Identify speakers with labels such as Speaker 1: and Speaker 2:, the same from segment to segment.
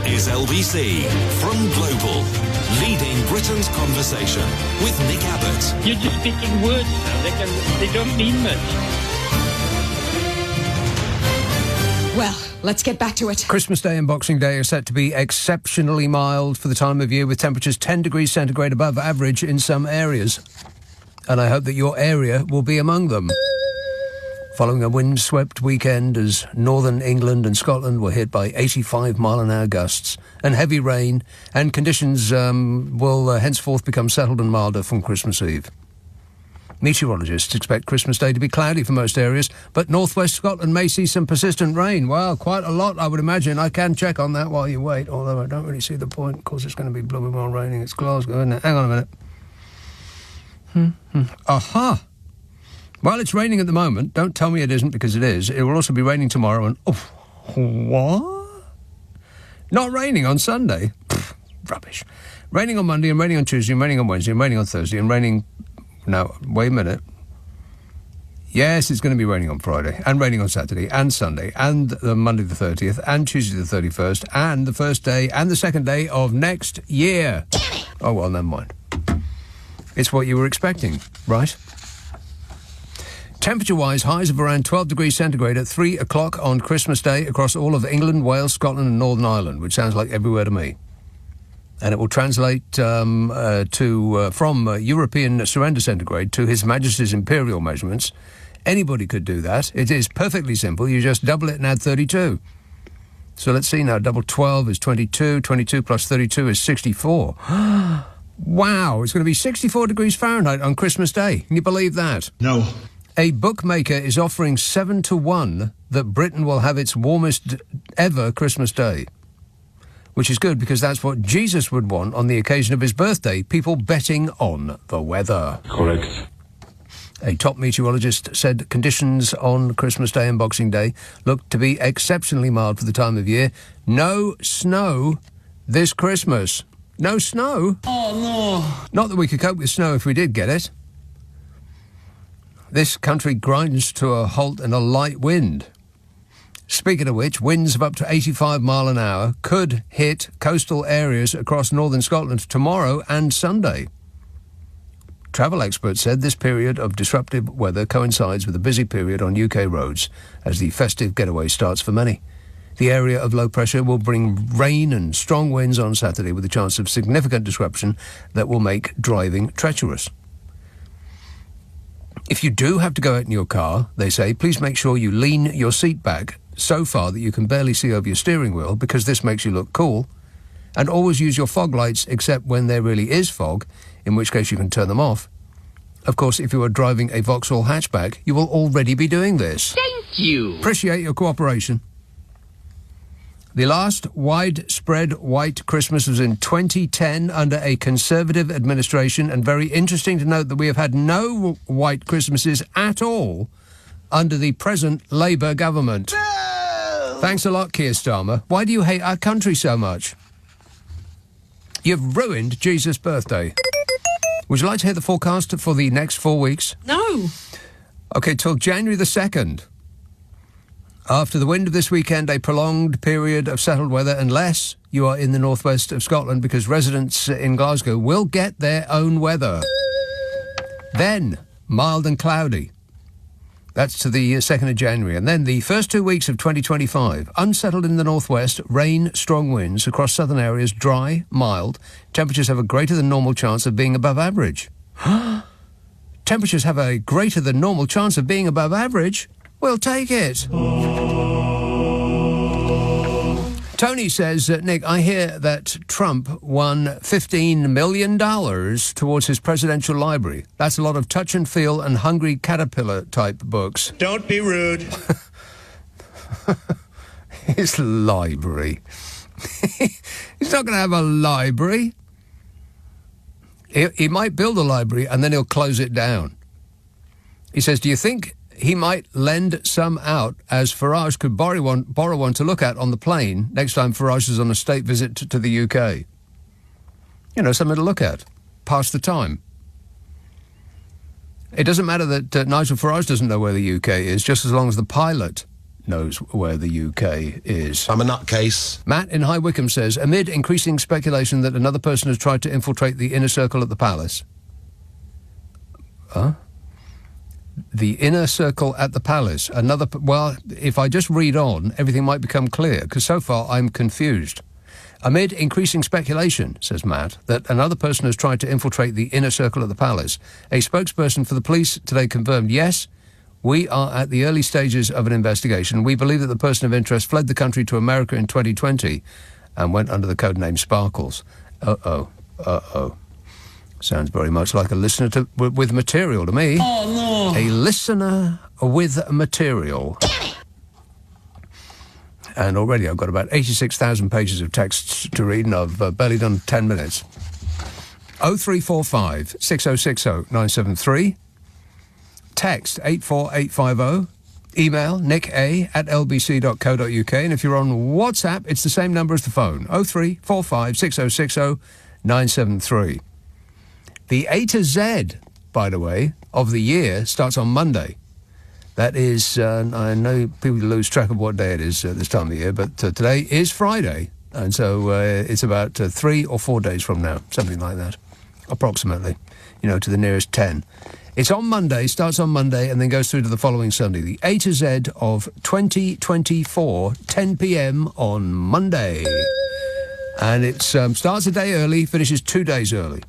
Speaker 1: is LBC from Global, leading Britain's conversation with Nick Abbot.
Speaker 2: You're just speaking words now. They don't mean much.
Speaker 3: Well, let's get back to it.
Speaker 4: Christmas Day and Boxing Day are set to be exceptionally mild for the time of year, with temperatures 10 degrees centigrade above average in some areas. And I hope that your area will be among them. Following a windswept weekend as northern England and Scotland were hit by 85-mile-an-hour gusts and heavy rain, and conditions will henceforth become settled and milder from Christmas Eve. Meteorologists expect Christmas Day to be cloudy for most areas, but northwest Scotland may see some persistent rain. Well, quite a lot, I would imagine. I can check on that while you wait, although I don't really see the point. Of course, it's going to be blooming well raining. It's Glasgow, isn't it? Hang on a minute. Aha! Well, it's raining at the moment. Don't tell me it isn't, because it is. It will also be raining tomorrow and... Oh, what? Not raining on Sunday? Pfft, rubbish. Raining on Monday and raining on Tuesday and raining on Wednesday and raining on Thursday and raining... No, wait a minute. Yes, it's going to be raining on Friday and raining on Saturday and Sunday and Monday the 30th and Tuesday the 31st and the first day and the second day of next year. Oh, well, never mind. It's what you were expecting, right? Temperature-wise, highs of around 12 degrees centigrade at 3 o'clock on Christmas Day across all of England, Wales, Scotland and Northern Ireland, which sounds like everywhere to me. And it will translate from European surrender centigrade to His Majesty's Imperial measurements. Anybody could do that. It is perfectly simple. You just double it and add 32. So let's see now. Double 12 is 22. 22 plus 32 is 64. Wow, it's going to be 64 degrees Fahrenheit on Christmas Day. Can you believe that?
Speaker 5: No.
Speaker 4: A bookmaker is offering 7-1 that Britain will have its warmest ever Christmas Day, which is good because that's what Jesus would want on the occasion of his birthday, people betting on the weather.
Speaker 5: Correct.
Speaker 4: A top meteorologist said conditions on Christmas Day and Boxing Day look to be exceptionally mild for the time of year. No snow this Christmas. No snow?
Speaker 5: Oh, no.
Speaker 4: Not that we could cope with snow if we did get it. This country grinds to a halt in a light wind. Speaking of which, winds of up to 85 mile an hour could hit coastal areas across northern Scotland tomorrow and Sunday. Travel experts said this period of disruptive weather coincides with a busy period on UK roads as the festive getaway starts for many. The area of low pressure will bring rain and strong winds on Saturday with a chance of significant disruption that will make driving treacherous. If you do have to go out in your car, they say, please make sure you lean your seat back so far that you can barely see over your steering wheel, because this makes you look cool. And always use your fog lights except when there really is fog, in which case you can turn them off. Of course, if you are driving a Vauxhall hatchback, you will already be doing this.
Speaker 2: Thank you.
Speaker 4: Appreciate your cooperation. The last widespread white Christmas was in 2010 under a Conservative administration, and very interesting to note that we have had no white Christmases at all under the present Labour government. No! Thanks a lot, Keir Starmer. Why do you hate our country so much? You've ruined Jesus' birthday. Would you like to hear the forecast for the next 4 weeks?
Speaker 3: No.
Speaker 4: OK, till January the 2nd. After the wind of this weekend, a prolonged period of settled weather, unless you are in the northwest of Scotland, because residents in Glasgow will get their own weather. Then, mild and cloudy. That's to the 2nd of January. And then the first 2 weeks of 2025, unsettled in the northwest, rain, strong winds across southern areas, dry, mild. Temperatures have a greater than normal chance of being above average. Temperatures have a greater than normal chance of being above average? We'll take it. Tony says, Nick, I hear that Trump won $15 million towards his presidential library. That's a lot of touch and feel and hungry caterpillar-type books.
Speaker 5: Don't be rude.
Speaker 4: His library. He's not going to have a library. He might build a library and then he'll close it down. He says, do you think he might lend some out, as Farage could borrow one to look at on the plane next time Farage is on a state visit to the UK? You know, something to look at. Pass the time. It doesn't matter that Nigel Farage doesn't know where the UK is, just as long as the pilot knows where the UK is.
Speaker 6: I'm a nutcase.
Speaker 4: Matt in High Wycombe says, amid increasing speculation that another person has tried to infiltrate the inner circle at the palace. Huh? The inner circle at the palace. Well, if I just read on, everything might become clear, because so far I'm confused. Amid increasing speculation, says Matt, that another person has tried to infiltrate the inner circle at the palace, a spokesperson for the police today confirmed, yes, we are at the early stages of an investigation. We believe that the person of interest fled the country to America in 2020 and went under the codename Sparkles. Uh-oh. Sounds very much like a listener with material to me.
Speaker 5: Oh, no.
Speaker 4: A listener with material. And already I've got about 86,000 pages of texts to read, and I've barely done 10 minutes. 0345 6060 973. Text 84850. Email nica@lbc.co.uk. And if you're on WhatsApp, it's the same number as the phone. 0345 6060 973. The A to Z, by the way, of the year starts on Monday. That is, I know people lose track of what day it is this time of the year, but today is Friday. And so it's about 3 or 4 days from now, something like that, approximately, to the nearest 10. It's on Monday, starts on Monday, and then goes through to the following Sunday. The A to Z of 2024, 10 p.m. on Monday. And it starts a day early, finishes 2 days early.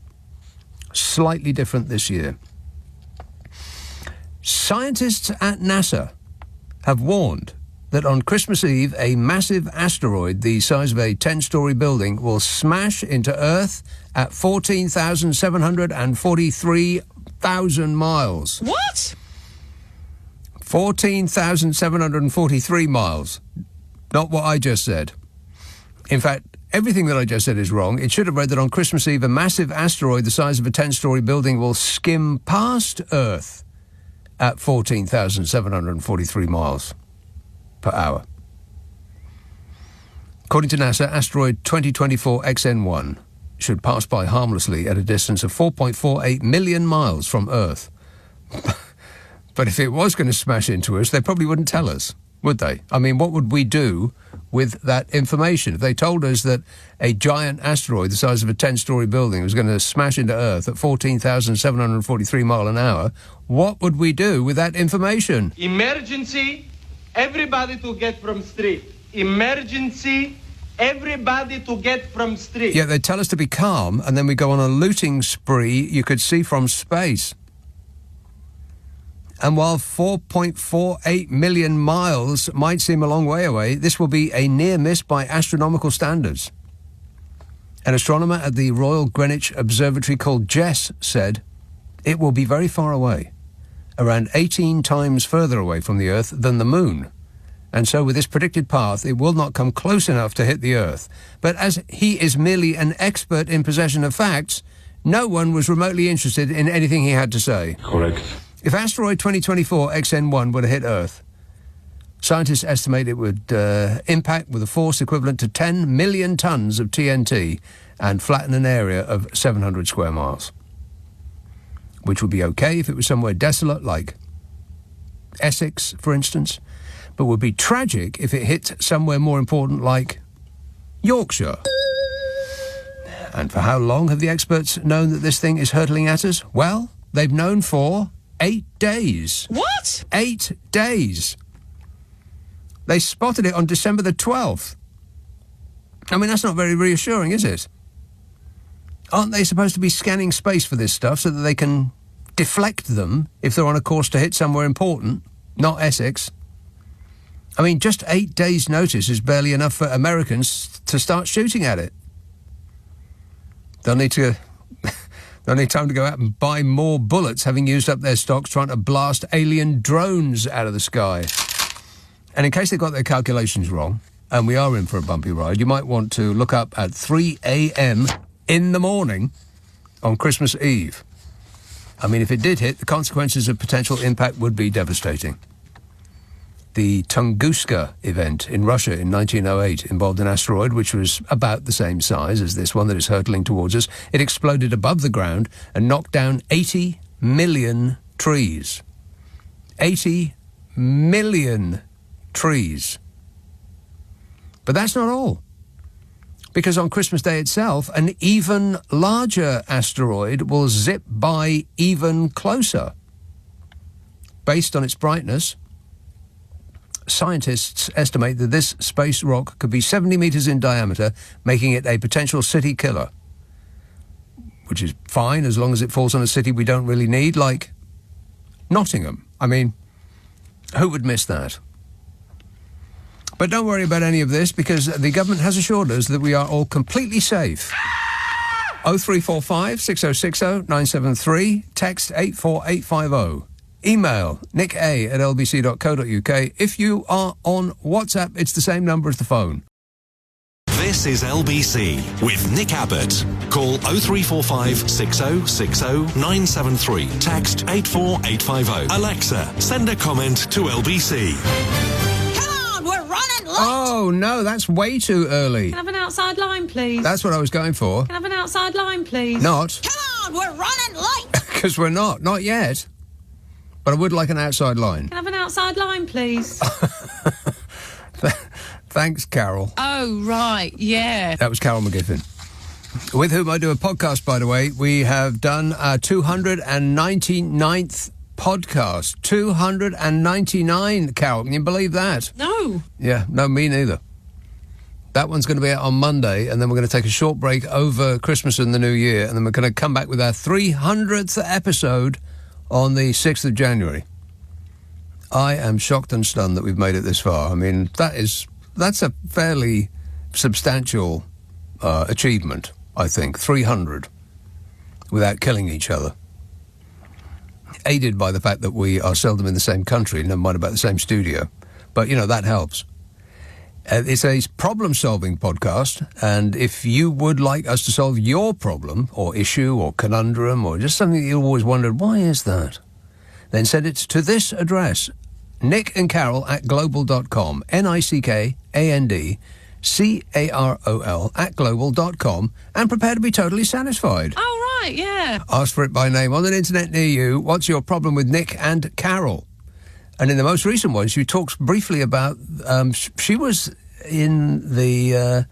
Speaker 4: Slightly different this year. Scientists at NASA have warned that on Christmas Eve, a massive asteroid the size of a 10-story building will smash into Earth at 14,743,000 miles.
Speaker 3: What?
Speaker 4: 14,743 miles. Not what I just said. In fact, everything that I just said is wrong. It should have read that on Christmas Eve, a massive asteroid the size of a 10-story building will skim past Earth at 14,743 miles per hour. According to NASA, asteroid 2024 XN1 should pass by harmlessly at a distance of 4.48 million miles from Earth. But if it was going to smash into us, they probably wouldn't tell us, would they? I mean, what would we do with that information? If they told us that a giant asteroid the size of a 10-story building was going to smash into Earth at 14,743 miles an hour, what would we do with that information?
Speaker 7: Emergency, everybody to get from street. Emergency, everybody to get from street.
Speaker 4: Yeah, they'd tell us to be calm, and then we go on a looting spree you could see from space. And while 4.48 million miles might seem a long way away, this will be a near miss by astronomical standards. An astronomer at the Royal Greenwich Observatory called Jess said, it will be very far away, around 18 times further away from the Earth than the Moon. And so with this predicted path, it will not come close enough to hit the Earth. But as he is merely an expert in possession of facts, no one was remotely interested in anything he had to say.
Speaker 5: Correct.
Speaker 4: If asteroid 2024 XN1 were to hit Earth, scientists estimate it would impact with a force equivalent to 10 million tons of TNT and flatten an area of 700 square miles, which would be okay if it was somewhere desolate like Essex, for instance, but would be tragic if it hit somewhere more important like Yorkshire. And for how long have the experts known that this thing is hurtling at us? Well, they've known for 8 days.
Speaker 3: What?
Speaker 4: 8 days. They spotted it on December the 12th. I mean, that's not very reassuring, is it? Aren't they supposed to be scanning space for this stuff so that they can deflect them if they're on a course to hit somewhere important, not Essex? I mean, just 8 days' notice is barely enough for Americans to start shooting at it. They'll need time to go out and buy more bullets, having used up their stocks trying to blast alien drones out of the sky. And in case they got their calculations wrong, and we are in for a bumpy ride, you might want to look up at 3 a.m. in the morning on Christmas Eve. I mean, if it did hit, the consequences of potential impact would be devastating. The Tunguska event in Russia in 1908 involved an asteroid which was about the same size as this one that is hurtling towards us. It exploded above the ground and knocked down 80 million trees. 80 million trees. But that's not all. Because on Christmas Day itself, an even larger asteroid will zip by even closer. Based on its brightness, scientists estimate that this space rock could be 70 metres in diameter, making it a potential city killer. Which is fine as long as it falls on a city we don't really need, like Nottingham. I mean, who would miss that? But don't worry about any of this, because the government has assured us that we are all completely safe. 0345 6060 973, text 84850. Email nicka@lbc.co.uk. If you are on WhatsApp, it's the same number as the phone.
Speaker 1: This is LBC with Nick Abbott. Call 0345 6060 973. Text 84850. Alexa, send a comment to LBC.
Speaker 4: Oh, no, that's way too early.
Speaker 6: Can I have an outside line, please?
Speaker 4: That's what I was going for.
Speaker 6: Can I have an outside line, please?
Speaker 4: Not.
Speaker 6: Come on, we're running late.
Speaker 4: Because we're not. Not yet. But I would like an outside line.
Speaker 6: Can I have an outside line, please?
Speaker 4: Thanks, Carol.
Speaker 6: Oh, right, yeah.
Speaker 4: That was Carol McGiffin, with whom I do a podcast, by the way. We have done our 299th podcast. 299, Carol. Can you believe that?
Speaker 6: No.
Speaker 4: Yeah, no, me neither. That one's going to be out on Monday, and then we're going to take a short break over Christmas and the New Year, and then we're going to come back with our 300th episode on the 6th of January. I am shocked and stunned that we've made it this far. I mean, that's a fairly substantial achievement, I think. 300 without killing each other. Aided by the fact that we are seldom in the same country, never mind about the same studio. But, you know, that helps. It's a problem-solving podcast, and if you would like us to solve your problem or issue or conundrum or just something that you always wondered, why is that? Then send it to this address, nickandcarol@global.com, nickandcarol@global.com, and prepare to be totally satisfied.
Speaker 6: Oh, right, yeah.
Speaker 4: Ask for it by name on an internet near you. What's your problem with Nick and Carol? And in the most recent one, she talks briefly about she was in the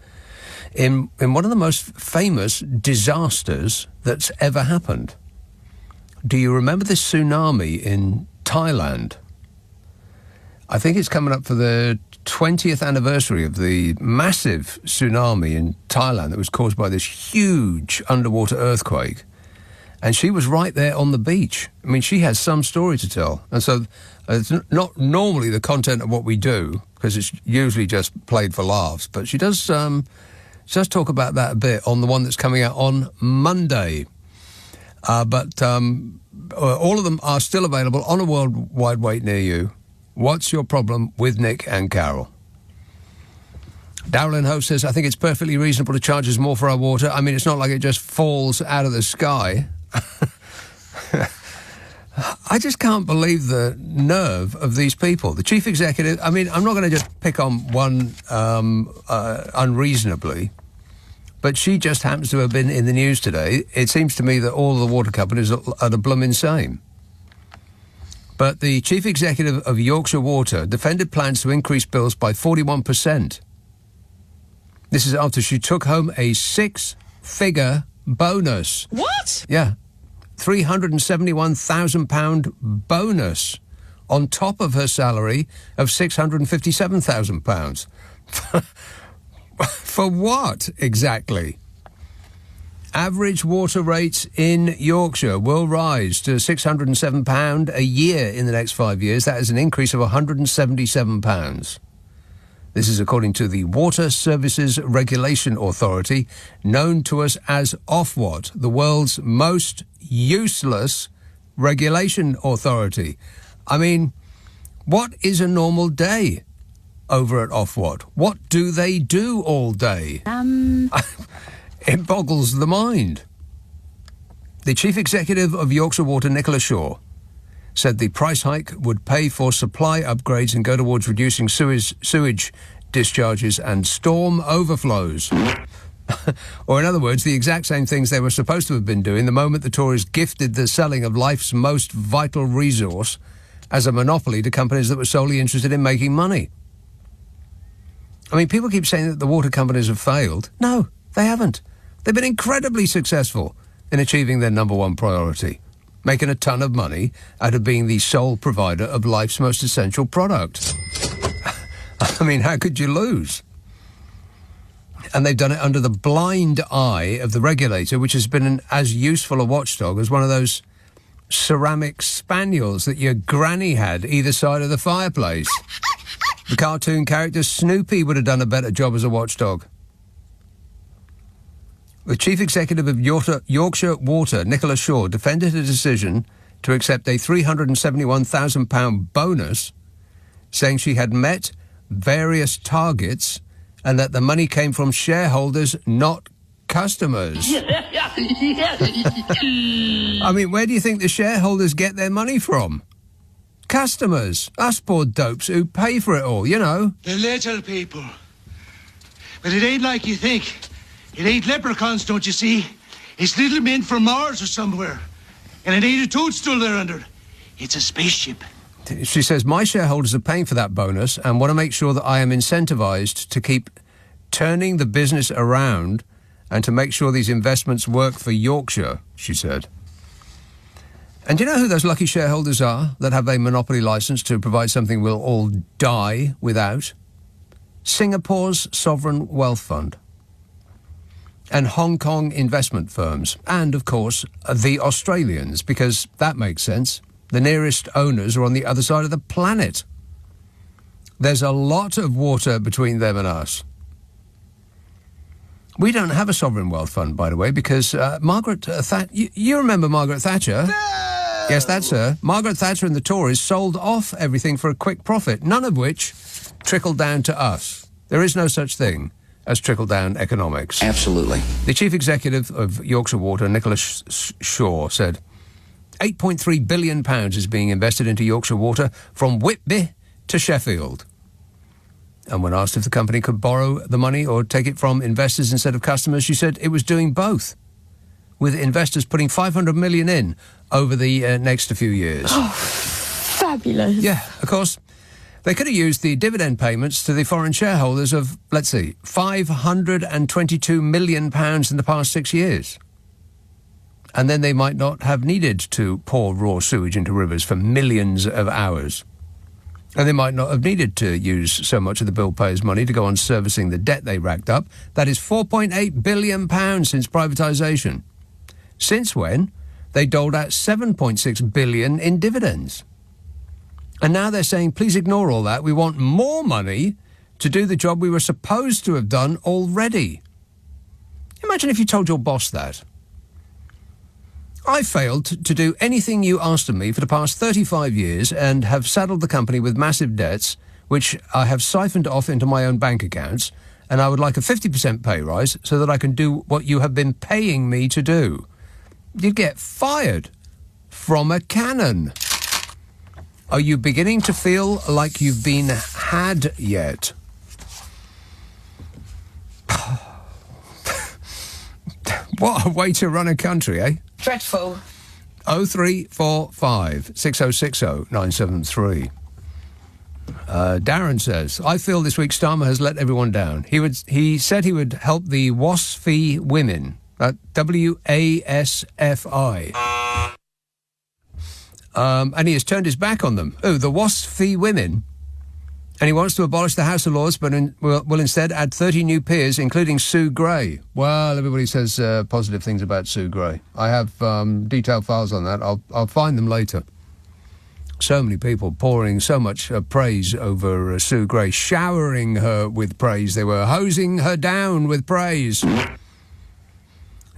Speaker 4: in one of the most famous disasters that's ever happened. Do you remember this tsunami in Thailand? I think it's coming up for the 20th anniversary of the massive tsunami in Thailand that was caused by this huge underwater earthquake. And she was right there on the beach. I mean, she has some story to tell. And so it's not normally the content of what we do, because it's usually just played for laughs. But she does talk about that a bit on the one that's coming out on Monday. But all of them are still available on a worldwide wait near you. What's your problem with Nick and Carol? Darrell in Hope says, I think it's perfectly reasonable to charge us more for our water. I mean, it's not like it just falls out of the sky. I just can't believe the nerve of these people. The chief executive, I mean, I'm not going to just pick on one unreasonably, but she just happens to have been in the news today. It seems to me that all the water companies are the bloomin' same. But the chief executive of Yorkshire Water defended plans to increase bills by 41%. This is after she took home a 6-figure bonus.
Speaker 6: What?
Speaker 4: Yeah. £371,000 bonus on top of her salary of £657,000. For what, exactly? Average water rates in Yorkshire will rise to £607 a year in the next 5 years. That is an increase of £177. This is according to the Water Services Regulation Authority, known to us as Ofwat, the world's most useless regulation authority. I mean, what is a normal day over at Ofwat? What do they do all day? It boggles the mind. The chief executive of Yorkshire Water, Nicola Shaw, said the price hike would pay for supply upgrades and go towards reducing sewage discharges and storm overflows. Or in other words, the exact same things they were supposed to have been doing the moment the Tories gifted the selling of life's most vital resource as a monopoly to companies that were solely interested in making money. I mean, people keep saying that the water companies have failed. No, they haven't. They've been incredibly successful in achieving their number one priority, making a ton of money out of being the sole provider of life's most essential product. I mean, how could you lose? And they've done it under the blind eye of the regulator, which has been as useful a watchdog as one of those ceramic spaniels that your granny had either side of the fireplace. The cartoon character Snoopy would have done a better job as a watchdog. The chief executive of Yorkshire Water, Nicola Shaw, defended a decision to accept a £371,000 bonus, saying she had met various targets and that the money came from shareholders, not customers. I mean, where do you think the shareholders get their money from? Customers. Us poor dopes who pay for it all, you know.
Speaker 5: The little people. But it ain't like you think. It ain't leprechauns, don't you see? It's little men from Mars or somewhere. And it ain't a toadstool they're under. It's a spaceship.
Speaker 4: She says, my shareholders are paying for that bonus and want to make sure that I am incentivised to keep turning the business around and to make sure these investments work for Yorkshire, she said. And do you know who those lucky shareholders are that have a monopoly licence to provide something we'll all die without? Singapore's sovereign wealth fund. And Hong Kong investment firms. And, of course, the Australians, because that makes sense. The nearest owners are on the other side of the planet. There's a lot of water between them and us. We don't have a sovereign wealth fund, by the way, because Margaret Thatcher... You remember Margaret Thatcher? Yes, that's her. Margaret Thatcher and the Tories sold off everything for a quick profit, none of which trickled down to us. There is no such thing as trickle-down economics.
Speaker 8: Absolutely.
Speaker 4: The chief executive of Yorkshire Water, Nicola Shaw, said, £8.3 billion is being invested into Yorkshire Water from Whitby to Sheffield. And when asked if the company could borrow the money or take it from investors instead of customers, she said it was doing both, with investors putting $500 million in over the next few years.
Speaker 9: Oh, fabulous.
Speaker 4: Yeah, of course. They could have used the dividend payments to the foreign shareholders of, let's see, £522 million in the past 6 years. And then they might not have needed to pour raw sewage into rivers for millions of hours. And they might not have needed to use so much of the bill payers' money to go on servicing the debt they racked up. That is £4.8 billion since privatisation. Since when? They doled out £7.6 billion in dividends. And now they're saying, please ignore all that. We want more money to do the job we were supposed to have done already. Imagine if you told your boss that. I failed to do anything you asked of me for the past 35 years and have saddled the company with massive debts, which I have siphoned off into my own bank accounts, and I would like a 50% pay rise so that I can do what you have been paying me to do. You'd get fired from a cannon. Are you beginning to feel like you've been had yet? What a way to run a country, eh?
Speaker 3: Dreadful.
Speaker 4: 0345 6060 973. Darren says, I feel this week Starmer has let everyone down. He said he would help the WASFI women. WASFI. And he has turned his back on them. Oh, the WASFI women. And he wants to abolish the House of Lords, but will instead add 30 new peers, including Sue Gray. Well, everybody says positive things about Sue Gray. I have detailed files on that. I'll find them later. So many people pouring so much praise over Sue Gray, showering her with praise. They were hosing her down with praise.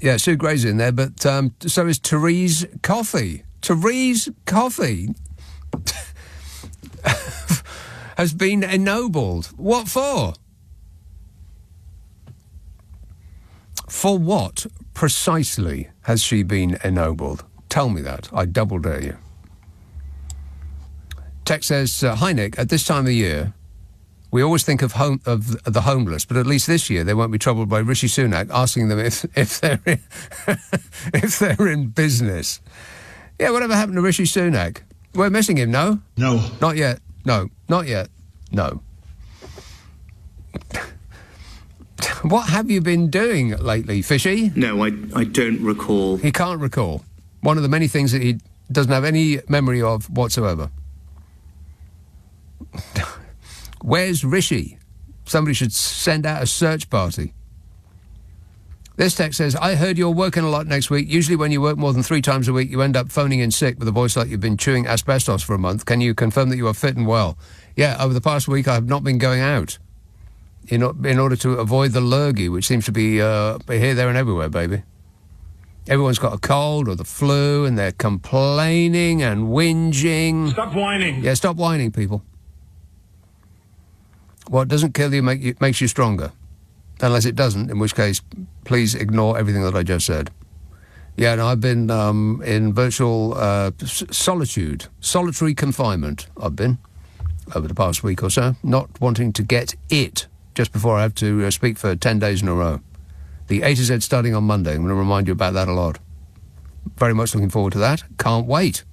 Speaker 4: Yeah, Sue Gray's in there, but so is Therese Coffey. Therese Coffey has been ennobled. What for? For what precisely has she been ennobled? Tell me that. I double dare you. Tex says, hi Nick, at this time of year, we always think of the homeless, but at least this year they won't be troubled by Rishi Sunak asking them if they're in, if they're in business. Yeah, whatever happened to Rishi Sunak? We're missing him, no?
Speaker 5: No.
Speaker 4: Not yet. No, not yet. No. What have you been doing lately, Fishy?
Speaker 8: No, I don't recall.
Speaker 4: He can't recall. One of the many things that he doesn't have any memory of whatsoever. Where's Rishi? Somebody should send out a search party. This text says, I heard you're working a lot next week. Usually when you work more than 3 times a week, you end up phoning in sick with a voice like you've been chewing asbestos for a month. Can you confirm that you are fit and well? Yeah, over the past week I have not been going out in order to avoid the lurgy, which seems to be here, there and everywhere, baby. Everyone's got a cold or the flu and they're complaining and whinging.
Speaker 10: Stop whining.
Speaker 4: Yeah, stop whining, people. What doesn't kill you makes you stronger. Unless it doesn't, in which case, please ignore everything that I just said. Yeah, no, I've been in virtual solitude, solitary confinement, I've been, over the past week or so, not wanting to get it just before I have to speak for 10 days in a row. The A to Z starting on Monday. I'm going to remind you about that a lot. Very much looking forward to that. Can't wait.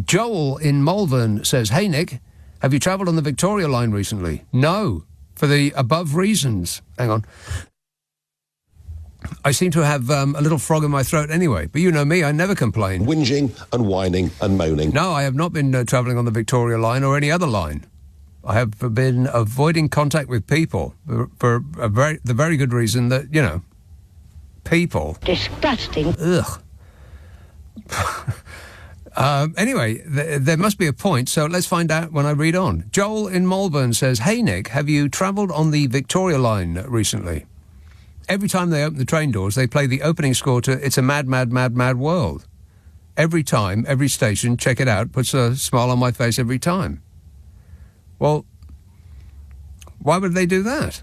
Speaker 4: Joel in Malvern says, Hey, Nick, have you travelled on the Victoria line recently? No, for the above reasons. Hang on. I seem to have a little frog in my throat anyway, but you know me, I never complain.
Speaker 11: Whinging and whining and moaning.
Speaker 4: No, I have not been travelling on the Victoria line or any other line. I have been avoiding contact with people for the very good reason that, you know, people.
Speaker 6: Disgusting.
Speaker 4: Ugh. Anyway, there must be a point, so let's find out when I read on. Joel in Malvern says, Hey, Nick, have you travelled on the Victoria line recently? Every time they open the train doors, they play the opening score to It's a Mad, Mad, Mad, Mad World. Every time, every station, check it out, puts a smile on my face every time. Well, why would they do that?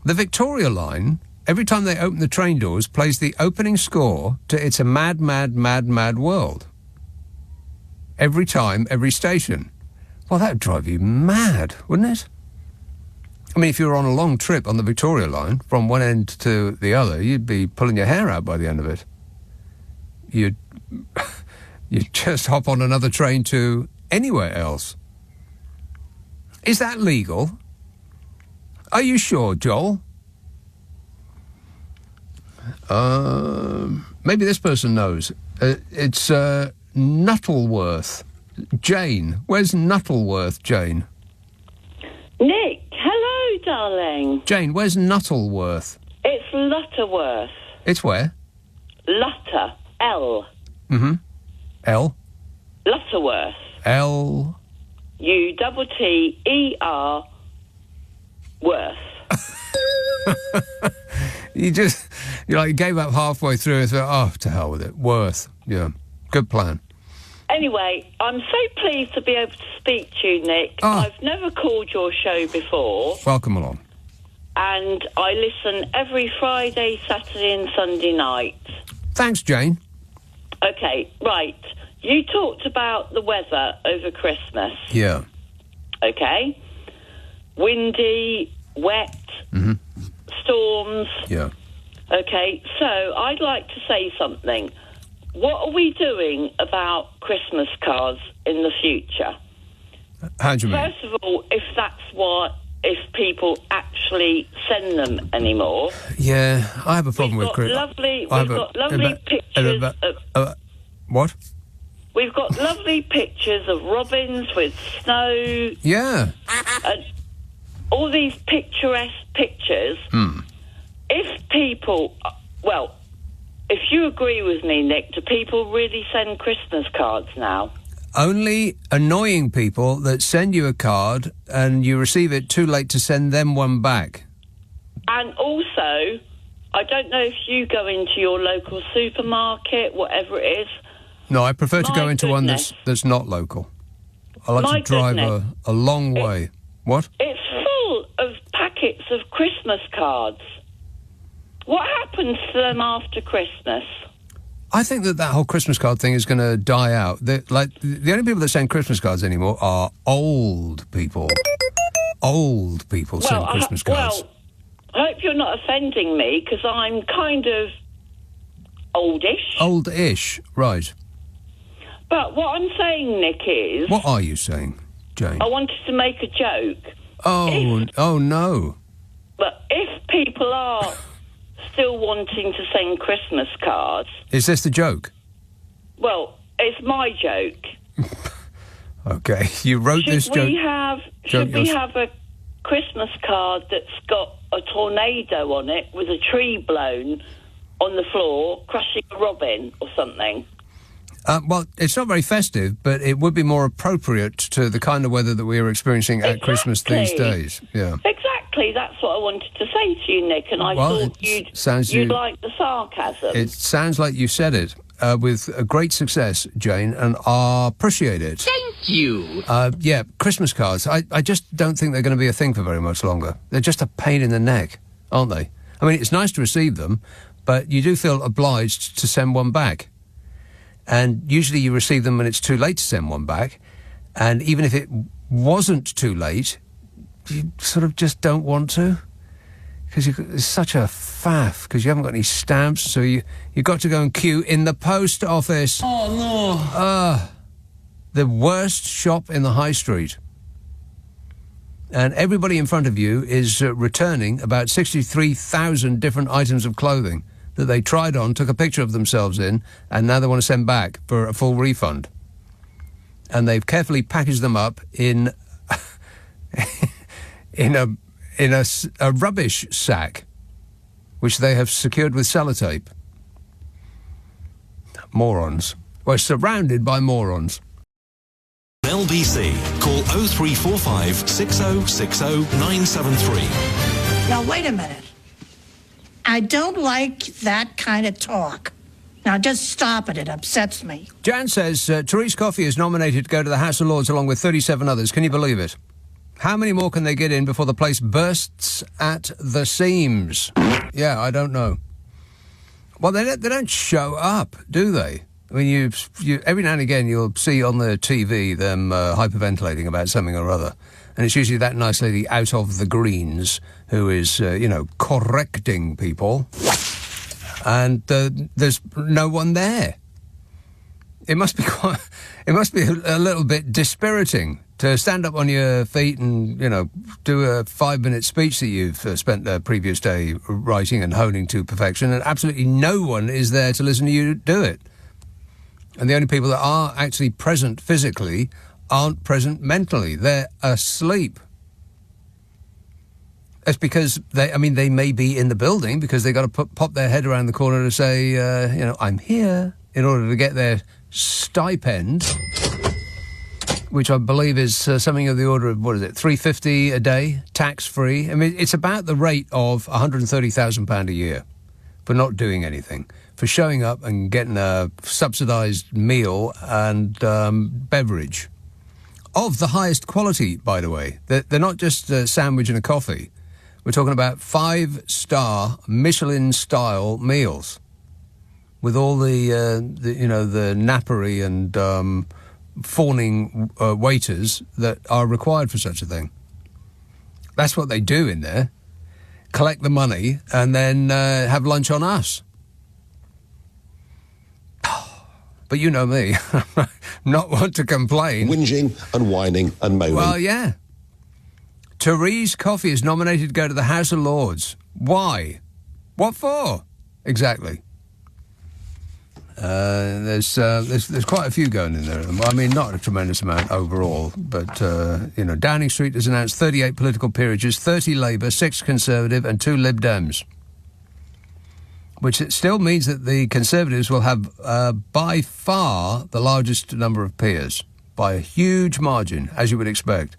Speaker 4: The Victoria line, every time they open the train doors, plays the opening score to It's a Mad, Mad, Mad, Mad World. Every time, every station. Well, that would drive you mad, wouldn't it? I mean, if you were on a long trip on the Victoria line, from one end to the other, you'd be pulling your hair out by the end of it. You'd just hop on another train to anywhere else. Is that legal? Are you sure, Joel? Maybe this person knows. It's Nuttleworth. Jane. Where's Nuttleworth, Jane?
Speaker 12: Nick, hello, darling.
Speaker 4: Jane, where's Nuttleworth?
Speaker 12: It's Lutterworth.
Speaker 4: It's where?
Speaker 12: Lutter. L.
Speaker 4: Mm-hmm. L?
Speaker 12: Lutterworth.
Speaker 4: L...
Speaker 12: U-T-T-E-R Worth.
Speaker 4: You gave up halfway through and thought, oh, to hell with it. Worth. Yeah. Good plan.
Speaker 12: Anyway, I'm so pleased to be able to speak to you, Nick.
Speaker 4: Oh.
Speaker 12: I've never called your show before.
Speaker 4: Welcome along.
Speaker 12: And I listen every Friday, Saturday and Sunday night.
Speaker 4: Thanks, Jane.
Speaker 12: Okay, right. You talked about the weather over Christmas.
Speaker 4: Yeah.
Speaker 12: Okay. Windy, wet, storms.
Speaker 4: Yeah.
Speaker 12: Okay, so I'd like to say something. What are we doing about Christmas cards in the future?
Speaker 4: How do you mean?
Speaker 12: First of all, if people actually send them anymore.
Speaker 4: Yeah, I have a problem with
Speaker 12: We've got lovely pictures of...
Speaker 4: What?
Speaker 12: We've got lovely pictures of robins with snow.
Speaker 4: Yeah.
Speaker 12: And all these picturesque pictures. If people... Well, if you agree with me, Nick, do people really send Christmas cards now?
Speaker 4: Only annoying people that send you a card and you receive it too late to send them one back.
Speaker 12: And also, I don't know if you go into your local supermarket, whatever it is.
Speaker 4: No, I prefer to go into one that's not local. I like to drive a long way. What?
Speaker 12: It's full of packets of Christmas cards. What happens to them after Christmas?
Speaker 4: I think that whole Christmas card thing is going to die out. The only people that send Christmas cards anymore are old people. Old people send Christmas cards.
Speaker 12: Well, I hope you're not offending me, because I'm kind of oldish.
Speaker 4: Oldish, right.
Speaker 12: But what I'm saying, Nick, is...
Speaker 4: What are you saying? Jane?
Speaker 12: I wanted to make a joke.
Speaker 4: Oh no.
Speaker 12: But if people are still wanting to send Christmas cards...
Speaker 4: Is this the joke?
Speaker 12: Well, it's my joke.
Speaker 4: Okay, you wrote this joke.
Speaker 12: Should we have a Christmas card that's got a tornado on it with a tree blown on the floor, crushing a robin or something?
Speaker 4: Well, it's not very festive, but it would be more appropriate to the kind of weather that we are experiencing at Christmas these days. Yeah.
Speaker 12: Exactly, that's what I wanted to say to you, Nick, and I thought you'd like the sarcasm.
Speaker 4: It sounds like you said it with a great success, Jane, and I appreciate it.
Speaker 2: Thank you.
Speaker 4: Yeah, Christmas cards. I just don't think they're going to be a thing for very much longer. They're just a pain in the neck, aren't they? I mean, it's nice to receive them, but you do feel obliged to send one back. And usually you receive them when it's too late to send one back. And even if it wasn't too late, you sort of just don't want to. Because it's such a faff, because you haven't got any stamps, so you've got to go and queue in the post office.
Speaker 2: Oh, no.
Speaker 4: The worst shop in the high street. And everybody in front of you is returning about 63,000 different items of clothing that they tried on, took a picture of themselves in, and now they want to send back for a full refund. And they've carefully packaged them up in a rubbish sack, which they have secured with sellotape. Morons. We're surrounded by morons.
Speaker 1: LBC. Call 0345 6060 973.
Speaker 10: Now, wait a minute. I don't like that kind of talk. Now, just stop it. It upsets me.
Speaker 4: Jan says Therese Coffey is nominated to go to the House of Lords along with 37 others. Can you believe it? How many more can they get in before the place bursts at the seams? Yeah, I don't know. Well, they don't show up, do they? I mean, you every now and again you'll see on the TV them hyperventilating about something or other. And it's usually that nice lady out of the Greens who is, correcting people. And there's no one there. It must be a little bit dispiriting to stand up on your feet and, do a 5-minute speech that you've spent the previous day writing and honing to perfection, and absolutely no one is there to listen to you do it. And the only people that are actually present physically aren't present mentally. They're asleep. That's because they may be in the building because they got to pop their head around the corner to say, I'm here, in order to get their stipend, which I believe is something of the order of, $350 a day, tax-free. I mean, it's about the rate of £130,000 a year for not doing anything, for showing up and getting a subsidised meal and beverage. Of the highest quality, by the way. They're not just a sandwich and a coffee. We're talking about 5-star Michelin-style meals with all the napery and fawning waiters that are required for such a thing. That's what they do in there. Collect the money and then have lunch on us. But you know me, not one to complain.
Speaker 11: Whinging and whining and moaning.
Speaker 4: Well, yeah. Therese Coffey is nominated to go to the House of Lords. Why? What for? Exactly. There's quite a few going in there. I mean, not a tremendous amount overall, but, Downing Street has announced 38 political peerages, 30 Labour, 6 Conservative and 2 Lib Dems. Which it still means that the Conservatives will have, by far, the largest number of peers, by a huge margin, as you would expect.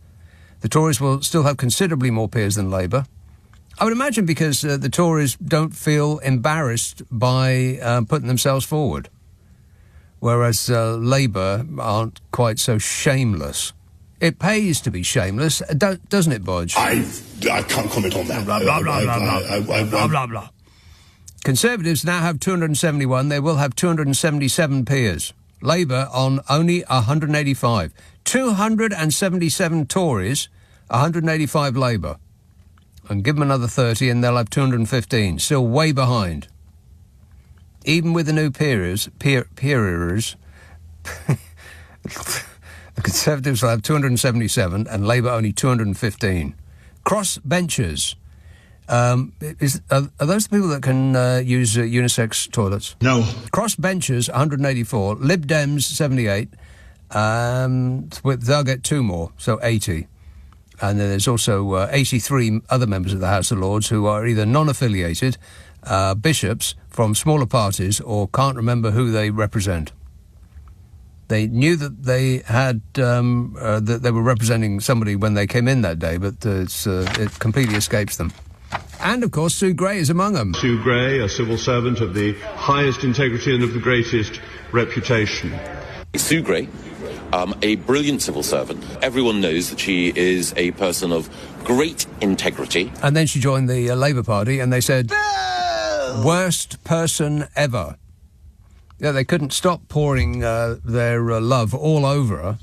Speaker 4: The Tories will still have considerably more peers than Labour. I would imagine because the Tories don't feel embarrassed by putting themselves forward, whereas Labour aren't quite so shameless. It pays to be shameless, doesn't it, Bodge?
Speaker 13: I can't comment on that.
Speaker 4: Blah, blah, blah, blah, blah, blah, blah, blah. Conservatives now have 271. They will have 277 peers. Labour on only 185. 277 Tories, 185 Labour. And give them another 30 and they'll have 215. Still way behind. Even with the new peers, The Conservatives will have 277 and Labour only 215. Cross-benchers. Are those the people that can use unisex toilets?
Speaker 5: No.
Speaker 4: Cross-benchers, 184. Lib Dems, 78. They'll get 2 more, so 80. And then there's also 83 other members of the House of Lords who are either non-affiliated, bishops from smaller parties, or can't remember who they represent. They knew that they had that they were representing somebody when they came in that day, but it completely escapes them. And, of course, Sue Gray is among them.
Speaker 14: Sue Gray, a civil servant of the highest integrity and of the greatest reputation.
Speaker 11: Sue Gray, a brilliant civil servant. Everyone knows that she is a person of great integrity.
Speaker 4: And then she joined the Labour Party, and they said, worst person ever. Yeah, they couldn't stop pouring their love all over her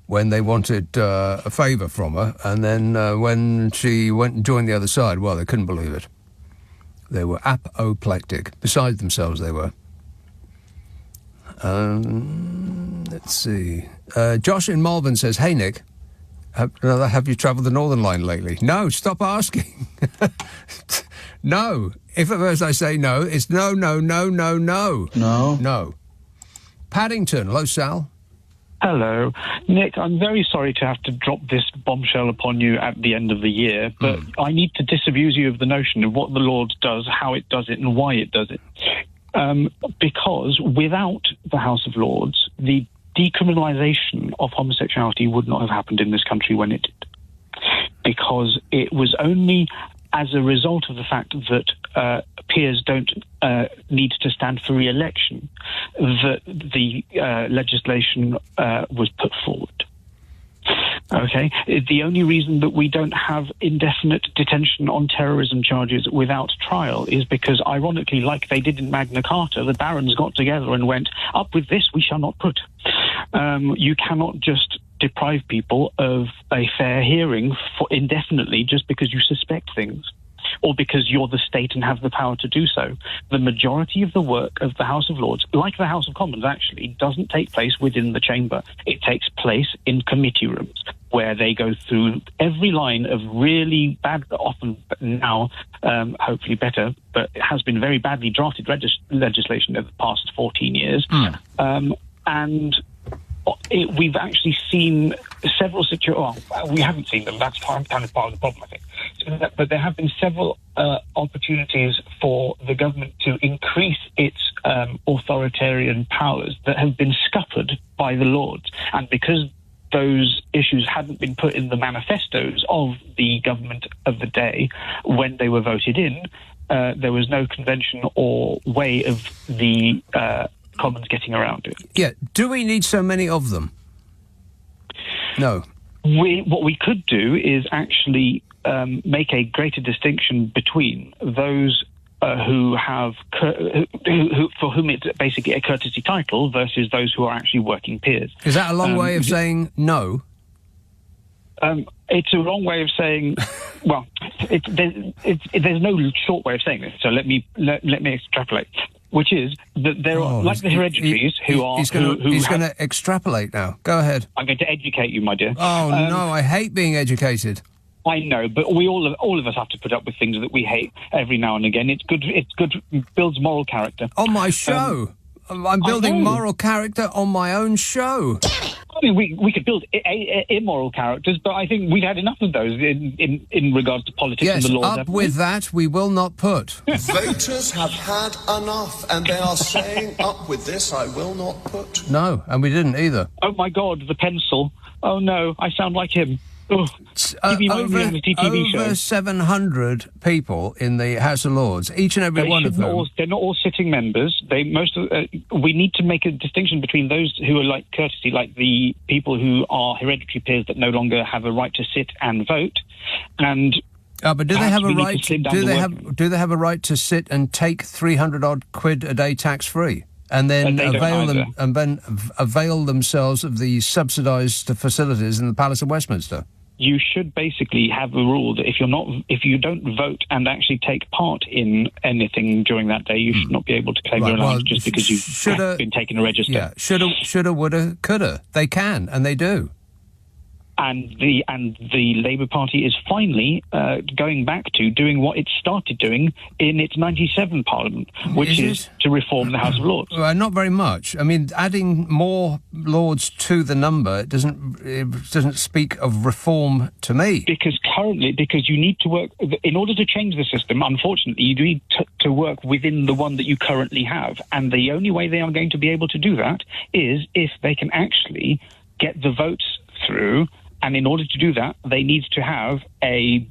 Speaker 4: when they wanted a favour from her, and then when she went and joined the other side, well, they couldn't believe it. They were apoplectic. Beside themselves, they were. Let's see. Josh in Malvern says, hey, Nick, have you travelled the Northern Line lately? No, stop asking. No. If at first I say no, it's no, no, no, no, no.
Speaker 15: No.
Speaker 4: No. Paddington. Hello, Sal.
Speaker 15: Hello. Nick, I'm very sorry to have to drop this bombshell upon you at the end of the year, but I need to disabuse you of the notion of what the Lord does, how it does it, and why it does it. Because without the House of Lords, the decriminalisation of homosexuality would not have happened in this country when it did. Because it was only as a result of the fact that peers don't need to stand for re-election that the legislation was put forward. Okay? The only reason that we don't have indefinite detention on terrorism charges without trial is because, ironically, like they did in Magna Carta, the barons got together and went, up with this we shall not put. You cannot just deprive people of a fair hearing for indefinitely just because you suspect things or because you're the state and have the power to do so. The majority of the work of the House of Lords, like the House of Commons actually, doesn't take place within the chamber. It takes place in committee rooms where they go through every line of really bad, often now hopefully better, but it has been very badly drafted legislation over the past 14 years. And we've actually seen several situations. Well, we haven't seen them. That's kind of part of the problem, I think. But there have been several opportunities for the government to increase its authoritarian powers that have been scuppered by the Lords. And because those issues hadn't been put in the manifestos of the government of the day when they were voted in, there was no convention or way of the Commons getting around it.
Speaker 4: Yeah. Do we need so many of them? No.
Speaker 15: What we could do is actually make a greater distinction between those who have for whom it's basically a courtesy title versus those who are actually working peers.
Speaker 4: Is that a long way of saying no?
Speaker 15: It's a wrong way of saying. Well, there's no short way of saying this. So let me extrapolate. Which is that there are, like the hereditaries,
Speaker 4: He's going to extrapolate now. Go ahead.
Speaker 15: I'm going to educate you, my dear.
Speaker 4: Oh, no, I hate being educated.
Speaker 15: I know, but we all of us have to put up with things that we hate every now and again. It's good. It builds moral character.
Speaker 4: On my show. I'm building moral character on my own show.
Speaker 15: I mean, we could build immoral characters, but I think we've had enough of those in regards to politics and the law.
Speaker 4: Yes, up with that, we will not put.
Speaker 11: Voters have had enough, and they are saying, up with this, I will not put.
Speaker 4: No, and we didn't either.
Speaker 15: Oh, my God, the pencil. Oh, no, I sound like him. Oh, give me my reality TV show.
Speaker 4: Over 700 people in the House of Lords, each and every one of them.
Speaker 15: They're not all sitting members. We need to make a distinction between those who are like courtesy, like the people who are hereditary peers that no longer have a right to sit and vote, and.
Speaker 4: But do they have a right? Do they have a right to sit and take 300 odd quid a day tax free? And then avail themselves of the subsidised facilities in the Palace of Westminster.
Speaker 15: you should basically have a rule that if you don't vote and actually take part in anything during that day, you should not be able to claim your allowance just because you've been taken a register.
Speaker 4: Yeah, shoulda, woulda, coulda. They can, and they do.
Speaker 15: And the Labour Party is finally going back to doing what it started doing in its 97 Parliament, which is to reform the House of Lords.
Speaker 4: Well, not very much. I mean, adding more Lords to the number doesn't speak of reform to me.
Speaker 15: Because you need to work, in order to change the system, unfortunately, you need to work within the one that you currently have. And the only way they are going to be able to do that is if they can actually get the votes through. And in order to do that, they need to have a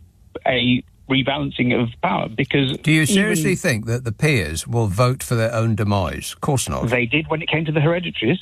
Speaker 15: rebalancing of power. Because
Speaker 4: do you seriously think that the peers will vote for their own demise? Of course not.
Speaker 15: They did when it came to the hereditaries.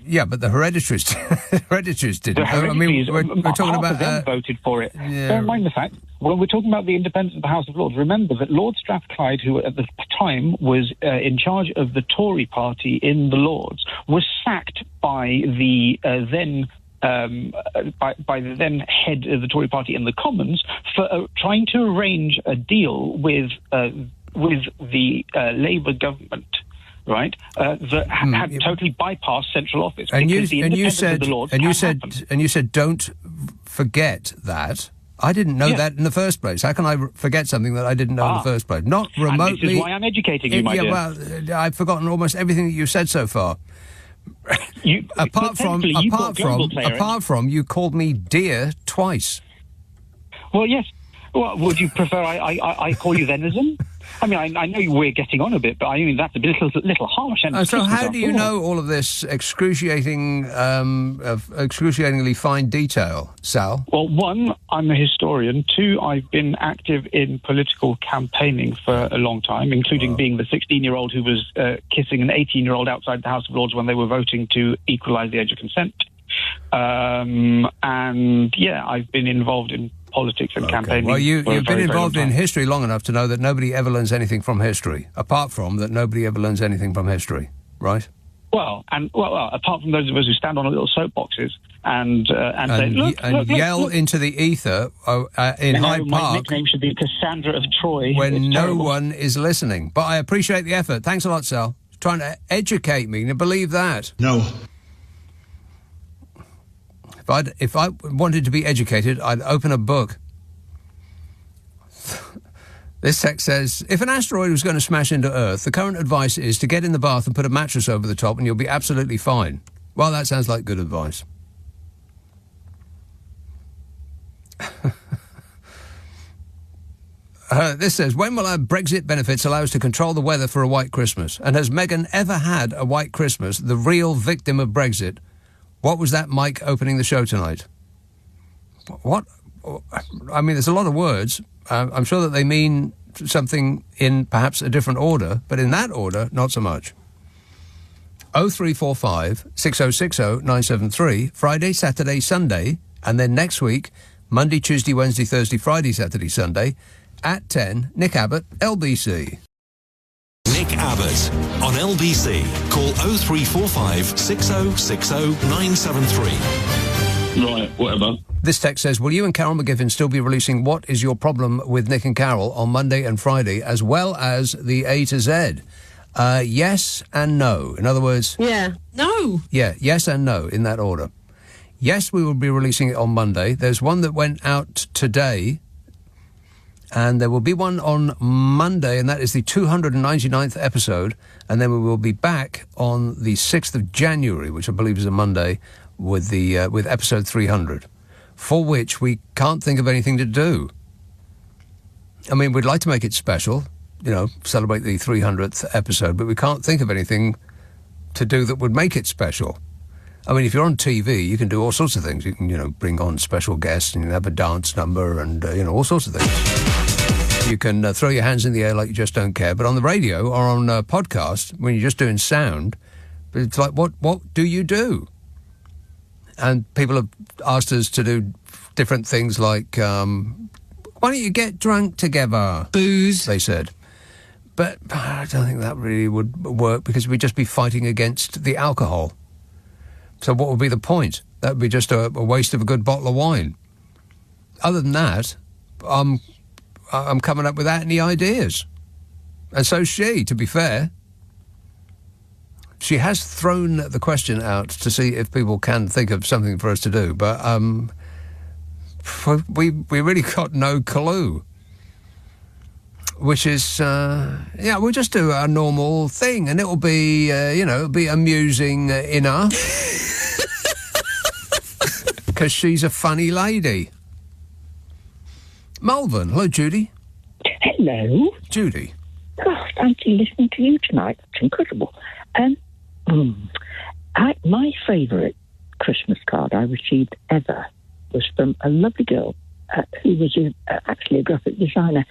Speaker 4: Yeah, but the hereditaries didn't.
Speaker 15: I mean,
Speaker 4: we're talking about
Speaker 15: them voted for it.
Speaker 4: Yeah.
Speaker 15: Bear in mind the fact, when we're talking about the independence of the House of Lords, remember that Lord Strathclyde, who at the time was in charge of the Tory party in the Lords, was sacked by the then by the then head of the Tory party in the Commons for trying to arrange a deal with the Labour government, right? That had totally bypassed central office. And you
Speaker 4: said don't forget that. I didn't know that in the first place. How can I forget something that I didn't know in the first place? Not remotely.
Speaker 15: And this is why I'm educating you, my dear.
Speaker 4: Well, I've forgotten almost everything that you've said so far. Apart from, you called me dear twice.
Speaker 15: Well, yes. Well, would you prefer I call you denizen? I mean, I know we're getting on a bit, but I mean that's a little harsh.
Speaker 4: So how do you know all of this excruciatingly fine detail, Sal?
Speaker 15: Well, one, I'm a historian. Two, I've been active in political campaigning for a long time, including being the 16-year-old who was kissing an 18-year-old outside the House of Lords when they were voting to equalise the age of consent. And yeah, I've been involved in politics and campaigning.
Speaker 4: Well, you've been involved in history long enough to know that nobody ever learns anything from history, apart from that nobody ever learns anything from history, right?
Speaker 15: Well, apart from those of us who stand on little soapboxes and say, look,
Speaker 4: yell into the ether in Hyde Park.
Speaker 15: My nickname should be Cassandra of Troy.
Speaker 4: When no one is listening. But I appreciate the effort. Thanks a lot, Sal. Trying to educate me to believe that.
Speaker 13: No.
Speaker 4: If I wanted to be educated, I'd open a book. This text says, if an asteroid was going to smash into Earth, the current advice is to get in the bath and put a mattress over the top and you'll be absolutely fine. Well, that sounds like good advice. This says, when will our Brexit benefits allow us to control the weather for a white Christmas? And has Meghan ever had a white Christmas, the real victim of Brexit? What was that mic opening the show tonight? What? I mean, there's a lot of words. I'm sure that they mean something in perhaps a different order, but in that order, not so much. 0345 6060 973, Friday, Saturday, Sunday, and then next week, Monday, Tuesday, Wednesday, Thursday, Friday, Saturday, Sunday, at 10, Nick Abbot, LBC.
Speaker 1: Nick Abbot on LBC. Call 0345 6060 973.
Speaker 16: Right, whatever.
Speaker 4: This text says, will you and Carol McGiffin still be releasing What Is Your Problem with Nick and Carol on Monday and Friday, as well as the A to Z? Yes and no. In other words...
Speaker 6: Yeah. No.
Speaker 4: Yeah, yes and no, in that order. Yes, we will be releasing it on Monday. There's one that went out today, and there will be one on Monday, and that is the 299th episode, and then we will be back on the 6th of January, which I believe is a Monday, with episode 300, for which we can't think of anything to do. I mean, we'd like to make it special, celebrate the 300th episode, but we can't think of anything to do that would make it special. I mean, if you're on TV, you can do all sorts of things. You can, bring on special guests and you can have a dance number and, all sorts of things. You can throw your hands in the air like you just don't care. But on the radio or on a podcast, when you're just doing sound, it's like, what do you do? And people have asked us to do different things like, why don't you get drunk together?
Speaker 6: Booze.
Speaker 4: They said. But I don't think that really would work because we'd just be fighting against the alcohol. So what would be the point? That would be just a waste of a good bottle of wine. other than that, I'm coming up without any ideas. And so's she, to be fair. She has thrown the question out to see if people can think of something for us to do, but we really got no clue. Which is, we'll just do our normal thing, and it'll be, it'll be amusing enough. Because she's a funny lady. Malvern, hello, Judy.
Speaker 16: Hello.
Speaker 4: Judy.
Speaker 16: Gosh, fancy listening to you tonight. It's incredible. My favourite Christmas card I received ever was from a lovely girl who was actually a graphic designer.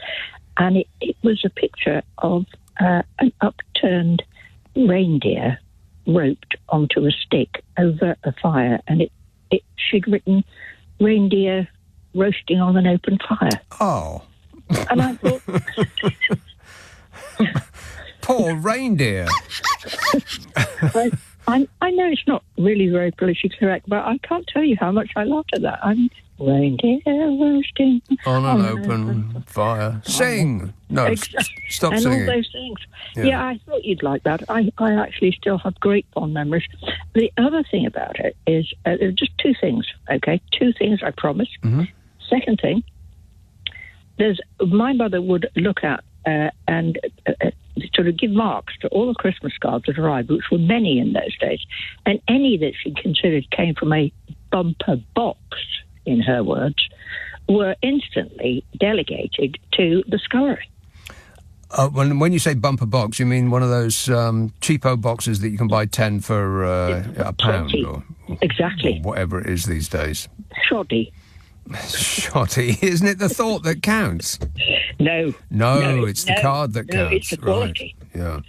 Speaker 16: And it was a picture of an upturned reindeer roped onto a stick over a fire. And she'd written, "Reindeer roasting on an open fire."
Speaker 4: Oh.
Speaker 16: And I thought...
Speaker 4: Poor reindeer.
Speaker 16: I know it's not really very politically correct, but I can't tell you how much I laughed at that. Reindeer roasting
Speaker 4: on an open fire. Sing! No, stop
Speaker 16: and
Speaker 4: singing.
Speaker 16: And all those things. Yeah, I thought you'd like that. I actually still have great fond memories. The other thing about it is, there are just two things, okay? Two things, I promise.
Speaker 4: Mm-hmm.
Speaker 16: Second thing, my mother would look at and sort of give marks to all the Christmas cards that arrived, which were many in those days, and any that she considered came from a bumper box, in her words, were instantly delegated to the scullery.
Speaker 4: When you say bumper box, you mean one of those cheapo boxes that you can buy 10 for a pound? Or
Speaker 16: exactly.
Speaker 4: Or whatever it is these days.
Speaker 16: Shoddy.
Speaker 4: Shoddy, isn't it the thought that counts?
Speaker 16: No,
Speaker 4: it's the card that counts.
Speaker 16: It's the quality.
Speaker 4: Right. Yeah.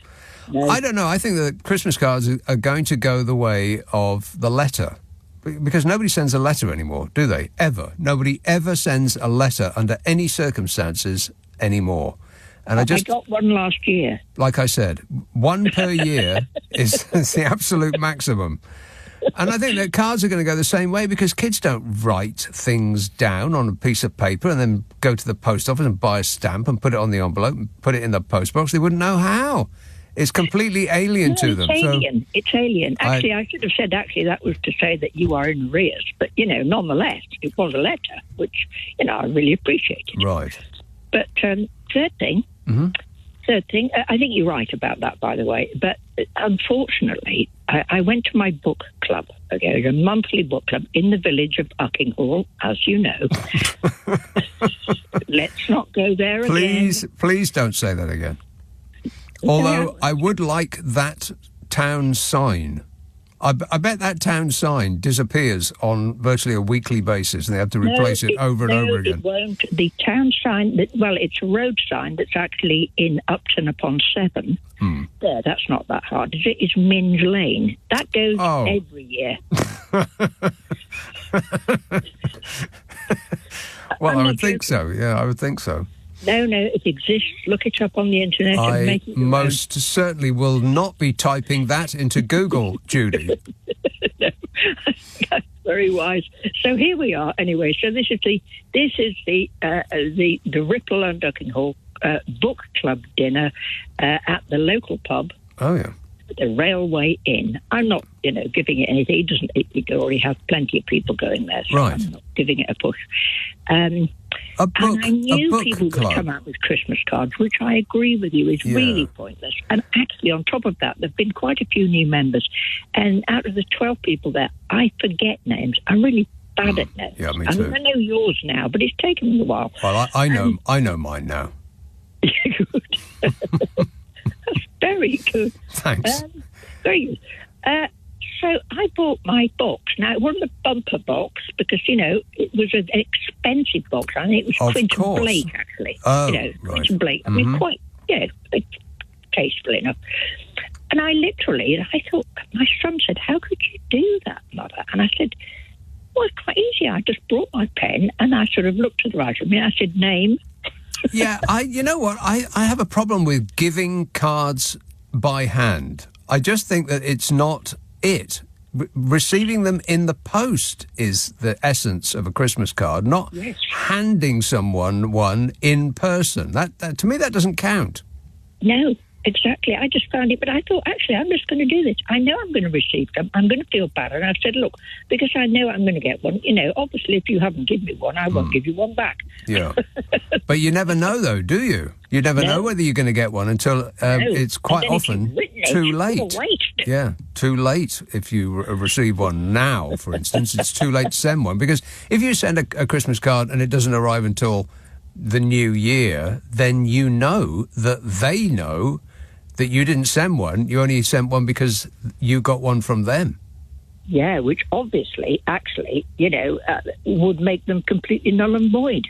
Speaker 16: No.
Speaker 4: I don't know. I think that Christmas cards are going to go the way of the letter. Because nobody sends a letter anymore, do they? Ever. Nobody ever sends a letter under any circumstances anymore. And I
Speaker 16: got one last year.
Speaker 4: Like I said, one per year is the absolute maximum. And I think that cards are going to go the same way because kids don't write things down on a piece of paper and then go to the post office and buy a stamp and put it on the envelope and put it in the postbox. They wouldn't know how. It's completely alien to them.
Speaker 16: It's alien. Actually, I should have said, that was to say that you are in arrears. But, nonetheless, it was a letter, which, I really appreciated.
Speaker 4: Right.
Speaker 16: But third thing, I think you're right about that, by the way. But unfortunately, I went to my book club. Okay, it was a monthly book club in the village of Uckinghall, as you know. Let's not go there again.
Speaker 4: Please don't say that again. Although I would like that town sign. I bet that town sign disappears on virtually a weekly basis and they have to replace it over and over again.
Speaker 16: It won't. The town sign, it's a road sign that's actually in Upton upon Severn. There, that's not that hard, is it? It's Minge Lane. That goes every year.
Speaker 4: Well, I would think so. Yeah, I would think so.
Speaker 16: No, it exists. Look it up on the internet and make it
Speaker 4: most certainly will not be typing that into Google, Judy.
Speaker 16: No, that's very wise. So here we are. Anyway, so this is the Ripple and Duckinghall book club dinner at the local pub.
Speaker 4: Oh yeah.
Speaker 16: The Railway Inn. I'm not, giving it anything. It already has plenty of people going there, so
Speaker 4: right.
Speaker 16: I'm not giving it a push. And I knew people would come out with Christmas cards, which I agree with you is really pointless. And actually, on top of that, there have been quite a few new members. And out of the 12 people there, I forget names. I'm really bad at names.
Speaker 4: Yeah, me too.
Speaker 16: I know yours now, but it's taken me a while.
Speaker 4: Well, I know mine now.
Speaker 16: Good. That's very good.
Speaker 4: Thanks.
Speaker 16: Very good. So I bought my box. Now, it wasn't a bumper box because, it was an expensive box. I think it was Quinton Blake, actually.
Speaker 4: Oh, right.
Speaker 16: Quinton Blake. I mean, quite, tasteful enough. And I thought, my son said, "How could you do that, Mother?" And I said, "Well, it's quite easy. I just brought my pen and I sort of looked to the right of me and I said, name."
Speaker 4: Yeah, you know what? I have a problem with giving cards by hand. I just think that it's not it. receiving them in the post is the essence of a Christmas card, not handing someone one in person. That to me, that doesn't count.
Speaker 16: No, exactly. I just found it, but I thought, actually, I'm just going to do this. I know I'm going to receive them. I'm going to feel bad. And I said, look, because I know I'm going to get one, obviously if you haven't given me one, I won't give you one back.
Speaker 4: Yeah. But you never know, though, do you? You never know whether you're going to get one until it's quite often too late. Yeah, too late if you receive one now, for instance. It's too late to send one. Because if you send a Christmas card and it doesn't arrive until the new year, then you know that they know that you didn't send one. You only sent one because you got one from them.
Speaker 16: Yeah, which obviously, actually, would make them completely null and void.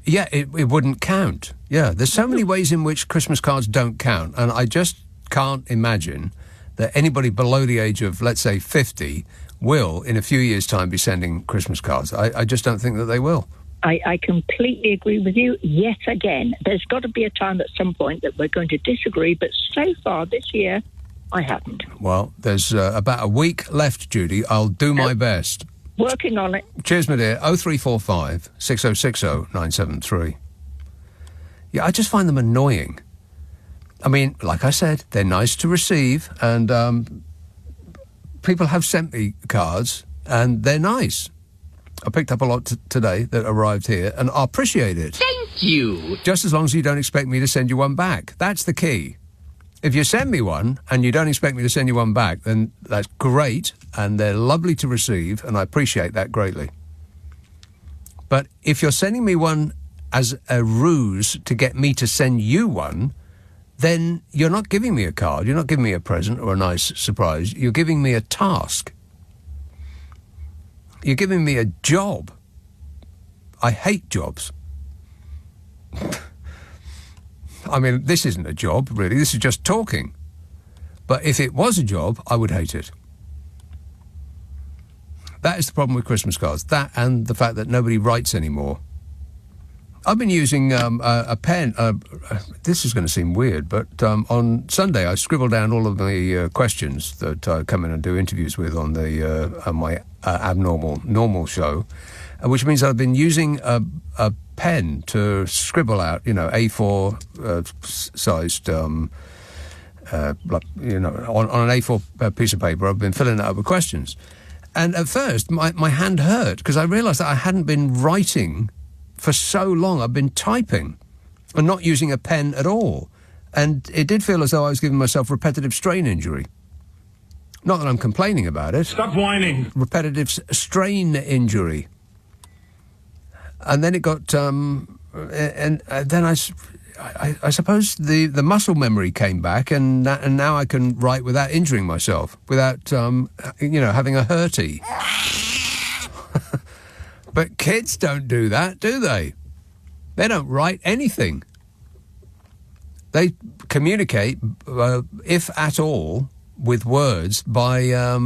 Speaker 4: Yeah, it wouldn't count. Yeah, there's so many ways in which Christmas cards don't count, and I just can't imagine that anybody below the age of, let's say, 50 will, in a few years' time, be sending Christmas cards. I just don't think that they will.
Speaker 16: I completely agree with you. Yet again, there's got to be a time at some point that we're going to disagree, but so far this year, I haven't.
Speaker 4: Well, there's about a week left, Judy. I'll do my best.
Speaker 16: Working on it.
Speaker 4: Cheers, my dear. 0345 6060 973. Yeah, I just find them annoying. I mean, like I said, they're nice to receive, and people have sent me cards, and they're nice. I picked up a lot today that arrived here, and I appreciate it.
Speaker 2: Thank you.
Speaker 4: Just as long as you don't expect me to send you one back. That's the key. If you send me one and you don't expect me to send you one back, then that's great, and they're lovely to receive, and I appreciate that greatly. But if you're sending me one as a ruse to get me to send you one, then you're not giving me a card, you're not giving me a present or a nice surprise, you're giving me a task. You're giving me a job. I hate jobs. I mean, this isn't a job, really. This is just talking. But if it was a job, I would hate it. That is the problem with Christmas cards. That and the fact that nobody writes anymore. I've been using a pen. This is going to seem weird, but on Sunday I scribbled down all of the questions that I come in and do interviews with on my normal show, which means I've been using a pen to scribble out, A4 sized, on an A4 piece of paper. I've been filling it up with questions, and at first my hand hurt because I realised that I hadn't been writing for so long. I've been typing and not using a pen at all. And it did feel as though I was giving myself repetitive strain injury. Not that I'm complaining about it.
Speaker 14: Stop whining.
Speaker 4: Repetitive strain injury. And then it got... and then I suppose the muscle memory came back, and now I can write without injuring myself, without, having a hurty. But kids don't do that, do they? They don't write anything. They communicate, if at all, with words by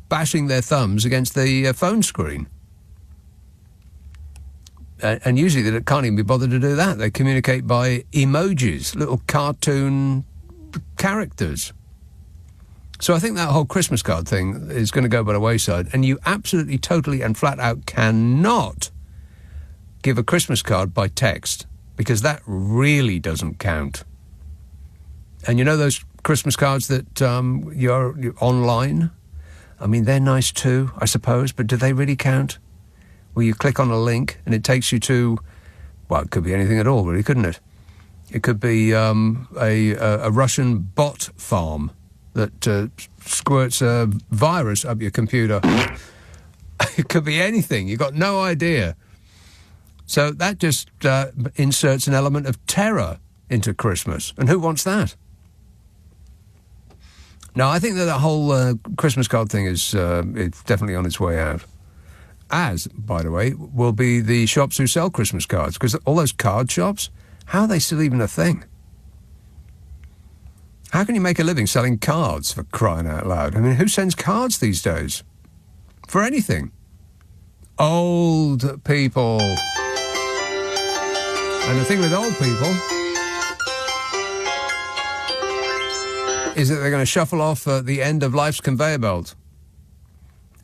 Speaker 4: bashing their thumbs against the phone screen. And usually they can't even be bothered to do that. They communicate by emojis, little cartoon characters. So I think that whole Christmas card thing is going to go by the wayside, and you absolutely, totally and flat out cannot give a Christmas card by text, because that really doesn't count. And you know those Christmas cards that you're online? I mean, they're nice too, I suppose, but do they really count? Where you click on a link and it takes you to, well, it could be anything at all, really, couldn't it? It could be a Russian bot farm that squirts a virus up your computer. It could be anything. You've got no idea. So that just inserts an element of terror into Christmas. And who wants that? No, I think that the whole Christmas card thing is it's definitely on its way out. As, by the way, will be the shops who sell Christmas cards. Because all those card shops, how are they still even a thing? How can you make a living selling cards, for crying out loud? I mean, who sends cards these days? For anything. Old people. And the thing with old people is that they're going to shuffle off at the end of life's conveyor belt.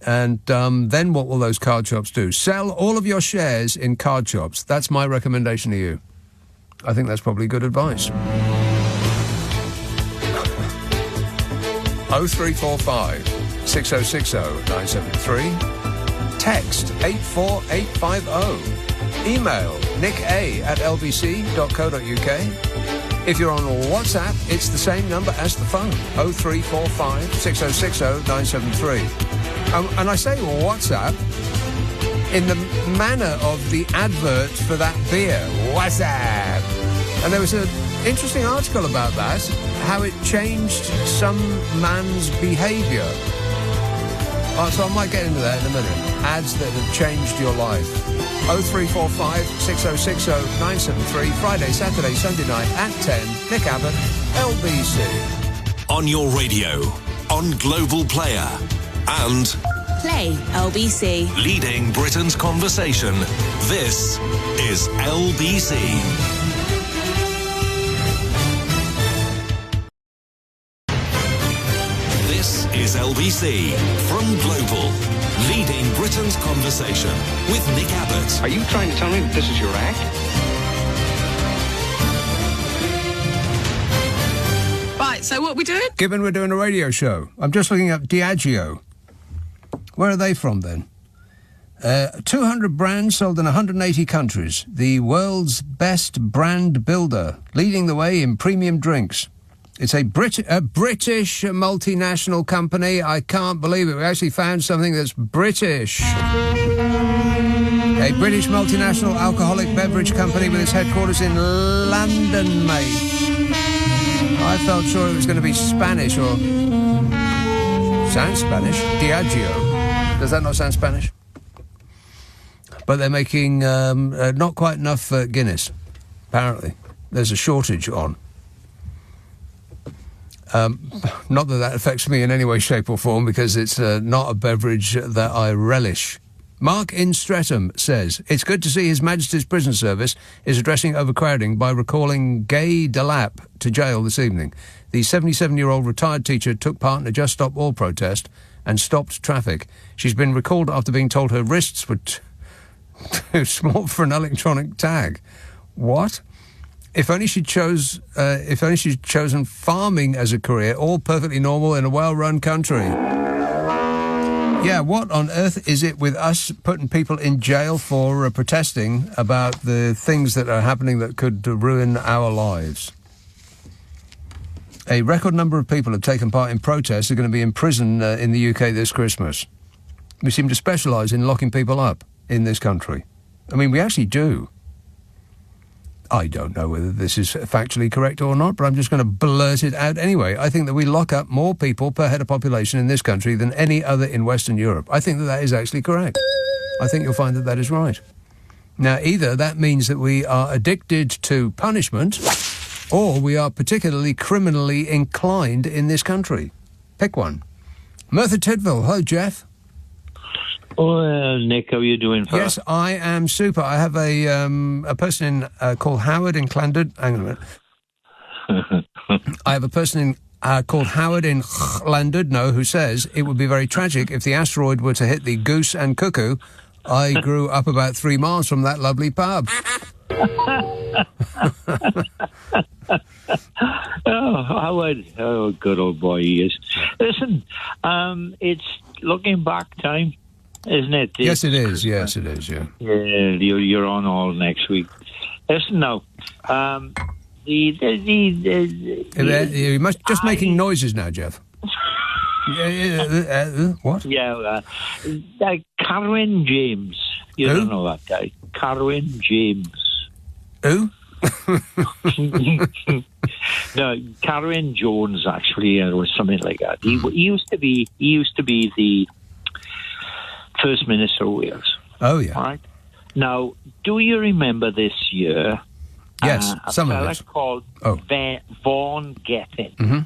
Speaker 4: And then what will those card shops do? Sell all of your shares in card shops. That's my recommendation to you. I think that's probably good advice. 0345 6060 973. Text 84850. Email nica@lbc.co.uk. If you're on WhatsApp, it's the same number as the phone, 0345 6060 973. And I say WhatsApp in the manner of the advert for that beer, WhatsApp. And there was an interesting article about that, how it changed some man's behaviour. So I might get into that in a minute. Ads that have changed your life. 0345 6060 973. Friday, Saturday, Sunday night at 10. Nick Abbott, LBC.
Speaker 1: On your radio, on Global Player, and
Speaker 17: Play LBC.
Speaker 1: leading Britain's conversation. This is LBC. This is LBC from Global, leading Britain's conversation with Nick Abbott.
Speaker 2: Are you trying to tell me that this is your act?
Speaker 6: Right, so what are we doing?
Speaker 4: Given we're doing a radio show, I'm just looking up Diageo. Where are they from, then? 200 brands sold in 180 countries. The world's best brand builder, leading the way in premium drinks. It's a British multinational company. I can't believe it. We actually found something that's British. A British multinational alcoholic beverage company with its headquarters in London, mate. I felt sure it was going to be Spanish or... Sounds Spanish. Diageo. Does that not sound Spanish? But they're making not quite enough Guinness, apparently. There's a shortage on. Not that that affects me in any way, shape or form, because it's not a beverage that I relish. Mark in Streatham says, it's good to see His Majesty's Prison Service is addressing overcrowding by recalling Gay Delap to jail this evening. The 77-year-old retired teacher took part in a Just Stop All protest and stopped traffic. She's been recalled after being told her wrists were too small for an electronic tag. What? If only she'd chosen farming as a career, all perfectly normal in a well-run country. Yeah, what on earth is it with us putting people in jail for protesting about the things that are happening that could ruin our lives? A record number of people have taken part in protests are going to be in prison in the UK this Christmas. We seem to specialise in locking people up in this country. I mean, we actually do. I don't know whether this is factually correct or not, but I'm just going to blurt it out anyway. I think that we lock up more people per head of population in this country than any other in Western Europe. I think that that is actually correct. I think you'll find that that is right. Now, either that means that we are addicted to punishment, or we are particularly criminally inclined in this country. Pick one. Merthyr Tydfil. Hello, Jeff.
Speaker 18: Oh, Nick, how are you doing, fella?
Speaker 4: Yes, I am super. I have a person called Howard in Llandud. Hang on a minute. I have a person called Howard in Llandud, who says it would be very tragic if the asteroid were to hit the Goose and Cuckoo. I grew up about 3 miles from that lovely pub.
Speaker 18: Oh, Howard. Oh, good old boy he is. Listen, it's looking back time. Isn't it?
Speaker 4: Yes, it is. Yes, it is. Yeah.
Speaker 18: Yeah, you're on all next week. Listen now. You
Speaker 4: must just making noises now, Jeff. What?
Speaker 18: Yeah, Carwyn James. You
Speaker 4: Who?
Speaker 18: don't know that guy. Carwyn James.
Speaker 4: Who?
Speaker 18: No, Carwyn Jones actually, or something like that. He used to be the First Minister of Wales.
Speaker 4: Oh, yeah.
Speaker 18: All right. Now, do you remember this year?
Speaker 4: Yes, some of
Speaker 18: a fella
Speaker 4: it.
Speaker 18: called Vaughan Gethin.
Speaker 4: Mm-hmm.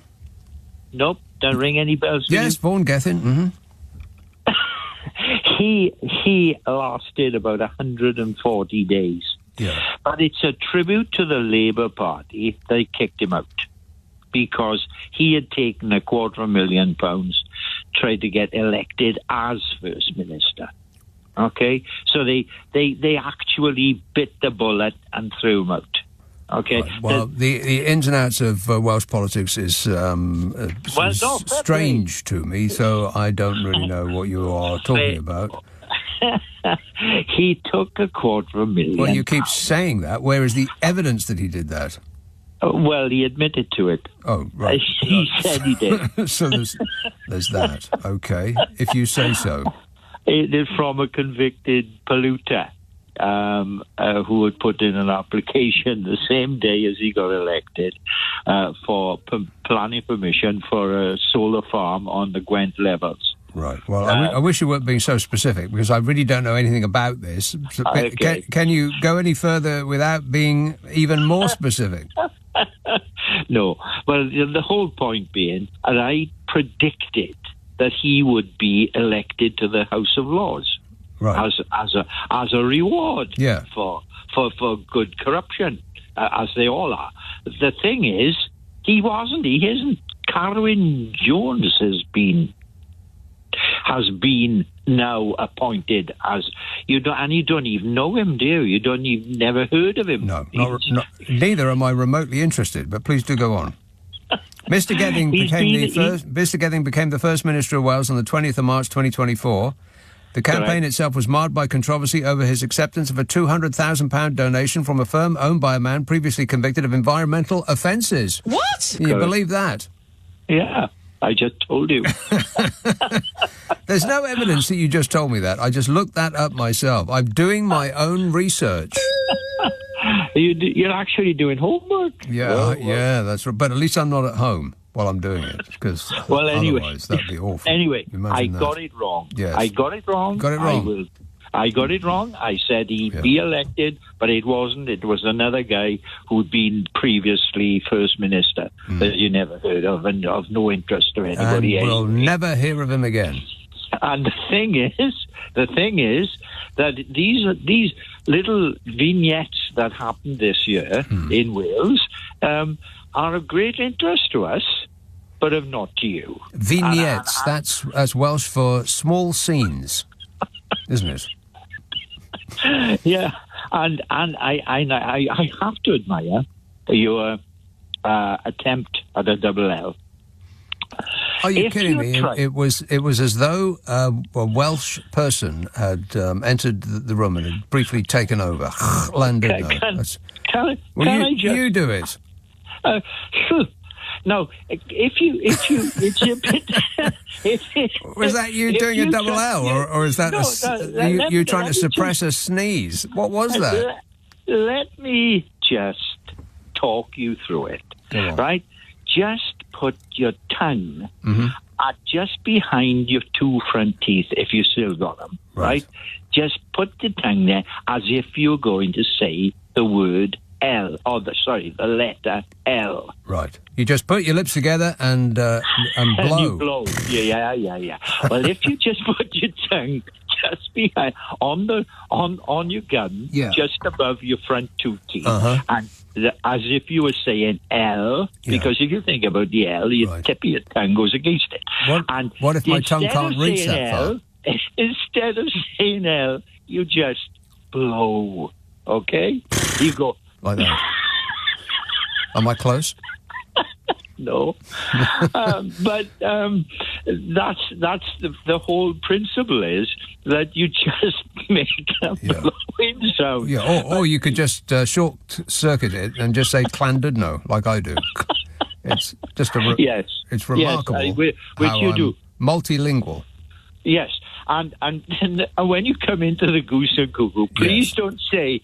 Speaker 18: Nope, don't ring any bells.
Speaker 4: Yes, Vaughan Gethin. Mm-hmm.
Speaker 18: He lasted about 140 days.
Speaker 4: Yeah.
Speaker 18: But it's a tribute to the Labour Party. They kicked him out because he had taken £250,000 tried to get elected as First Minister. Okay? So they actually bit the bullet and threw him out. Okay.
Speaker 4: Right. Well, the ins and outs of Welsh politics is strange to me, so I don't really know what you are talking about.
Speaker 18: He took $250,000.
Speaker 4: Well, you keep saying that. Where is the evidence that he did that?
Speaker 18: Well, he admitted to it.
Speaker 4: Oh, right.
Speaker 18: He said he did.
Speaker 4: So there's that. Okay, if you say so.
Speaker 18: It is from a convicted polluter. Who had put in an application the same day as he got elected for planning permission for a solar farm on the Gwent levels.
Speaker 4: Right. Well, I wish you weren't being so specific, because I really don't know anything about this. So
Speaker 18: Okay.
Speaker 4: Can you go any further without being even more specific?
Speaker 18: No. Well, the whole point being, and I predicted that he would be elected to the House of Lords.
Speaker 4: Right.
Speaker 18: As a reward
Speaker 4: Yeah.
Speaker 18: for good corruption, as they all are. The thing is, he wasn't. He isn't. Carwyn Jones has been now appointed as you don't even know him, do you? You've never heard of him.
Speaker 4: No, neither am I remotely interested. But please do go on. Mr. Gedding became the first Minister of Wales on the 20th of March 2024. The campaign itself was marred by controversy over his acceptance of a £200,000 donation from a firm owned by a man previously convicted of environmental offences.
Speaker 6: What?
Speaker 4: You believe that?
Speaker 18: Yeah, I just told you.
Speaker 4: There's no evidence that you just told me that. I just looked that up myself. I'm doing my own research.
Speaker 18: You're actually doing homework.
Speaker 4: Yeah, that's right. But at least I'm not at home while I'm doing it, because otherwise that'd be awful.
Speaker 18: Anyway,
Speaker 4: Imagine that.
Speaker 18: got it wrong.
Speaker 4: Yes.
Speaker 18: I got it wrong.
Speaker 4: Got it wrong.
Speaker 18: I got it wrong. I said he'd be elected, but it wasn't. It was another guy who'd been previously First Minister that you never heard of and of no interest to anybody else.
Speaker 4: We'll never hear of him again.
Speaker 18: And the thing is that these little vignettes that happened this year in Wales are of great interest to us, but of not to you.
Speaker 4: Vignettes, that's Welsh for small scenes, isn't it?
Speaker 18: Yeah, and I have to admire your attempt at a double L.
Speaker 4: Are you kidding me? It was as though a Welsh person had entered the room and had briefly taken over. You do it.
Speaker 18: No, if you
Speaker 4: was that you doing a double L, or is that you trying to suppress a sneeze? What was that?
Speaker 18: Let me just talk you through it, right? Just put your tongue just behind your two front teeth, if you still got them, right? Just put the tongue there as if you're going to say the word L, the letter L.
Speaker 4: Right. You just put your lips together and blow.
Speaker 18: And you blow. Yeah. Well, if you just put your tongue just behind on your gun, just above your front two teeth, and as if you were saying L, because if you think about the L, your tip of your tongue goes against it.
Speaker 4: What if my tongue can't reach that far?
Speaker 18: Instead of saying L, you just blow. Okay? You go
Speaker 4: like that. Am I close?
Speaker 18: No, but that's the whole principle is that you just make a blowing sound.
Speaker 4: Yeah, or you could just short circuit it and just say Llandudno, like I do. It's just it's remarkable.
Speaker 18: Yes, which you do.
Speaker 4: Multilingual.
Speaker 18: Yes, and when you come into the Goose and Cuckoo, please don't say,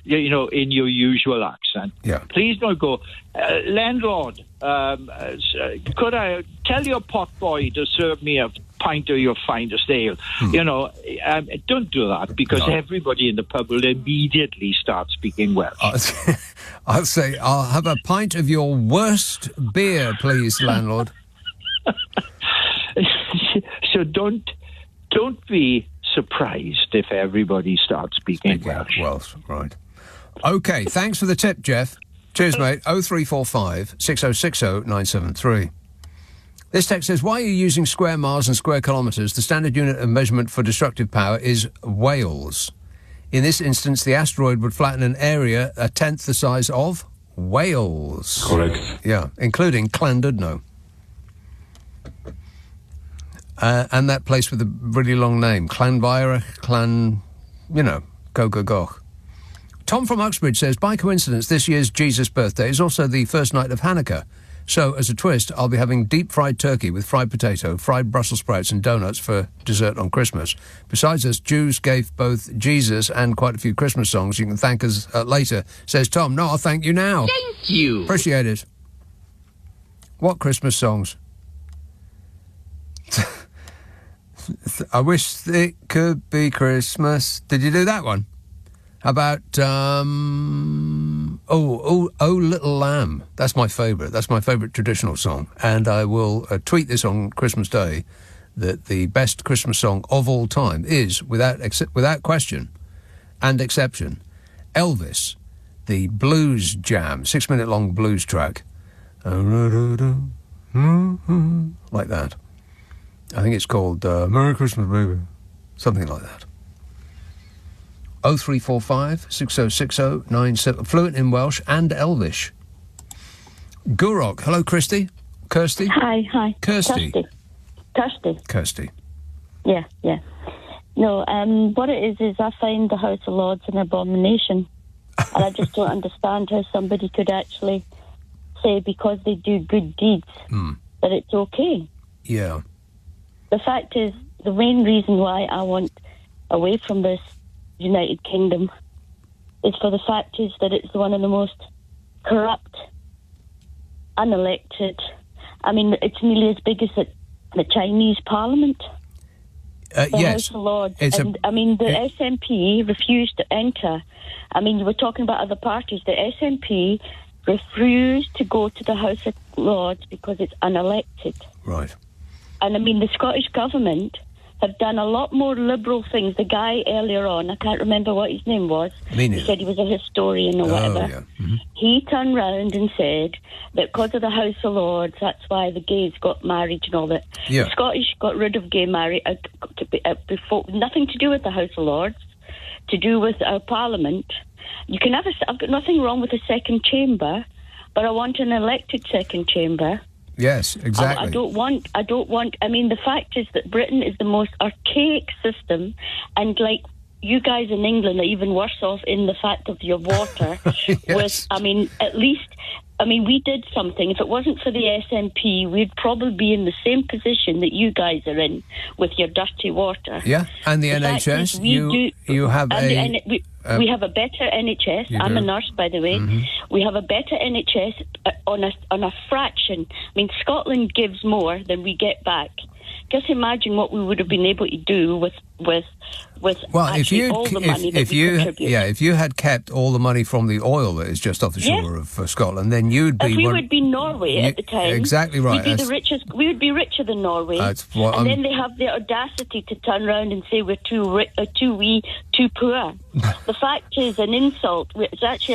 Speaker 18: in your usual accent.
Speaker 4: Yeah.
Speaker 18: Please don't go, landlord, could I tell your pot boy to serve me a pint of your finest ale? Don't do that, because everybody in the pub will immediately start speaking Welsh.
Speaker 4: I'll say, I'll have a pint of your worst beer, please, landlord.
Speaker 18: So don't be surprised if everybody starts speaking Welsh.
Speaker 4: Right. Okay, thanks for the tip, Jeff. Cheers, mate. 0345 6060 973. This text says, why are you using square miles and square kilometres? The standard unit of measurement for destructive power is Wales. In this instance, the asteroid would flatten an area a tenth the size of Wales.
Speaker 14: Correct.
Speaker 4: Yeah, including Llandudno. And that place with a really long name. Llanfair, go. Tom from Uxbridge says, by coincidence, this year's Jesus' birthday is also the first night of Hanukkah. So, as a twist, I'll be having deep-fried turkey with fried potato, fried Brussels sprouts and donuts for dessert on Christmas. Besides us, Jews gave both Jesus and quite a few Christmas songs. You can thank us later. Says Tom, no, I'll thank you now.
Speaker 6: Thank you.
Speaker 4: Appreciate it. What Christmas songs? I wish it could be Christmas. Did you do that one? How about, Oh Little Lamb. That's my favourite. That's my favourite traditional song. And I will tweet this on Christmas Day, that the best Christmas song of all time is, without question and exception, Elvis, the Blues Jam, 6-minute long blues track. Like that. I think it's called Merry Christmas, Baby. Something like that. 0345 6060 97. Fluent in Welsh and Elvish. Gurok. Hello, Kirsty.
Speaker 9: Hi.
Speaker 4: Kirsty.
Speaker 9: Kirsty. Yeah. No, what it is I find the House of Lords an abomination. And I just don't understand how somebody could actually say because they do good deeds that it's okay.
Speaker 4: Yeah.
Speaker 9: The fact is, the main reason why I want away from this United Kingdom is for the fact is that it's one of the most corrupt, unelected. I mean, it's nearly as big as the Chinese Parliament. The
Speaker 4: Yes.
Speaker 9: House of Lords. The SNP refused to enter. I mean, you were talking about other parties. The SNP refused to go to the House of Lords because it's unelected.
Speaker 4: Right.
Speaker 9: And I mean, the Scottish government have done a lot more liberal things. The guy earlier on, I can't remember what his name was. He said he was a historian or whatever.
Speaker 4: Yeah. Mm-hmm.
Speaker 9: He turned round and said that because of the House of Lords, that's why the gays got married and all that.
Speaker 4: Yeah.
Speaker 9: The Scottish got rid of gay marriage before, nothing to do with the House of Lords, to do with our Parliament. You can I've got nothing wrong with a second chamber, but I want an elected second chamber.
Speaker 4: Yes, exactly.
Speaker 9: I don't want, I mean, the fact is that Britain is the most archaic system, and like, you guys in England are even worse off in the fact of your water.
Speaker 4: Yes.
Speaker 9: We did something. If it wasn't for the SNP, we'd probably be in the same position that you guys are in with your dirty water.
Speaker 4: Yeah, and the NHS,
Speaker 9: we have a better NHS. I'm a nurse, by the way.
Speaker 4: Mm-hmm.
Speaker 9: We have a better NHS on a fraction. I mean, Scotland gives more than we get back. Just imagine what we would have been able to do with all the money that we contribute.
Speaker 4: If you had kept all the money from the oil that is just off the shore of Scotland, then you'd be.
Speaker 9: We would be Norway at the time.
Speaker 4: Exactly right.
Speaker 9: We'd be the richest. We would be richer than Norway. Then they have the audacity to turn around and say we're too poor. The fact is, an insult. It's actually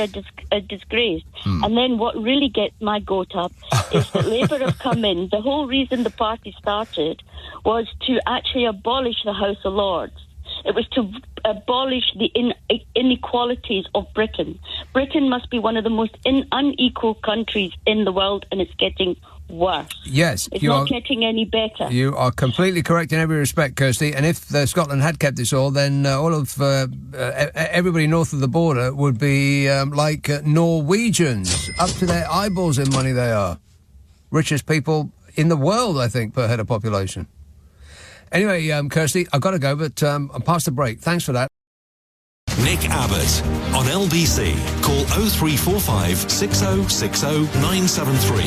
Speaker 9: a disgrace. And then what really gets my goat up is that Labour have come in. The whole reason the party started was to actually abolish the House of Lords. It was to abolish the inequalities of Britain. Britain must be one of the most unequal countries in the world, and it's getting worse.
Speaker 4: Yes.
Speaker 9: It's not getting any better.
Speaker 4: You are completely correct in every respect, Kirsty, and if Scotland had kept this all, then all of everybody north of the border would be like Norwegians, up to their eyeballs in money they are. Richest people in the world, I think, per head of population. Anyway, Kirsty, I've got to go, but I'm past the break. Thanks for that.
Speaker 1: Nick Abbott on LBC. Call 0345 6060 973.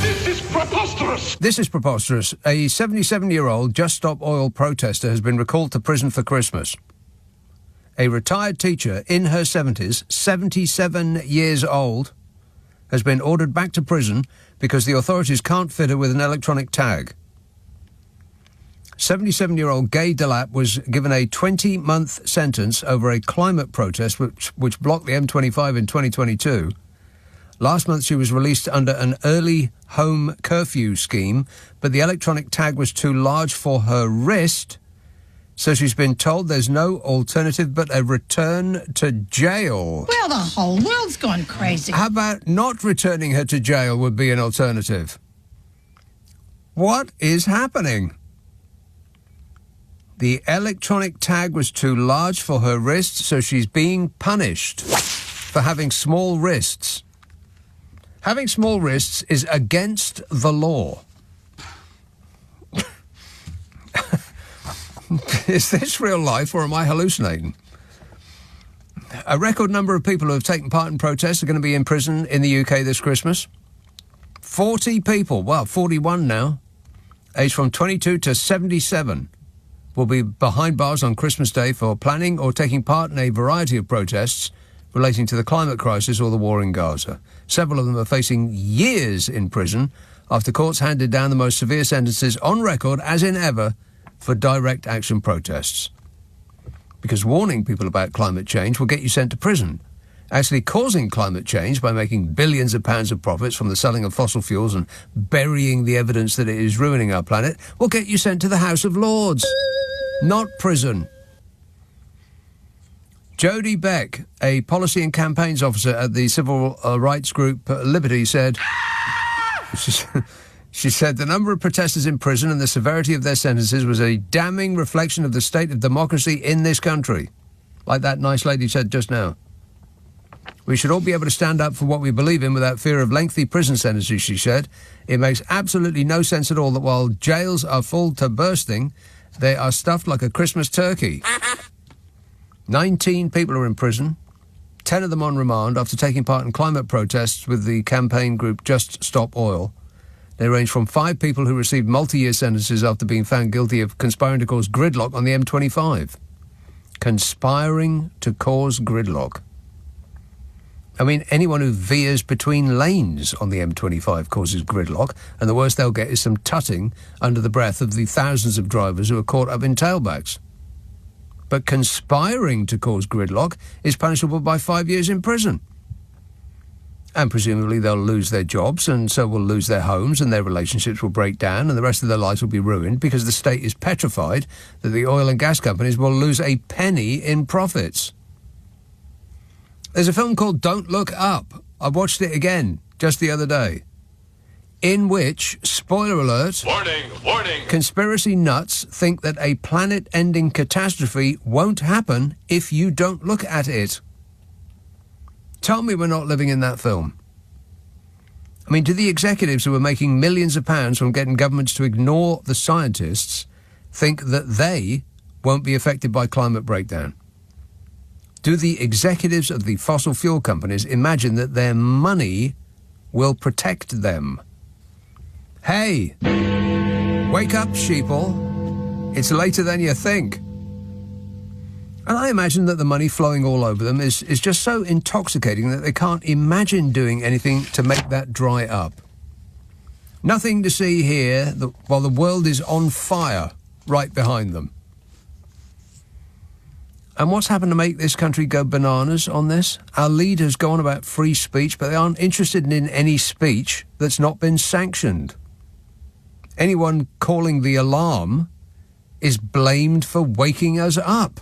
Speaker 5: This is preposterous!
Speaker 4: This is preposterous. A 77-year-old Just Stop Oil protester has been recalled to prison for Christmas. A retired teacher in her 70s, 77 years old, has been ordered back to prison because the authorities can't fit her with an electronic tag. 77-year-old Gay Delap was given a 20-month sentence over a climate protest which blocked the M25 in 2022 Last month, she was released under an early home curfew scheme, but the electronic tag was too large for her wrist, so she's been told there's no alternative but a return to jail.
Speaker 10: Well, the whole world's gone crazy.
Speaker 4: How about not returning her to jail would be an alternative? What is happening? The electronic tag was too large for her wrist, so she's being punished for having small wrists. Having small wrists is against the law. Is this real life or am I hallucinating? A record number of people who have taken part in protests are going to be in prison in the UK this Christmas. 40 people, well, 41 now, aged from 22 to 77, will be behind bars on Christmas Day for planning or taking part in a variety of protests relating to the climate crisis or the war in Gaza. Several of them are facing years in prison after courts handed down the most severe sentences on record, as in ever, for direct action protests. Because warning people about climate change will get you sent to prison. Actually causing climate change by making billions of pounds of profits from the selling of fossil fuels and burying the evidence that it is ruining our planet will get you sent to the House of Lords, not prison. Jodie Beck, a policy and campaigns officer at the civil rights group Liberty, said... She said the number of protesters in prison and the severity of their sentences was a damning reflection of the state of democracy in this country. Like that nice lady said just now. We should all be able to stand up for what we believe in without fear of lengthy prison sentences, she said. It makes absolutely no sense at all that while jails are full to bursting, they are stuffed like a Christmas turkey. 19 people are in prison, 10 of them on remand after taking part in climate protests with the campaign group Just Stop Oil. They range from 5 people who received multi-year sentences after being found guilty of conspiring to cause gridlock on the M25. Conspiring to cause gridlock. I mean, anyone who veers between lanes on the M25 causes gridlock, and the worst they'll get is some tutting under the breath of the thousands of drivers who are caught up in tailbacks. But conspiring to cause gridlock is punishable by 5 years in prison. And presumably they'll lose their jobs, and so will lose their homes, and their relationships will break down, and the rest of their lives will be ruined because the state is petrified that the oil and gas companies will lose a penny in profits. There's a film called Don't Look Up. I watched it again just the other day, in which, spoiler alert, warning, conspiracy nuts think that a planet-ending catastrophe won't happen if you don't look at it. Tell me we're not living in that film. I mean, do the executives who are making millions of pounds from getting governments to ignore the scientists think that they won't be affected by climate breakdown? Do the executives of the fossil fuel companies imagine that their money will protect them? Hey, wake up, sheeple. It's later than you think. And I imagine that the money flowing all over them is just so intoxicating that they can't imagine doing anything to make that dry up. Nothing to see here while the world is on fire right behind them. And what's happened to make this country go bananas on this? Our leaders go on about free speech, but they aren't interested in any speech that's not been sanctioned. Anyone calling the alarm is blamed for waking us up.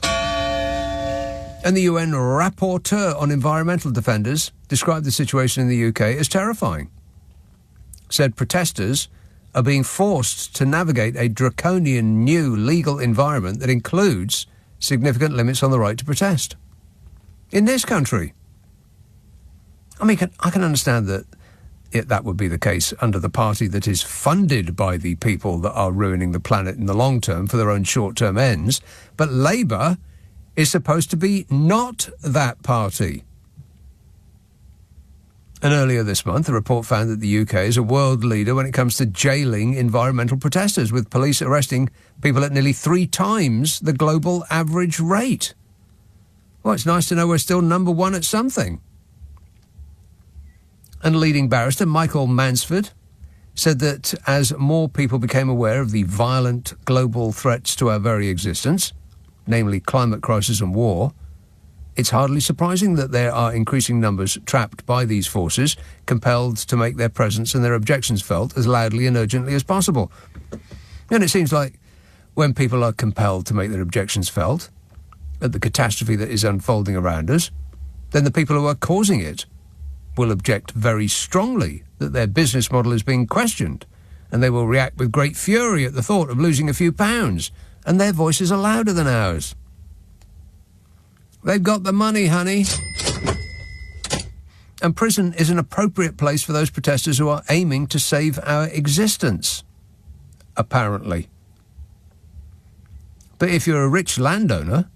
Speaker 4: And the UN rapporteur on environmental defenders described the situation in the UK as terrifying. Said protesters are being forced to navigate a draconian new legal environment that includes significant limits on the right to protest. In this country. I mean, I can understand that that would be the case under the party that is funded by the people that are ruining the planet in the long term for their own short-term ends, but Labour is supposed to be not that party. And earlier this month, a report found that the UK is a world leader when it comes to jailing environmental protesters, with police arresting people at nearly 3 times the global average rate. Well, it's nice to know we're still number 1 at something. And leading barrister Michael Mansford said that as more people became aware of the violent global threats to our very existence, namely climate crisis and war, It's hardly surprising that there are increasing numbers trapped by these forces, compelled to make their presence and their objections felt as loudly and urgently as possible. And it seems like when people are compelled to make their objections felt at the catastrophe that is unfolding around us, then the people who are causing it will object very strongly that their business model is being questioned, and they will react with great fury at the thought of losing a few pounds, and their voices are louder than ours. They've got the money, honey. And prison is an appropriate place for those protesters who are aiming to save our existence, apparently. But if you're a rich landowner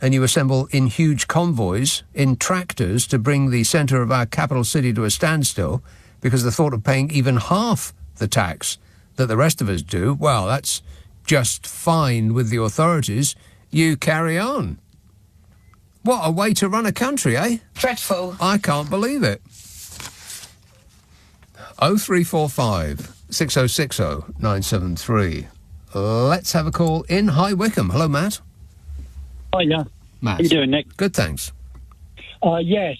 Speaker 4: and you assemble in huge convoys, in tractors, to bring the centre of our capital city to a standstill because the thought of paying even half the tax that the rest of us do, well, that's just fine with the authorities. You carry on. What a way to run a country, eh?
Speaker 3: Dreadful.
Speaker 4: I can't believe it. 0345 6060 973. Let's have a call in High Wycombe. Hello, Matt.
Speaker 19: Hiya.
Speaker 4: Matt.
Speaker 19: How you doing, Nick?
Speaker 4: Good, thanks.
Speaker 19: Yes,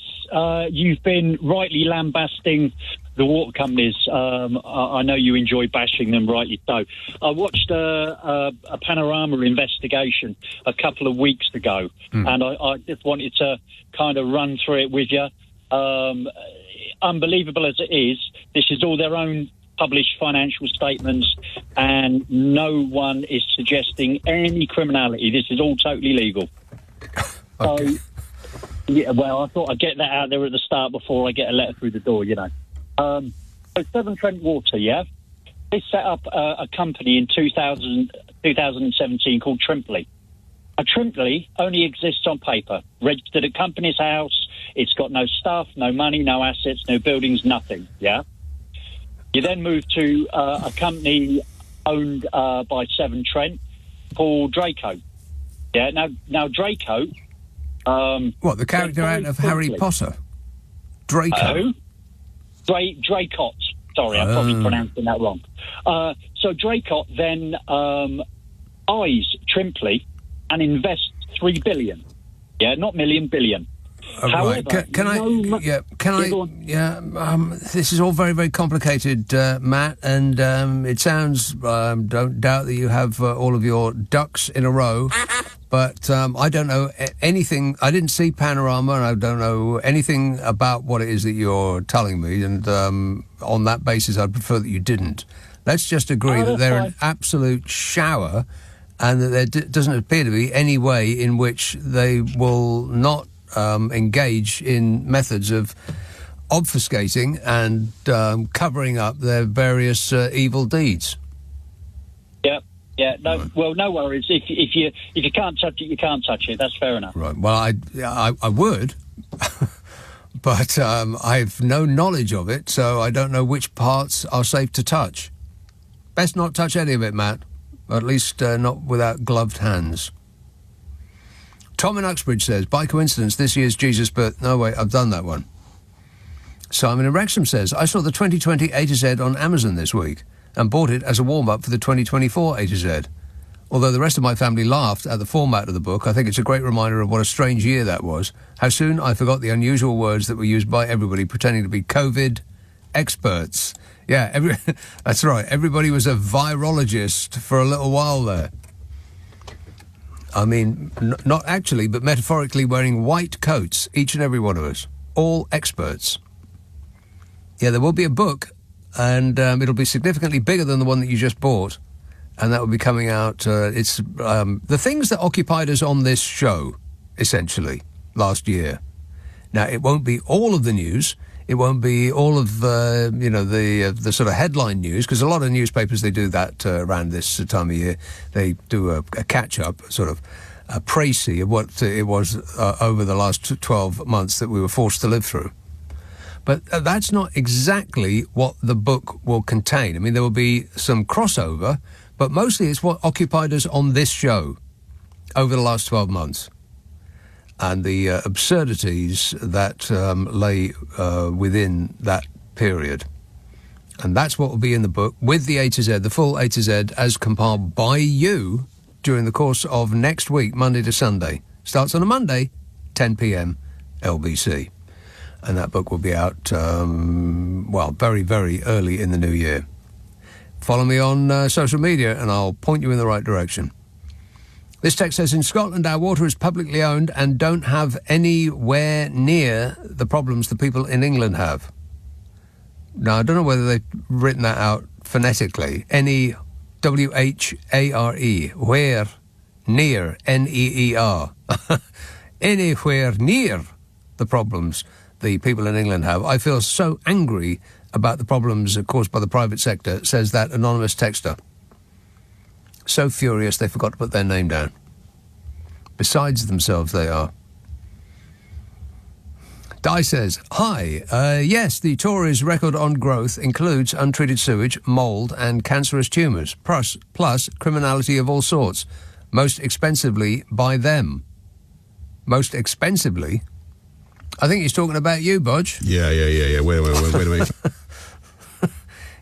Speaker 19: you've been rightly lambasting the water companies. I know you enjoy bashing them, rightly so. I watched a Panorama investigation a couple of weeks ago, and I just wanted to kind of run through it with you. Unbelievable as it is, this is all their own published financial statements, and no one is suggesting any criminality. This is all totally legal.
Speaker 4: Okay.
Speaker 19: So, yeah, well, I thought I'd get that out there at the start before I get a letter through the door, you know. So Severn Trent Water, yeah? They set up a company in 2017 called Trimpley. A Trimpley only exists on paper, registered at Company's House. It's got no staff, no money, no assets, no buildings, nothing, yeah? You then move to a company owned by Severn Trent called Draco. Yeah, now Draco...
Speaker 4: what, the character out of Harry Potter? Draco?
Speaker 19: Dracot. Sorry, I'm probably pronouncing that wrong. So Dracot then buys Trimpley and invests $3 billion. Yeah, not million, billion. However, this is all very, very complicated, Matt, and it sounds, don't doubt that you have all of your ducks in a row, but I don't know anything. I didn't see Panorama, and I don't know anything about what it is that you're telling me, and on that basis, I'd prefer that you didn't. Let's just agree that they're an absolute shower, and that there doesn't appear to be any way in which they will not engage in methods of obfuscating and covering up their various evil deeds. Yeah. No worries. If you can't touch it, you can't touch it. That's fair enough.
Speaker 4: Right. Well, I would, but I've no knowledge of it, so I don't know which parts are safe to touch. Best not touch any of it, Matt. At least not without gloved hands. Tom in Uxbridge says, by coincidence, this year's Jesus birth... No, wait, I've done that one. Simon in Wrexham says, I saw the 2020 A to Z on Amazon this week and bought it as a warm-up for the 2024 A to Z. Although the rest of my family laughed at the format of the book, I think it's a great reminder of what a strange year that was. How soon I forgot the unusual words that were used by everybody pretending to be COVID experts. Yeah, that's right. Everybody was a virologist for a little while there. I mean, not actually, but metaphorically wearing white coats, each and every one of us. All experts. Yeah, there will be a book, and it'll be significantly bigger than the one that you just bought, and that will be coming out. It's the things that occupied us on this show, essentially, last year. Now, it won't be all of the news. It won't be all of, the sort of headline news, because a lot of newspapers, they do that around this time of year. They do a catch-up, sort of a précis of what it was over the last 12 months that we were forced to live through. But that's not exactly what the book will contain. I mean, there will be some crossover, but mostly it's what occupied us on this show over the last 12 months. And the absurdities that lay within that period. And that's what will be in the book, with the A to Z, the full A to Z, as compiled by you during the course of next week, Monday to Sunday. Starts on a Monday, 10 p.m. LBC. And that book will be out, very, very early in the new year. Follow me on social media and I'll point you in the right direction. This text says, in Scotland, our water is publicly owned and don't have anywhere near the problems the people in England have. Now, I don't know whether they've written that out phonetically. N-E-W-H-A-R-E. Where? Near. N-E-E-R. Anywhere near the problems the people in England have. I feel so angry about the problems caused by the private sector, says that anonymous texter. So furious they forgot to put their name down. Besides themselves, they are. Di says, hi, yes, the Tories' record on growth includes untreated sewage, mould and cancerous tumours, plus criminality of all sorts, most expensively by them. Most expensively? I think he's talking about you, Budge.
Speaker 20: Yeah. Wait a minute.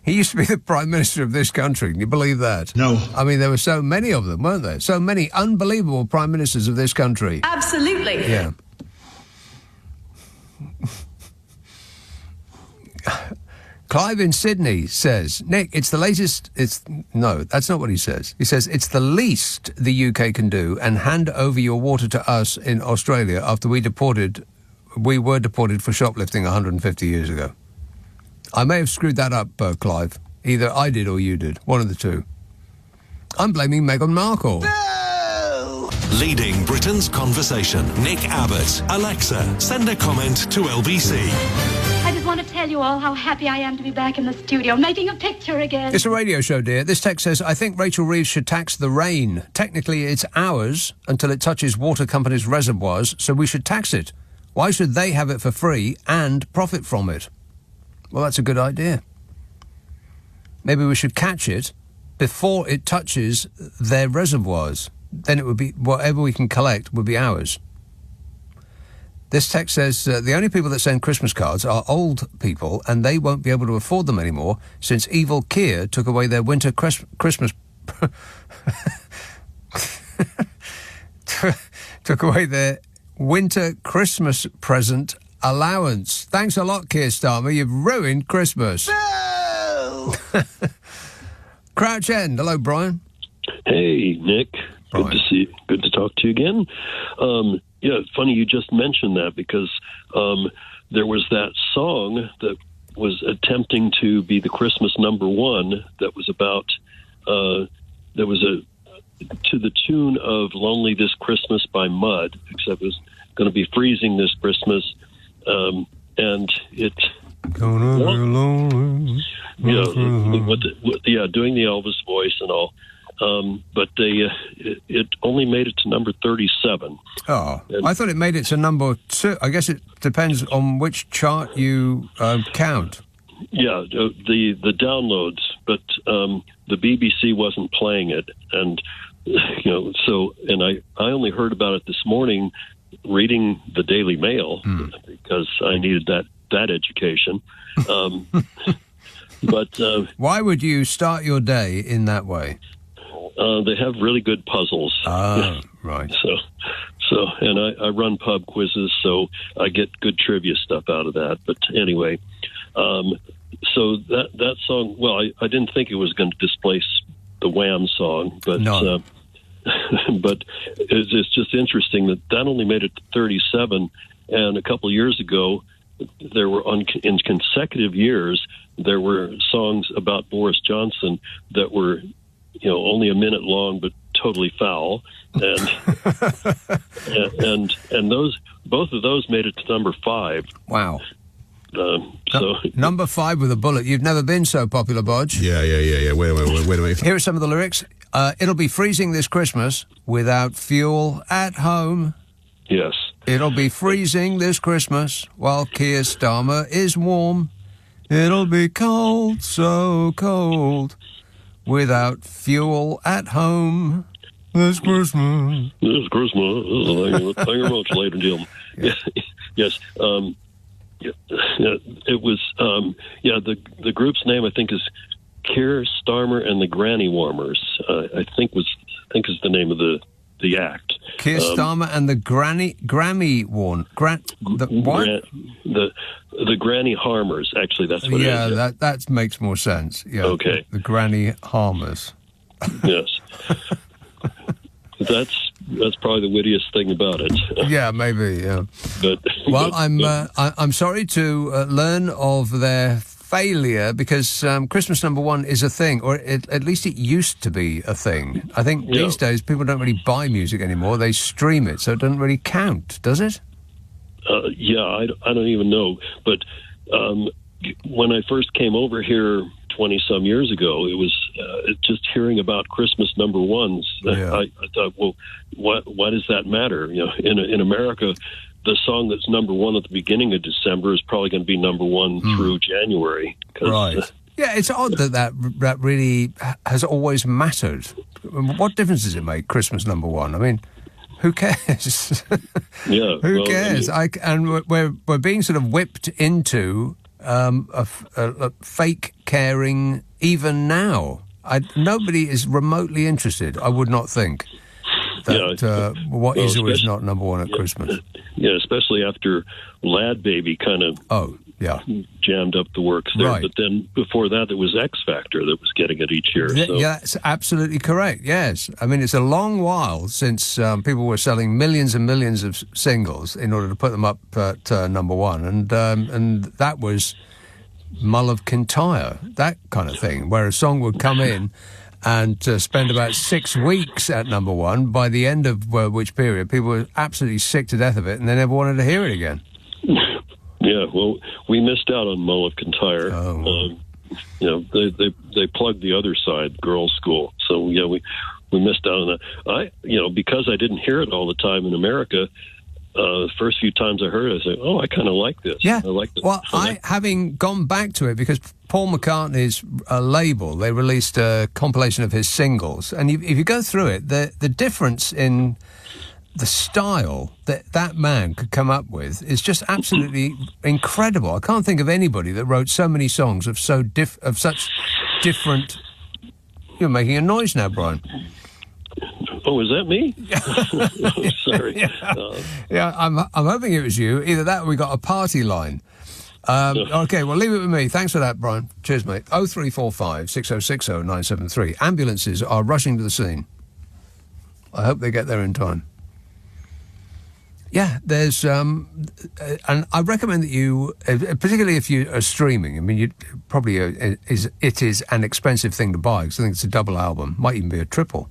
Speaker 4: He used to be the Prime Minister of this country. Can you believe that?
Speaker 20: No.
Speaker 4: I mean, there were so many of them, weren't there? So many unbelievable Prime Ministers of this country.
Speaker 6: Absolutely.
Speaker 4: Yeah. Clive in Sydney says, Nick, it's the latest... No, that's not what he says. He says, it's the least the UK can do and hand over your water to us in Australia after we were deported for shoplifting 150 years ago. I may have screwed that up, Clive. Either I did or you did. One of the two. I'm blaming Meghan Markle.
Speaker 1: No! Leading Britain's conversation. Nick Abbott. Alexa, send a comment to LBC.
Speaker 21: I just want to tell you all how happy I am to be back in the studio, making a picture again.
Speaker 4: It's a radio show, dear. This text says, I think Rachel Reeves should tax the rain. Technically, it's ours until it touches water companies' reservoirs, so we should tax it. Why should they have it for free and profit from it? Well, that's a good idea. Maybe we should catch it before it touches their reservoirs. Then it would be, whatever we can collect would be ours. This text says, the only people that send Christmas cards are old people and they won't be able to afford them anymore since evil Keir took away their winter Christmas... took away their winter Christmas present allowance. Thanks a lot, Keir Starmer. You've ruined Christmas. No! Crouch End. Hello, Brian.
Speaker 22: Hey, Nick.
Speaker 4: Brian.
Speaker 22: Good to see you. Good to talk to you again. Yeah, funny you just mentioned that because there was that song that was attempting to be the Christmas number one that was about, to the tune of Lonely This Christmas by Mud, except it was going to be freezing this Christmas. And it...
Speaker 4: Gonna be lonely.
Speaker 22: Doing the Elvis voice and all. But it only made it to number 37.
Speaker 4: Oh, I thought it made it to number 2. I guess it depends on which chart you count.
Speaker 22: Yeah, the downloads, but the BBC wasn't playing it, and I only heard about it this morning reading the Daily Mail because I needed that education. But
Speaker 4: why would you start your day in that way?
Speaker 22: They have really good puzzles.
Speaker 4: Ah, right.
Speaker 22: So, and I run pub quizzes, so I get good trivia stuff out of that. But anyway, so that song. Well, I didn't think it was going to displace the Wham song, but
Speaker 4: no.
Speaker 22: But it's just interesting that only made it to 37, and a couple of years ago, there were in consecutive years there were songs about Boris Johnson that were, only a minute long but totally foul, and and those both of those made it to number 5.
Speaker 4: Wow.
Speaker 22: So
Speaker 4: number 5 with a bullet. You've never been so popular, Bodge.
Speaker 20: Yeah. Wait a minute.
Speaker 4: Here are some of the lyrics. It'll be freezing this Christmas without fuel at home.
Speaker 22: Yes.
Speaker 4: It'll be freezing this Christmas while Keir Starmer is warm. It'll be cold, so cold, without fuel at home this Christmas.
Speaker 22: This Christmas. Thank you very much, ladies and gentlemen. Yes. It was. The group's name I think is Keir Starmer and the Granny Warmers. I think is the name of the the act.
Speaker 19: Keir Starmer and the Grammy warn.
Speaker 22: The granny harmers. Actually, that's what it is.
Speaker 19: Yeah, that makes more sense. Yeah.
Speaker 22: Okay.
Speaker 19: The granny harmers.
Speaker 22: Yes. That's probably the wittiest thing about it.
Speaker 19: Yeah, maybe. Yeah.
Speaker 22: But
Speaker 19: I'm sorry to learn of their failure, because Christmas number one is a thing, or at least it used to be a thing. I think these days people don't really buy music anymore; they stream it, so it doesn't really count, does it?
Speaker 22: I don't even know. But when I first came over here 20-some years ago, it was just hearing about Christmas number ones. I thought, well, why does that matter? You know, in America, the song that's number one at the beginning of December is probably going to be number one through January.
Speaker 19: Right. Yeah, it's odd that really has always mattered. What difference does it make, Christmas number one? I mean, who cares?
Speaker 22: Yeah.
Speaker 19: Who cares? And we're being sort of whipped into a fake caring even now. Nobody is remotely interested, I would not think, that what is or is not number one at Christmas.
Speaker 22: Yeah, especially after Lad Baby kind of jammed up the works there.
Speaker 19: Right.
Speaker 22: But then before that, it was X Factor that was getting it each year.
Speaker 19: Yeah, that's absolutely correct, yes. I mean, it's a long while since people were selling millions and millions of singles in order to put them up at number one. And that was Mull of Kintyre, that kind of thing, where a song would come in and spend about 6 weeks at number one, by the end of which period people were absolutely sick to death of it and they never wanted to hear it again.
Speaker 22: Yeah, well, we missed out on Mull of Kintyre. They plugged the other side, Girls' School. So, yeah, we missed out on that. Because I didn't hear it all the time in America, the first few times I heard it, I said, oh, I kind of like this.
Speaker 19: Yeah.
Speaker 22: I like this.
Speaker 19: Well, having gone back to it, because Paul McCartney's label, they released a compilation of his singles, and if you go through it, the difference in the style that man could come up with is just absolutely incredible. I can't think of anybody that wrote so many songs of such different... You're making a noise now, Brian.
Speaker 22: Oh, is that me? Sorry.
Speaker 19: I'm hoping it was you. Either that or we got a party line. Okay, well, leave it with me. Thanks for that, Brian. Cheers, mate. 0345 6060 973. Ambulances are rushing to the scene. I hope they get there in time. Yeah, there's... and I recommend that you, particularly if you are streaming, I mean, it is an expensive thing to buy, because I think it's a double album, might even be a triple.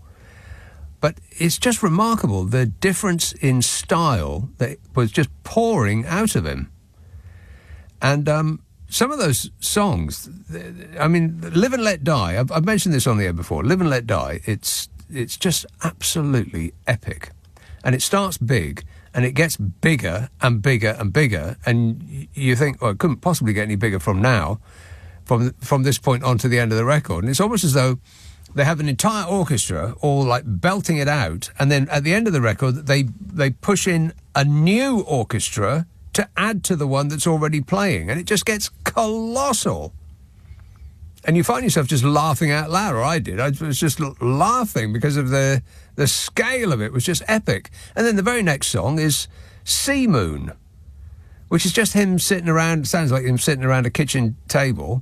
Speaker 19: But it's just remarkable, the difference in style that was just pouring out of him. And some of those songs, I mean, Live and Let Die, I've mentioned this on the air before, Live and Let Die, it's just absolutely epic. And it starts big, and it gets bigger and bigger and bigger, and you think, well, it couldn't possibly get any bigger from now, from this point on to the end of the record. And it's almost as though they have an entire orchestra all like belting it out, and then at the end of the record they push in a new orchestra to add to the one that's already playing, and it just gets colossal. And you find yourself just laughing out loud, or I did. I was just laughing because of the scale of it was just epic. And then the very next song is Sea Moon, which is just him sitting around, sounds like him sitting around a kitchen table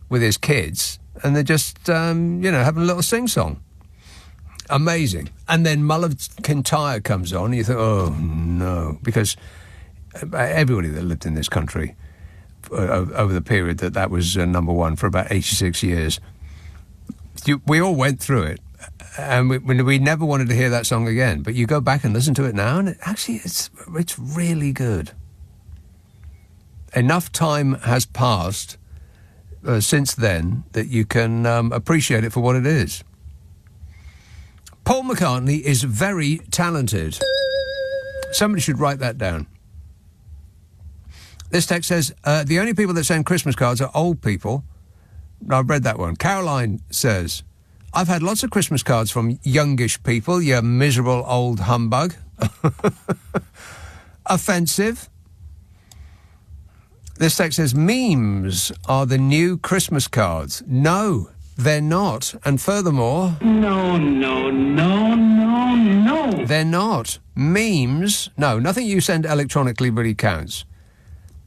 Speaker 19: with his kids, and they're just, having a little sing-song. Amazing. And then Mull of Kintyre comes on, and you think, oh, no, because everybody that lived in this country over the period that was number one for about 86 years, we all went through it, and we never wanted to hear that song again. But you go back and listen to it now, and it's really good. Enough time has passed since then that you can appreciate it for what it is. Paul McCartney is very talented. Somebody should write that down. This text says, the only people that send Christmas cards are old people. I've read that one. Caroline says, I've had lots of Christmas cards from youngish people, you miserable old humbug. Offensive. This text says, memes are the new Christmas cards. No,
Speaker 4: They're not. And furthermore...
Speaker 7: No.
Speaker 4: They're not. Memes... No, nothing you send electronically really counts.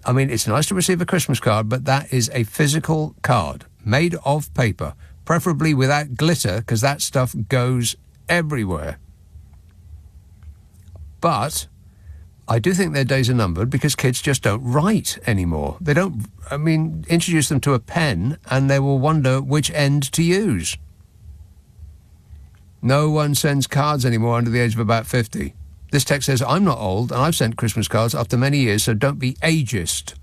Speaker 4: I mean, it's nice to receive a Christmas card, but that is a physical card made of paper, preferably without glitter, because that stuff goes everywhere. But I do think their days are numbered because kids just don't write anymore. They don't... I mean, introduce them to a pen and they will wonder which end to use. No one sends cards anymore under the age of about 50. This text says, I'm not old, and I've sent Christmas cards after many years, so don't be ageist.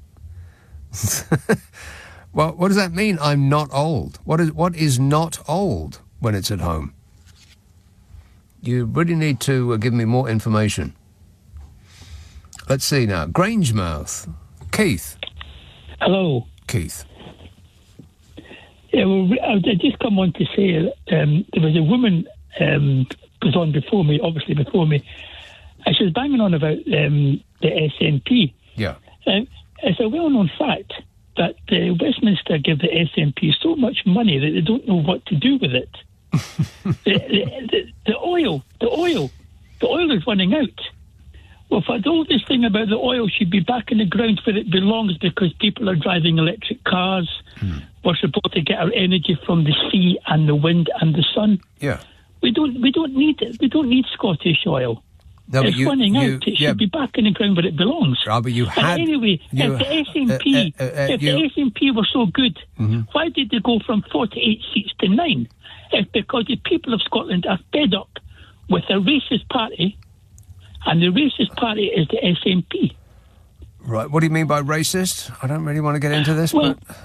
Speaker 4: Well, what does that mean, I'm not old? What is not old when it's at home? You really need to give me more information. Let's see now. Grangemouth. Keith.
Speaker 8: Hello.
Speaker 4: Keith.
Speaker 8: Yeah, well, I just come on to say there was a woman was on before me, obviously before me, and she was banging on about the SNP.
Speaker 4: Yeah.
Speaker 8: It's a well-known fact that Westminster give the SNP so much money that they don't know what to do with it. the oil is running out. Well, for all this thing about the oil should be back in the ground where it belongs because people are driving electric cars. We're supposed to get our energy from the sea and the wind and the sun.
Speaker 4: Yeah.
Speaker 8: We don't need it. We don't need Scottish oil.
Speaker 4: No,
Speaker 8: it's running out. It should be back in the ground where it belongs.
Speaker 4: But you had...
Speaker 8: And anyway, if the SNP were so good, why did they go from 48 seats to 9? It's because the people of Scotland are fed up with a racist party, and the racist party is the SNP.
Speaker 4: Right. What do you mean by racist? I don't really want to get into this,
Speaker 8: well,
Speaker 4: but...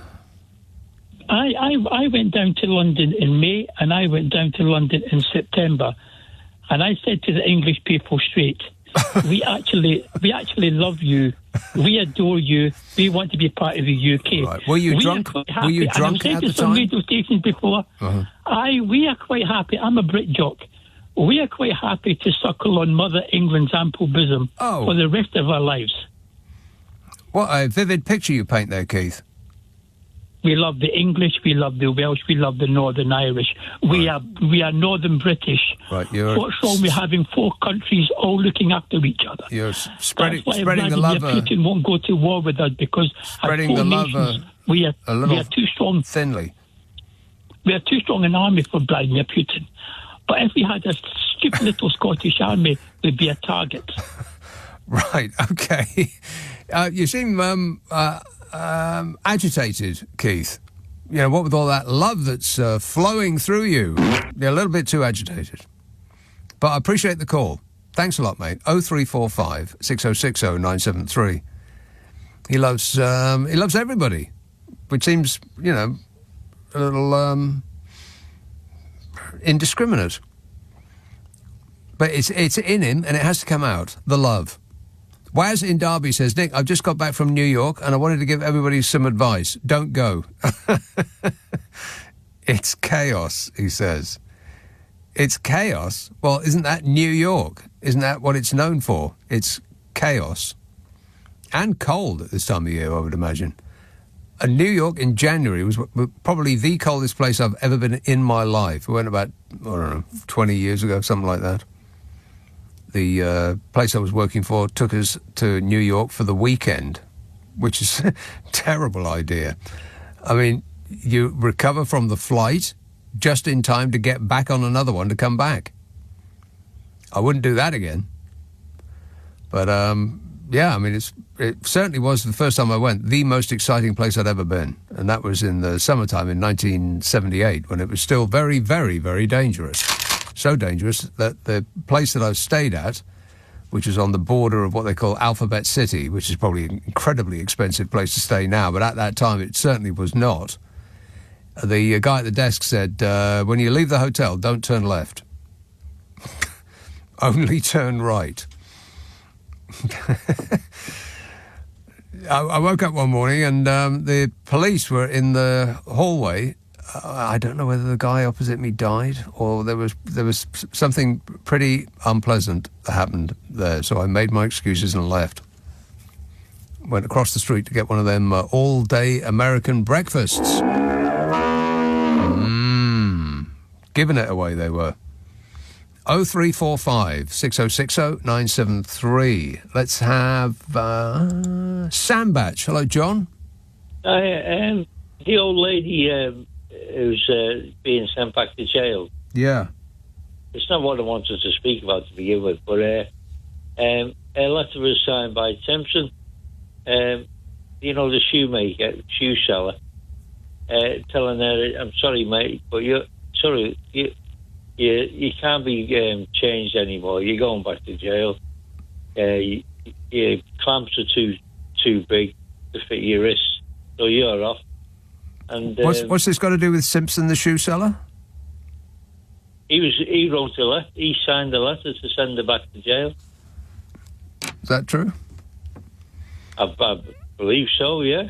Speaker 8: I went down to London in May, and I went down to London in September, and I said to the English people straight, we actually love you, we adore you, we want to be part of the UK.
Speaker 4: Right. Were you drunk? Were you drunk at the time? I've said to some radio stations before, we are quite happy. I'm a Brit jock. We are quite happy to suckle on Mother England's ample bosom for the rest of our lives. What a vivid picture you paint there, Keith.
Speaker 8: We love the English, we love the Welsh, we love the Northern Irish. We are Northern British.
Speaker 4: Right,
Speaker 8: what's wrong with having 4 countries all looking after each other?
Speaker 4: You're spreading
Speaker 8: the love. Putin won't go to war with us because
Speaker 4: spreading the love
Speaker 8: we are too strong.
Speaker 4: Thinly.
Speaker 8: We are too strong an army for Vladimir Putin. But if we had a stupid little Scottish army, we'd be a target.
Speaker 4: Right. Okay. You seem agitated, Keith. You know, what with all that love that's flowing through you. You're a little bit too agitated. But I appreciate the call. Thanks a lot, mate. 0345 6060 973. He loves everybody, which seems, you know, a little indiscriminate. But it's in him, and it has to come out. The love. Waz in Derby says, Nick, I've just got back from New York and I wanted to give everybody some advice. Don't go. It's chaos, he says. It's chaos? Well, isn't that New York? Isn't that what it's known for? It's chaos. And cold at this time of year, I would imagine. And New York in January was probably the coldest place I've ever been in my life. We went about, 20 years ago, something like that. The place I was working for took us to New York for the weekend, which is a terrible idea. I mean, you recover from the flight just in time to get back on another one to come back. I wouldn't do that again. But, yeah, I mean, it certainly was the first time I went, the most exciting place I'd ever been. And that was in the summertime in 1978, when it was still very, very, very dangerous. So dangerous that the place that I stayed at, which is on the border of what they call Alphabet City, which is probably an incredibly expensive place to stay now, but at that time it certainly was not. The guy at the desk said, when you leave the hotel, don't turn left. Only turn right. I woke up one morning and the police were in the hallway. I don't know whether the guy opposite me died or there was something pretty unpleasant that happened there. So I made my excuses and left. Went across the street to get one of them all-day American breakfasts. Giving it away, they were. 0345 6060 973. Let's have Sam Batch. Hello, John.
Speaker 7: The old lady who's being sent back to jail.
Speaker 4: Yeah.
Speaker 7: It's not what I wanted to speak about to begin with, but a letter was signed by Timpson, you know, the shoe seller, telling her, I'm sorry, mate, but you can't be changed anymore. You're going back to jail. Your clamps are too big to fit your wrists, so you're off. And
Speaker 4: what's this got to do with Simpson, the shoe seller?
Speaker 7: He wrote a letter. He signed a letter to send her back to jail.
Speaker 4: Is that true?
Speaker 7: I believe so. Yeah.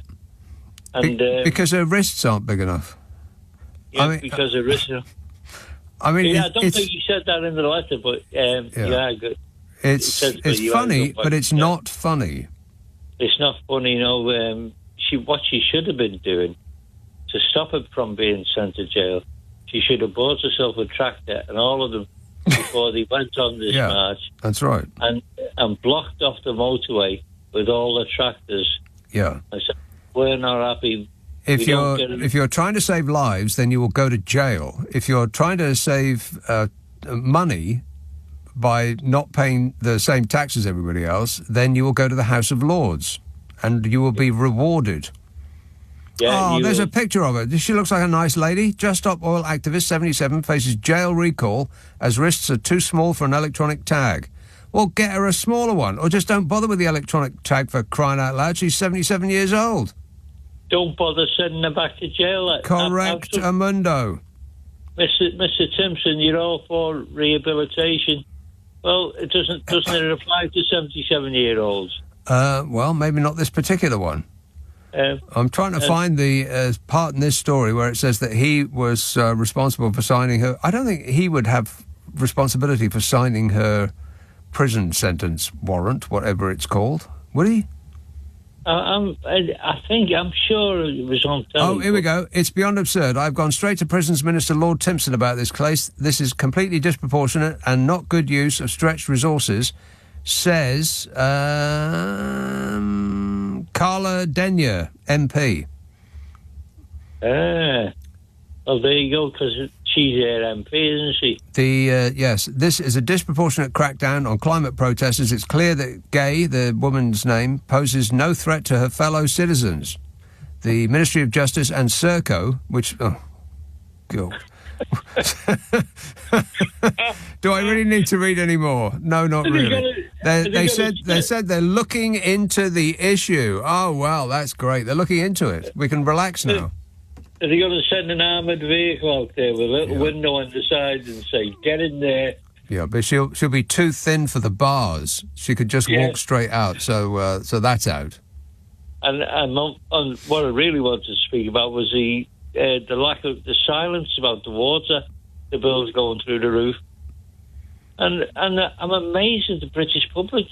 Speaker 7: And
Speaker 4: because her wrists aren't big enough.
Speaker 7: Yeah, I mean, because her wrists.
Speaker 4: I mean,
Speaker 7: yeah, I don't think he said that in the letter, but yeah, good.
Speaker 4: It's funny, but it's not funny.
Speaker 7: It's not funny, no. What she should have been doing to stop her from being sent to jail, she should have bought herself a tractor and all of them before they went on this march.
Speaker 4: That's right.
Speaker 7: And blocked off the motorway with all the tractors.
Speaker 4: Yeah.
Speaker 7: I said, we're not happy.
Speaker 4: If you're trying to save lives, then you will go to jail. If you're trying to save money by not paying the same tax as everybody else, then you will go to the House of Lords, and you will be rewarded. Yeah, there's a picture of her. She looks like a nice lady. Just Stop Oil activist, 77, faces jail recall as wrists are too small for an electronic tag. Well, get her a smaller one, or just don't bother with the electronic tag, for crying out loud. She's 77 years old.
Speaker 7: Don't bother sending her back to jail.
Speaker 4: Correct, Amundo.
Speaker 7: Mr. Timpson, you're all for rehabilitation. Well, doesn't it apply to 77-year-olds?
Speaker 4: Well, maybe not this particular one. I'm trying to find the part in this story where it says that he was responsible for signing her. I don't think he would have responsibility for signing her prison sentence warrant, whatever it's called. Would he?
Speaker 7: I'm sure it was on telly.
Speaker 4: Oh, here we go. It's beyond absurd. I've gone straight to Prisons Minister Lord Timpson about this case. This is completely disproportionate and not good use of stretched resources, says Carla Denyer, MP.
Speaker 7: Well, there you go, because she's their MP, isn't she?
Speaker 4: Yes, this is a disproportionate crackdown on climate protesters. It's clear that Gay, the woman's name, poses no threat to her fellow citizens. The Ministry of Justice and Serco, which... Oh, God. Do I really need to read any more? No, not really. They said they're looking into the issue. Oh, well, that's great. They're looking into it. We can relax now.
Speaker 7: Are they going to send an armoured vehicle out there with a little window on the side and say, get in there?
Speaker 4: Yeah, but she'll be too thin for the bars. She could just walk straight out. So that's out.
Speaker 7: And what I really wanted to speak about was the lack of the silence about the water, the bills going through the roof. And I'm amazed at the British public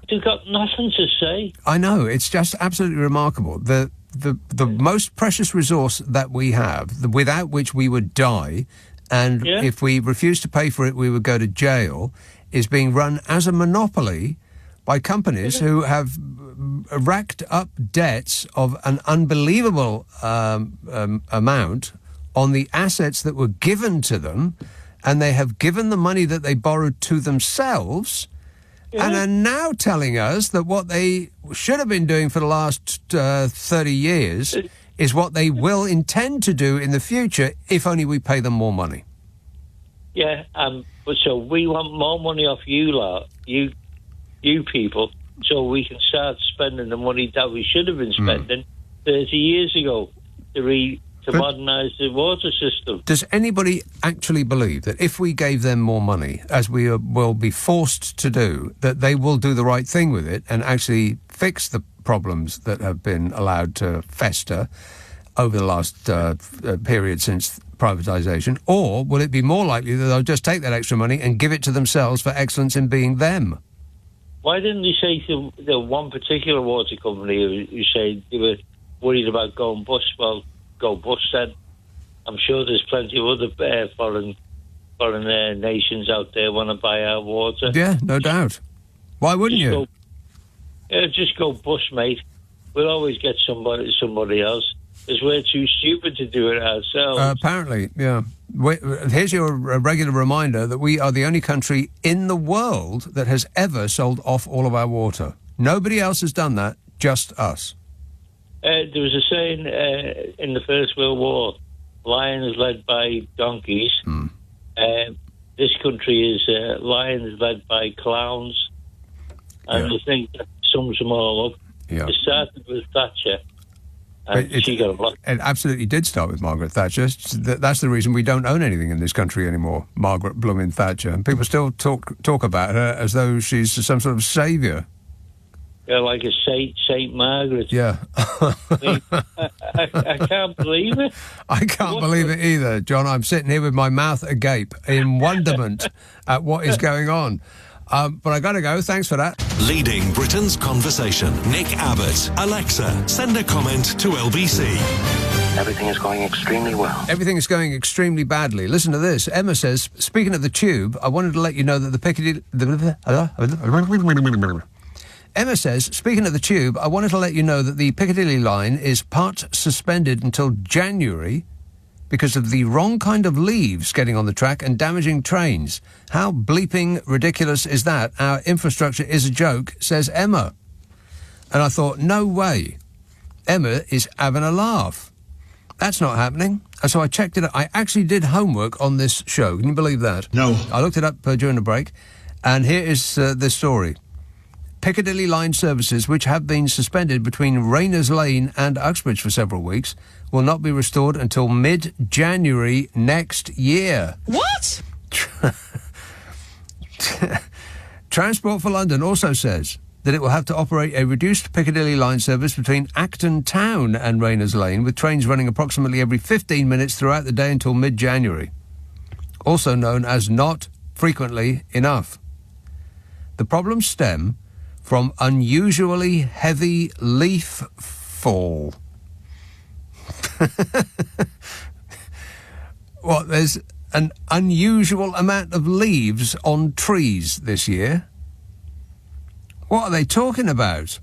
Speaker 7: they've got nothing to say.
Speaker 4: I know, it's just absolutely remarkable. The most precious resource that we have, without which we would die, and if we refuse to pay for it, we would go to jail, is being run as a monopoly by companies who have racked up debts of an unbelievable amount on the assets that were given to them, and they have given the money that they borrowed to themselves, and are now telling us that what they should have been doing for the last 30 years is what they will intend to do in the future if only we pay them more money.
Speaker 7: Yeah, but so we want more money off you lot, you people, so we can start spending the money that we should have been spending 30 years ago to modernise the water system.
Speaker 4: Does anybody actually believe that if we gave them more money, as we will be forced to do, that they will do the right thing with it and actually fix the problems that have been allowed to fester over the last period since privatisation? Or will it be more likely that they'll just take that extra money and give it to themselves for excellence in being them?
Speaker 7: Why didn't they say to the one particular water company who said they were worried about going bust? Well, go bust then. I'm sure there's plenty of other foreign nations out there want to buy our water.
Speaker 19: Yeah, no doubt. Why wouldn't you?
Speaker 7: Just go bust, mate. We'll always get somebody else, because we're too stupid to do it ourselves.
Speaker 19: Apparently, yeah. Here's your regular reminder that we are the only country in the world that has ever sold off all of our water. Nobody else has done that, just us.
Speaker 7: There was a saying in the First World War, lions led by donkeys. This country is lions led by clowns. And I think that sums them all up.
Speaker 19: Yeah.
Speaker 7: It started with Thatcher. And she got a lot.
Speaker 19: It absolutely did start with Margaret Thatcher. That's the reason we don't own anything in this country anymore, Margaret Bloomin' Thatcher. And people still talk about her as though she's some sort of saviour.
Speaker 7: Yeah, like a Saint Margaret.
Speaker 19: Yeah.
Speaker 7: I can't believe it.
Speaker 19: I can't believe it either, John. I'm sitting here with my mouth agape in wonderment at what is going on. But I got to go. Thanks for that.
Speaker 1: Leading Britain's conversation. Nick Abbot. Alexa, send a comment to LBC.
Speaker 2: Everything is going extremely well.
Speaker 19: Everything is going extremely badly. Listen to this. Emma says, speaking of the tube, I wanted to let you know that the Piccadilly... Emma says, speaking of the tube, I wanted to let you know that the Piccadilly line is part suspended until January because of the wrong kind of leaves getting on the track and damaging trains. How bleeping ridiculous is that? Our infrastructure is a joke, says Emma. And I thought, no way. Emma is having a laugh. That's not happening. And so I checked it out. I actually did homework on this show. Can you believe that?
Speaker 13: No.
Speaker 19: I looked it up during the break. And here is the story. Piccadilly line services, which have been suspended between Rayners Lane and Uxbridge for several weeks, will not be restored until mid-January next year.
Speaker 6: What?
Speaker 19: Transport for London also says that it will have to operate a reduced Piccadilly line service between Acton Town and Rayners Lane, with trains running approximately every 15 minutes throughout the day until mid-January, also known as not frequently enough. The problems stem from unusually heavy leaf fall. What, there's an unusual amount of leaves on trees this year? What are they talking about?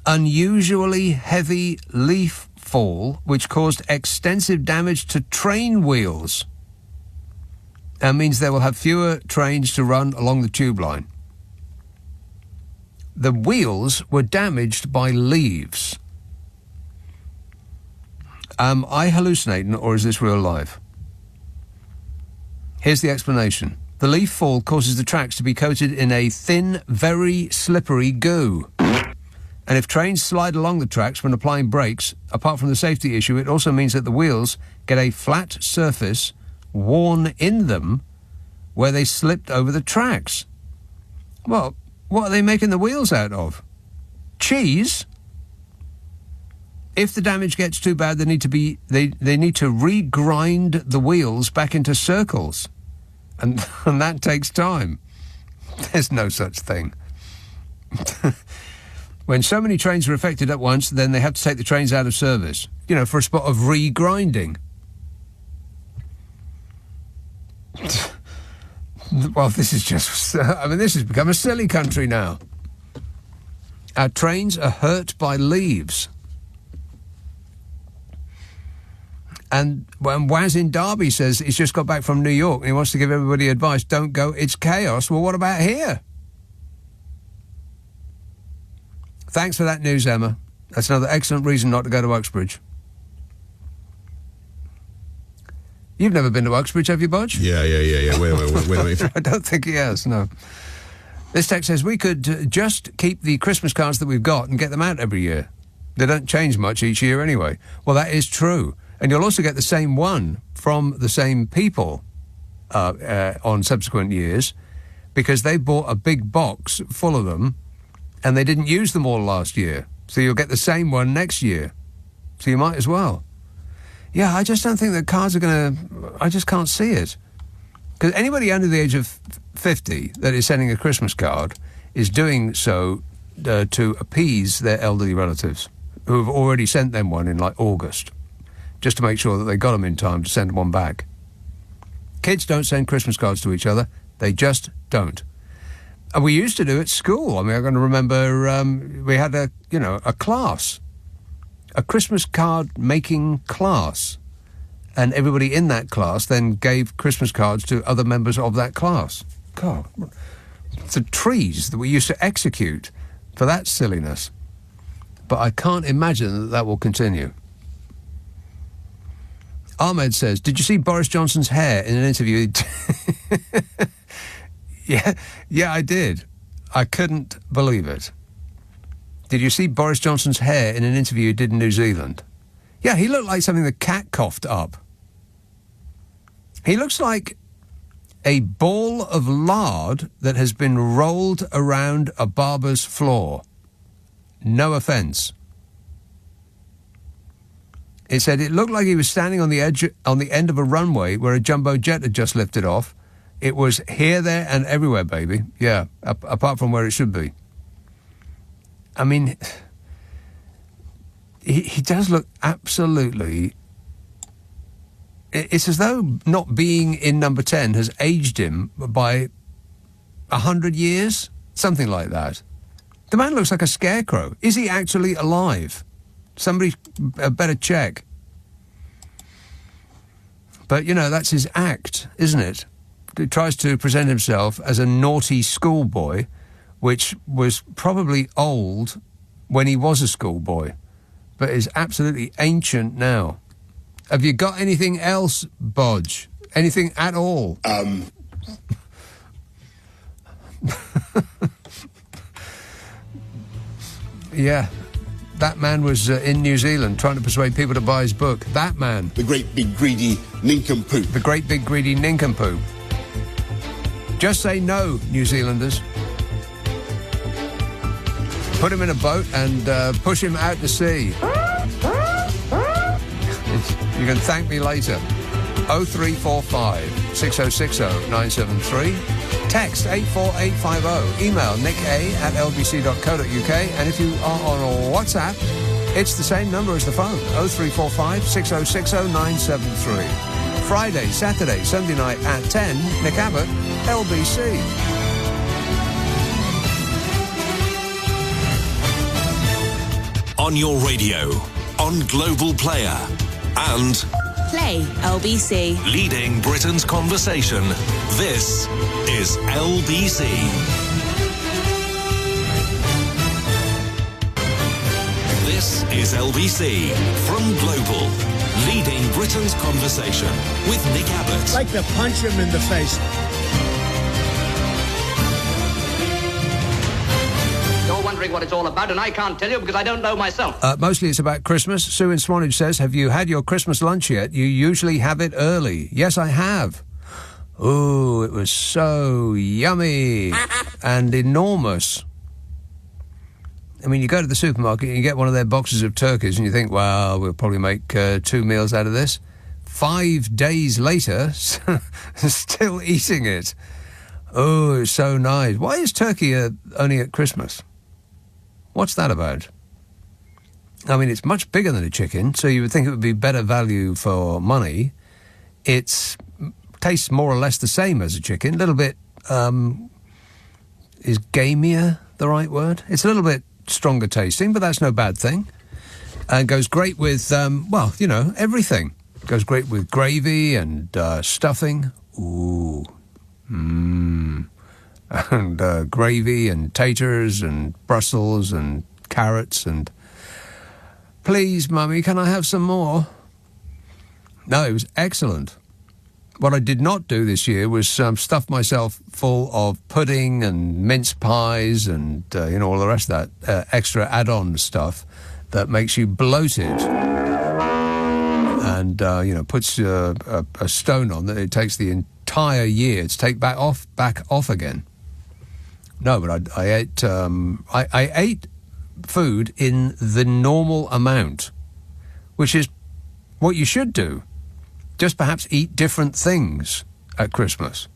Speaker 19: Unusually heavy leaf fall, which caused extensive damage to train wheels, and means they will have fewer trains to run along the tube line. The wheels were damaged by leaves. Am I hallucinating, or is this real life? Here's the explanation. The leaf fall causes the tracks to be coated in a thin, very slippery goo. And if trains slide along the tracks when applying brakes, apart from the safety issue, it also means that the wheels get a flat surface worn in them where they slipped over the tracks. Well, what are they making the wheels out of? Cheese? If the damage gets too bad, they need to regrind the wheels back into circles. And that takes time. There's no such thing. When so many trains are affected at once, then they have to take the trains out of service, for a spot of regrinding. Well, this is just... this has become a silly country now. Our trains are hurt by leaves. And Waz in Derby says he's just got back from New York and he wants to give everybody advice. Don't go, it's chaos. Well, what about here? Thanks for that news, Emma. That's another excellent reason not to go to Uxbridge. You've never been to Uxbridge, have you, Bodge?
Speaker 20: Yeah. Wait a minute.
Speaker 19: I don't think he has, no. This text says we could just keep the Christmas cards that we've got and get them out every year. They don't change much each year anyway. Well, that is true. And you'll also get the same one from the same people on subsequent years, because they bought a big box full of them and they didn't use them all last year. So you'll get the same one next year. So you might as well. Yeah, I just don't think that cards are going to... I just can't see it. Because anybody under the age of 50 that is sending a Christmas card is doing so to appease their elderly relatives who have already sent them one in, like, August.
Speaker 4: just to make sure that they got them in time to send one back. Kids don't send Christmas cards to each other. They just don't. And we used to do it at school. I mean, I'm going to remember we had a class, a Christmas card making class. And everybody in that class then gave Christmas cards to other members of that class. God, the trees that we used to execute for that silliness. But I can't imagine that will continue. Ahmed says, did you see Boris Johnson's hair in an interview? Yeah, I did. I couldn't believe it. Did you see Boris Johnson's hair in an interview he did in New Zealand? Yeah, he looked like something the cat coughed up. He looks like a ball of lard that has been rolled around a barber's floor. No offence. It said it looked like he was standing on the end of a runway where a jumbo jet had just lifted off. It was here, there, and everywhere, baby. Yeah, apart from where it should be. I mean, he does look absolutely... It's as though not being in number 10 has aged him by 100 years, something like that. The man looks like a scarecrow. Is he actually alive? Somebody better check. But, that's his act, isn't it? He tries to present himself as a naughty schoolboy, which was probably old when he was a schoolboy, but is absolutely ancient now. Have you got anything else, Bodge? Anything at all? Yeah. That man was in New Zealand trying to persuade people to buy his book. That man.
Speaker 13: The great big greedy nincompoop.
Speaker 4: The great big greedy nincompoop. Just say no, New Zealanders. Put him in a boat and push him out to sea. You can thank me later. 0345 6060 973. Text 84850. Email nica@lbc.co.uk. And if you are on WhatsApp, it's the same number as the phone. 0345 6060 973. Friday, Saturday, Sunday night at 10. Nick Abbot, LBC.
Speaker 1: On your radio, on Global Player, and
Speaker 17: Play LBC.
Speaker 1: Leading Britain's conversation. This is LBC. This is LBC from Global. Leading Britain's conversation with Nick Abbot.
Speaker 5: I'd like to punch him in the face.
Speaker 11: You're wondering what it's all about, and I can't tell you because I don't know myself.
Speaker 4: Mostly it's about Christmas. Sue in Swanage says, have you had your Christmas lunch yet? You usually have it early. Yes, I have. Ooh, it was so yummy and enormous. I mean, you go to the supermarket and you get one of their boxes of turkeys and you think, well, we'll probably make 2 meals out of this. 5 days later, still eating it. Oh, it's so nice. Why is turkey only at Christmas? What's that about? I mean, it's much bigger than a chicken, so you would think it would be better value for money. It tastes more or less the same as a chicken. A little bit, is gamier the right word? It's a little bit stronger tasting, but that's no bad thing. And goes great with, everything. Goes great with gravy and stuffing. Ooh. Mmm. And gravy and taters and Brussels and carrots and... Please, Mummy, can I have some more? No, it was excellent. What I did not do this year was stuff myself full of pudding and mince pies and, all the rest of that extra add-on stuff that makes you bloated and, puts a stone on that it takes the entire year to take back off again. No, but I ate I ate food in the normal amount, which is what you should do. Just perhaps eat different things at Christmas.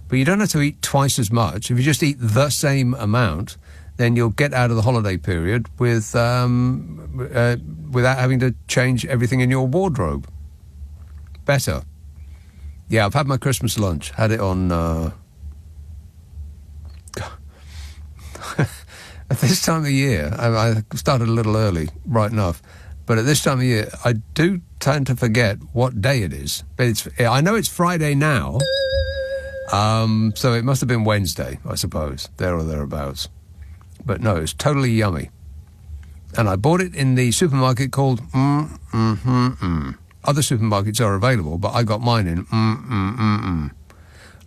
Speaker 4: But you don't have to eat twice as much. If you just eat the same amount, then you'll get out of the holiday period with without having to change everything in your wardrobe. Better. Yeah, I've had my Christmas lunch. Had it on... At this time of year, I started a little early, right enough, but at this time of year, I do tend to forget what day it is. But I know it's Friday now, so it must have been Wednesday, I suppose, there or thereabouts. But no, it's totally yummy. And I bought it in the supermarket called Other supermarkets are available, but I got mine in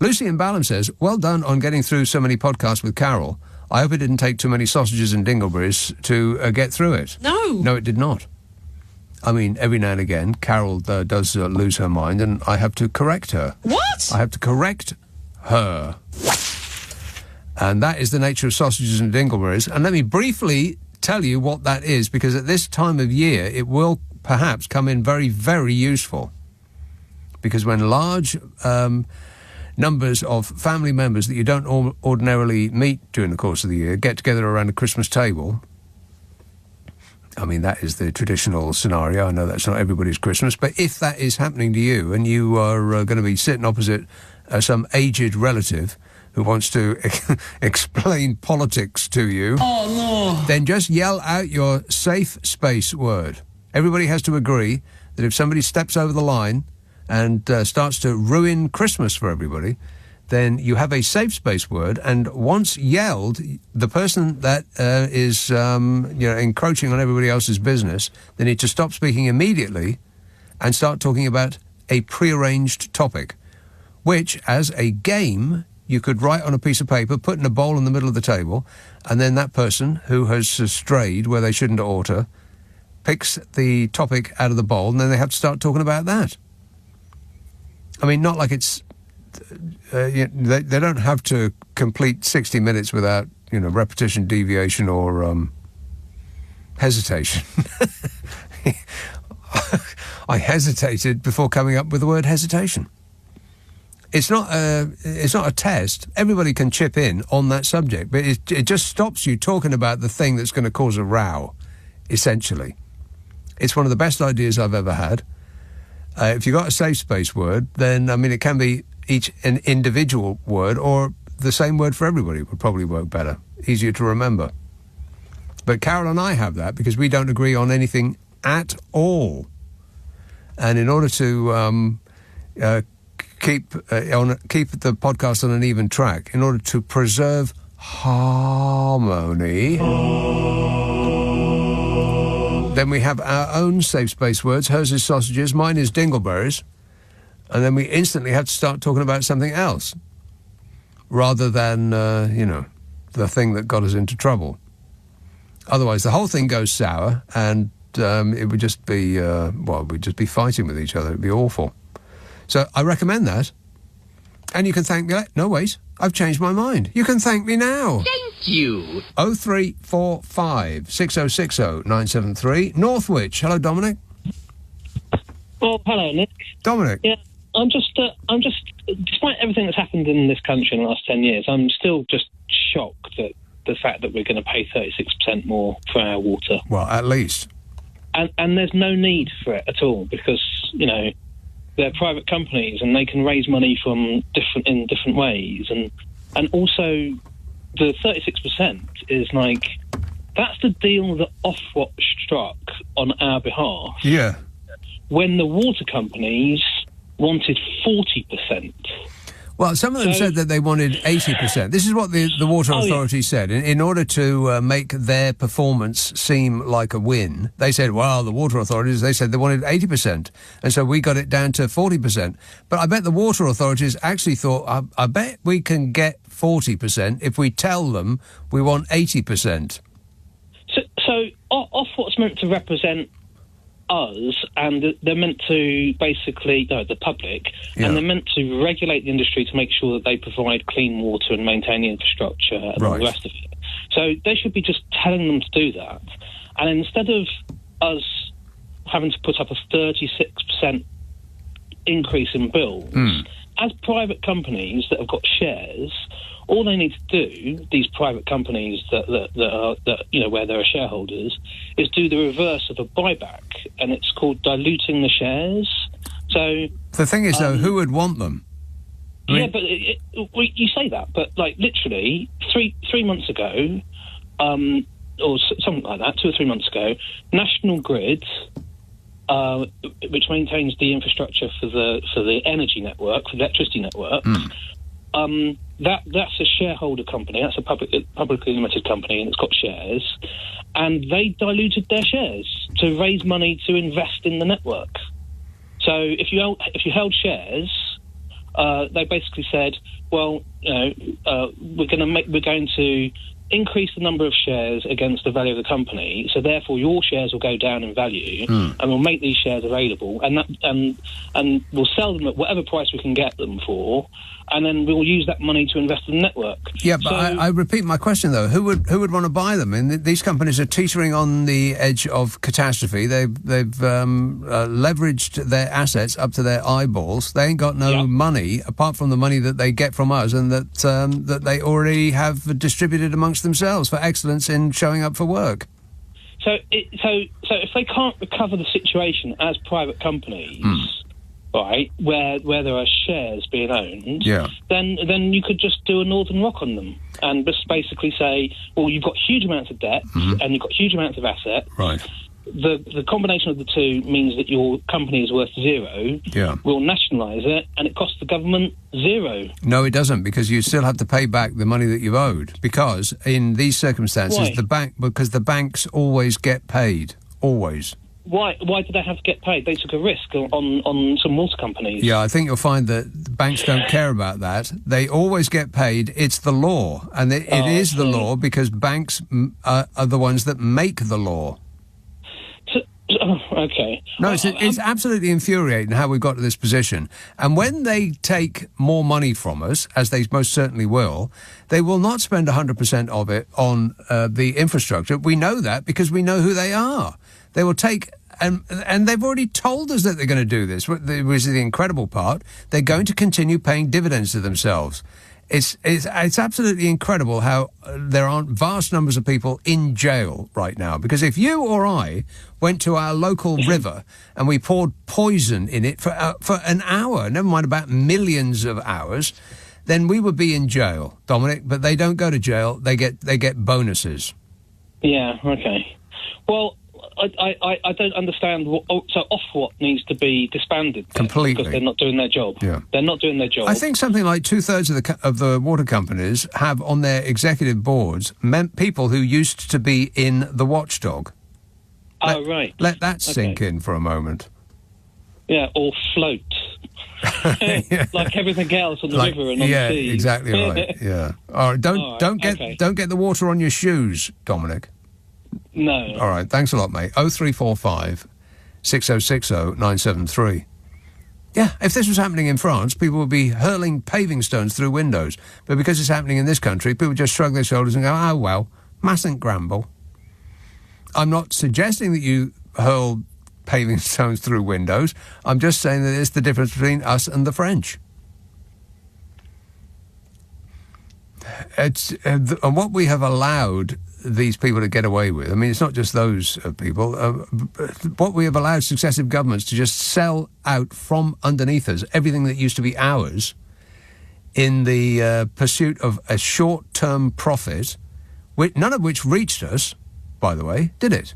Speaker 4: Lucy in Balham says, well done on getting through so many podcasts with Carol. I hope it didn't take too many sausages and dingleberries to get through it.
Speaker 6: No.
Speaker 4: No, it did not. I mean, every now and again, Carol does lose her mind, and I have to correct her.
Speaker 6: What?
Speaker 4: I have to correct her. And that is the nature of sausages and dingleberries. And let me briefly tell you what that is, because at this time of year, it will perhaps come in very, very useful. Because when large... numbers of family members that you don't ordinarily meet during the course of the year get together around a Christmas table. I mean, that is the traditional scenario. I know that's not everybody's Christmas, but if that is happening to you and you are going to be sitting opposite some aged relative who wants to explain politics to you, then just yell out your safe space word. Everybody has to agree that if somebody steps over the line and starts to ruin Christmas for everybody, then you have a safe space word, and once yelled, the person that is encroaching on everybody else's business, they need to stop speaking immediately and start talking about a prearranged topic, which, as a game, you could write on a piece of paper, put in a bowl in the middle of the table, and then that person who has strayed where they shouldn't oughta picks the topic out of the bowl, and then they have to start talking about that. I mean, not like it's... they don't have to complete 60 minutes without, repetition, deviation, or hesitation. I hesitated before coming up with the word hesitation. It's not a test. Everybody can chip in on that subject, but it just stops you talking about the thing that's going to cause a row, essentially. It's one of the best ideas I've ever had. If you've got a safe space word, then, it can be an individual word, or the same word for everybody would probably work better. Easier to remember. But Carol and I have that because we don't agree on anything at all. And in order to keep the podcast on an even track, in order to preserve harmony... Then we have our own safe space words. Hers is sausages, mine is dingleberries. And then we instantly have to start talking about something else. Rather than, the thing that got us into trouble. Otherwise, the whole thing goes sour, and it would just be, we'd just be fighting with each other. It'd be awful. So I recommend that. And you can thank me later. No, wait. I've changed my mind. You can thank me now.
Speaker 12: Thank you.
Speaker 4: 0345 6060 973. Northwich. Hello, Dominic.
Speaker 15: Well, hello, Nick.
Speaker 4: Dominic.
Speaker 15: Yeah, I'm just, despite everything that's happened in this country in the last 10 years, I'm still just shocked at the fact that we're going to pay 36% more for our water.
Speaker 4: Well, at least.
Speaker 15: And there's no need for it at all because, they're private companies and they can raise money in different ways. And also, the 36% is like, that's the deal that Ofwat struck on our behalf.
Speaker 4: Yeah.
Speaker 15: When the water companies wanted 40%.
Speaker 4: Well, some of them said that they wanted 80%. This is what the Water Authority said. In order to make their performance seem like a win, they said, well, the Water Authorities, they said they wanted 80%. And so we got it down to 40%. But I bet the Water Authorities actually thought, I bet we can get 40% if we tell them we want 80%.
Speaker 15: So Ofwat's meant to represent us, and they're meant to basically, the public, and they're meant to regulate the industry to make sure that they provide clean water and maintain the infrastructure and all the rest of it. So they should be just telling them to do that. And instead of us having to put up a 36% increase in bills, as private companies that have got shares, all they need to do, these private companies that where there are shareholders, is do the reverse of a buyback, and it's called diluting the shares. So
Speaker 19: the thing is, though, who would want them?
Speaker 15: But you say that, but like literally 3 months ago, or something like that, 2 or 3 months ago, National Grid, which maintains the infrastructure for the energy network, for the electricity network, that's a shareholder company. That's a publicly limited company, and it's got shares. And they diluted their shares to raise money to invest in the network. So if you held shares, they basically said, well, we're going to increase the number of shares against the value of the company, so therefore your shares will go down in value, and we'll make these shares available, and we'll sell them at whatever price we can get them for, and then we'll use that money to invest in the network.
Speaker 19: Yeah, but I repeat my question though: who would want to buy them? And these companies are teetering on the edge of catastrophe. They've leveraged their assets up to their eyeballs. They ain't got no money apart from the money that they get from us, and that they already have distributed amongst themselves for excellence in showing up for work.
Speaker 15: So if they can't recover the situation as private companies, right, where there are shares being owned, then you could just do a Northern Rock on them and just basically say, well, you've got huge amounts of debt and you've got huge amounts of assets.
Speaker 19: Right.
Speaker 15: The combination of the two means that your company is worth zero.
Speaker 19: Yeah.
Speaker 15: We'll nationalise it, and it costs the government zero.
Speaker 19: No, it doesn't, because you still have to pay back the money that you've owed. Because in these circumstances, because the banks always get paid, always.
Speaker 15: Why do they have to get paid? They took a risk on some water companies.
Speaker 19: Yeah, I think you'll find that banks don't care about that. They always get paid. It's the law, and it is the law because banks are the ones that make the law.
Speaker 15: Okay.
Speaker 19: No, it's absolutely infuriating how we've got to this position. And when they take more money from us, as they most certainly will, they will not spend 100% of it on the infrastructure. We know that because we know who they are. They will take, and they've already told us that they're going to do this, which is the incredible part. They're going to continue paying dividends to themselves. It's absolutely incredible how there aren't vast numbers of people in jail right now. Because if you or I went to our local river and we poured poison in it for an hour, never mind about millions of hours, then we would be in jail, Dominic. But they don't go to jail; they get bonuses.
Speaker 15: Yeah. Okay. Well, I don't understand. So Ofwat needs to be disbanded
Speaker 19: completely
Speaker 15: because they're not doing their job.
Speaker 19: Yeah.
Speaker 15: They're not doing their job.
Speaker 19: I think something like 2/3 of the water companies have on their executive boards people who used to be in the watchdog.
Speaker 15: Right.
Speaker 19: Let that sink in for a moment.
Speaker 15: Yeah, or float. Like everything else on the river and on the sea.
Speaker 19: Yeah, exactly right. Yeah. All right. Don't get the water on your shoes, Dominic.
Speaker 15: No.
Speaker 19: All right. Thanks a lot, mate. 0345 6060 973. Yeah, if this was happening in France, people would be hurling paving stones through windows. But because it's happening in this country, people just shrug their shoulders and go, oh, well, mustn't grumble. I'm not suggesting that you hurl paving stones through windows. I'm just saying that it's the difference between us and the French. And what we have allowed these people to get away with, I mean, it's not just those people, what we have allowed successive governments to just sell out from underneath us, everything that used to be ours, in the pursuit of a short-term profit, none of which reached us, by the way, did it?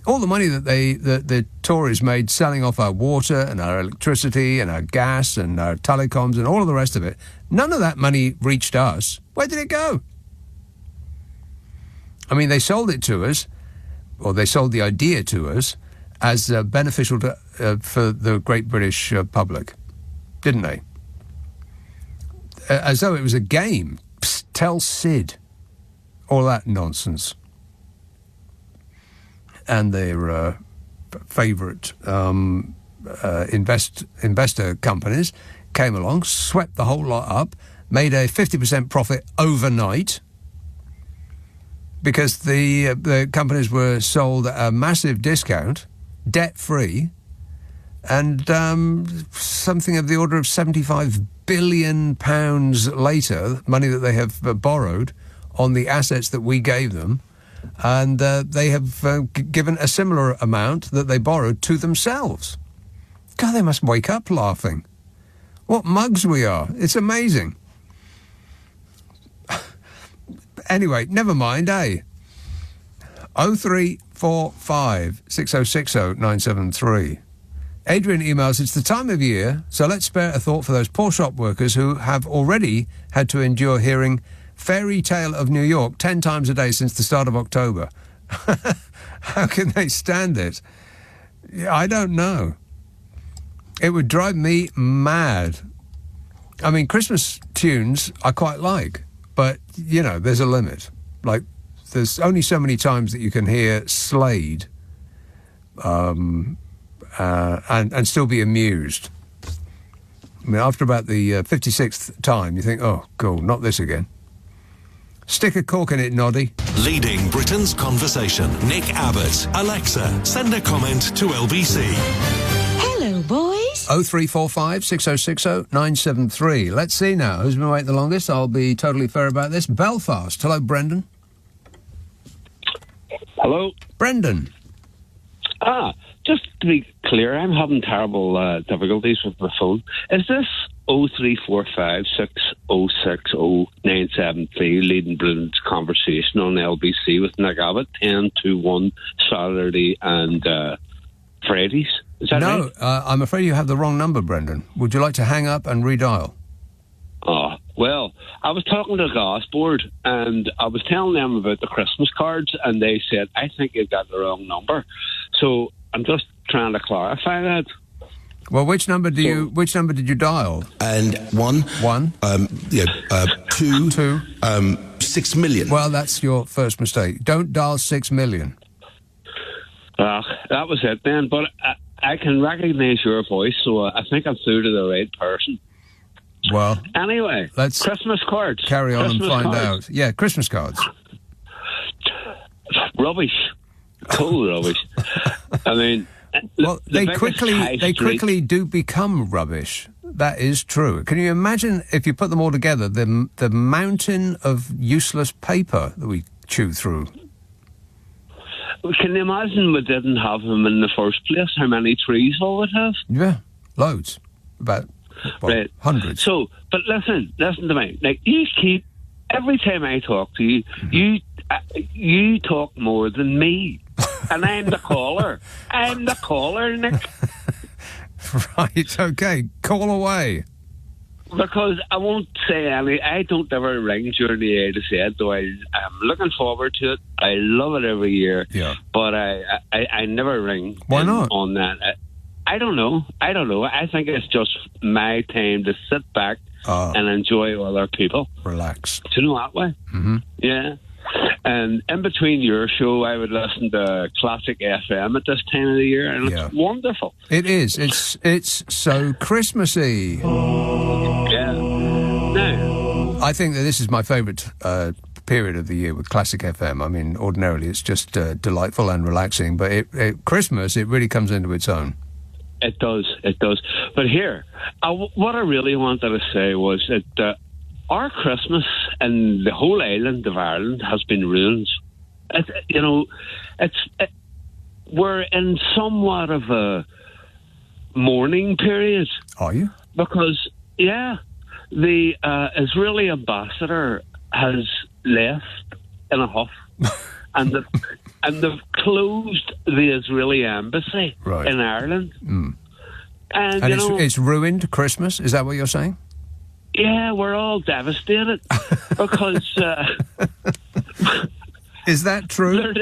Speaker 19: All the money that the Tories made selling off our water and our electricity and our gas and our telecoms and all of the rest of it, none of that money reached us. Where did it go? I mean, they sold it to us, or they sold the idea to us, as beneficial for the great British public, didn't they? As though it was a game. Psst, tell Sid. All that nonsense. And their favourite investor companies came along, swept the whole lot up, made a 50% profit overnight, because the companies were sold at a massive discount, debt-free, and
Speaker 4: something of the order of £75 billion later, money that they have borrowed on the assets that we gave them, and they have given a similar amount that they borrowed to themselves. God, they must wake up laughing. What mugs we are. It's amazing. Anyway, never mind, eh? 0345 6060 973. Adrian emails, it's the time of year, so let's spare a thought for those poor shop workers who have already had to endure hearing Fairy Tale of New York 10 times a day since the start of October. How can they stand it? I don't know. It would drive me mad. I mean, Christmas tunes I quite like, but, you know, there's a limit. Like, there's only so many times that you can hear Slade and still be amused. I mean, after about the 56th time, you think, oh, God, not this again. Stick a cork in it, Noddy.
Speaker 1: Leading Britain's conversation, Nick Abbott. Alexa, send a comment to LBC.
Speaker 3: Hello, boys.
Speaker 4: 0345 6060 973. Let's see now. Who's been waiting the longest? I'll be totally fair about this. Belfast. Hello, Brendan.
Speaker 12: Hello.
Speaker 4: Brendan.
Speaker 12: Just to be clear, I'm having terrible difficulties with my phone. Is this 0345 6060 973 leading Britain's conversation on LBC with Nick Abbott 10 to 1 Saturday and Fridays? Is that right?
Speaker 4: No, I'm afraid you have the wrong number, Brendan. Would you like to hang up and redial?
Speaker 12: Oh, well, I was talking to the gas board and I was telling them about the Christmas cards and they said, I think you've got the wrong number. So I'm just trying to clarify that.
Speaker 4: Well, which number did you dial?
Speaker 13: And one. Two. 6 million.
Speaker 4: Well, that's your first mistake. Don't dial 6 million.
Speaker 12: That was it then. But I can recognise your voice, so I think I'm through to the right person.
Speaker 4: Well,
Speaker 12: anyway,
Speaker 4: let's
Speaker 12: Christmas cards.
Speaker 4: Carry on
Speaker 12: Christmas
Speaker 4: and find
Speaker 12: cards.
Speaker 4: out. Yeah, Christmas cards.
Speaker 12: Rubbish. Total rubbish. I mean,
Speaker 4: well, they
Speaker 12: biggest
Speaker 4: quickly do become rubbish. That is true. Can you imagine if you put them all together, the mountain of useless paper that we chew through?
Speaker 12: Can you imagine we didn't have them in the first place? How many trees we would have?
Speaker 4: Yeah, loads. About
Speaker 12: right.
Speaker 4: Hundreds.
Speaker 12: So, but listen to me. Like, you keep, every time I talk to you, you talk more than me. And I'm the caller. I'm the caller, Nick.
Speaker 4: Right, okay. Call away.
Speaker 12: Because I won't say any. I don't ever ring during the A to Z, though I'm looking forward to it. I love it every year.
Speaker 4: Yeah.
Speaker 12: But I never ring.
Speaker 4: Why not?
Speaker 12: On that. I don't know. I think it's just my time to sit back and enjoy other people.
Speaker 4: Relax.
Speaker 12: Do you know that way?
Speaker 4: Mm-hmm.
Speaker 12: Yeah. And in between your show, I would listen to Classic FM at this time of the year, and it's wonderful.
Speaker 4: It is. It's so Christmassy.
Speaker 12: Yeah. No.
Speaker 4: I think that this is my favourite period of the year with Classic FM. I mean, ordinarily it's just delightful and relaxing, but Christmas, it really comes into its own.
Speaker 12: It does. But here, what I really wanted to say was that our Christmas and the whole island of Ireland has been ruined. We're in somewhat of a mourning period.
Speaker 4: Are you?
Speaker 12: Because, the Israeli ambassador has left in a huff, and they've closed the Israeli embassy in Ireland.
Speaker 4: Mm.
Speaker 12: And
Speaker 4: it's ruined Christmas. Is that what you're saying?
Speaker 12: Yeah, we're all devastated because.
Speaker 4: Is that true?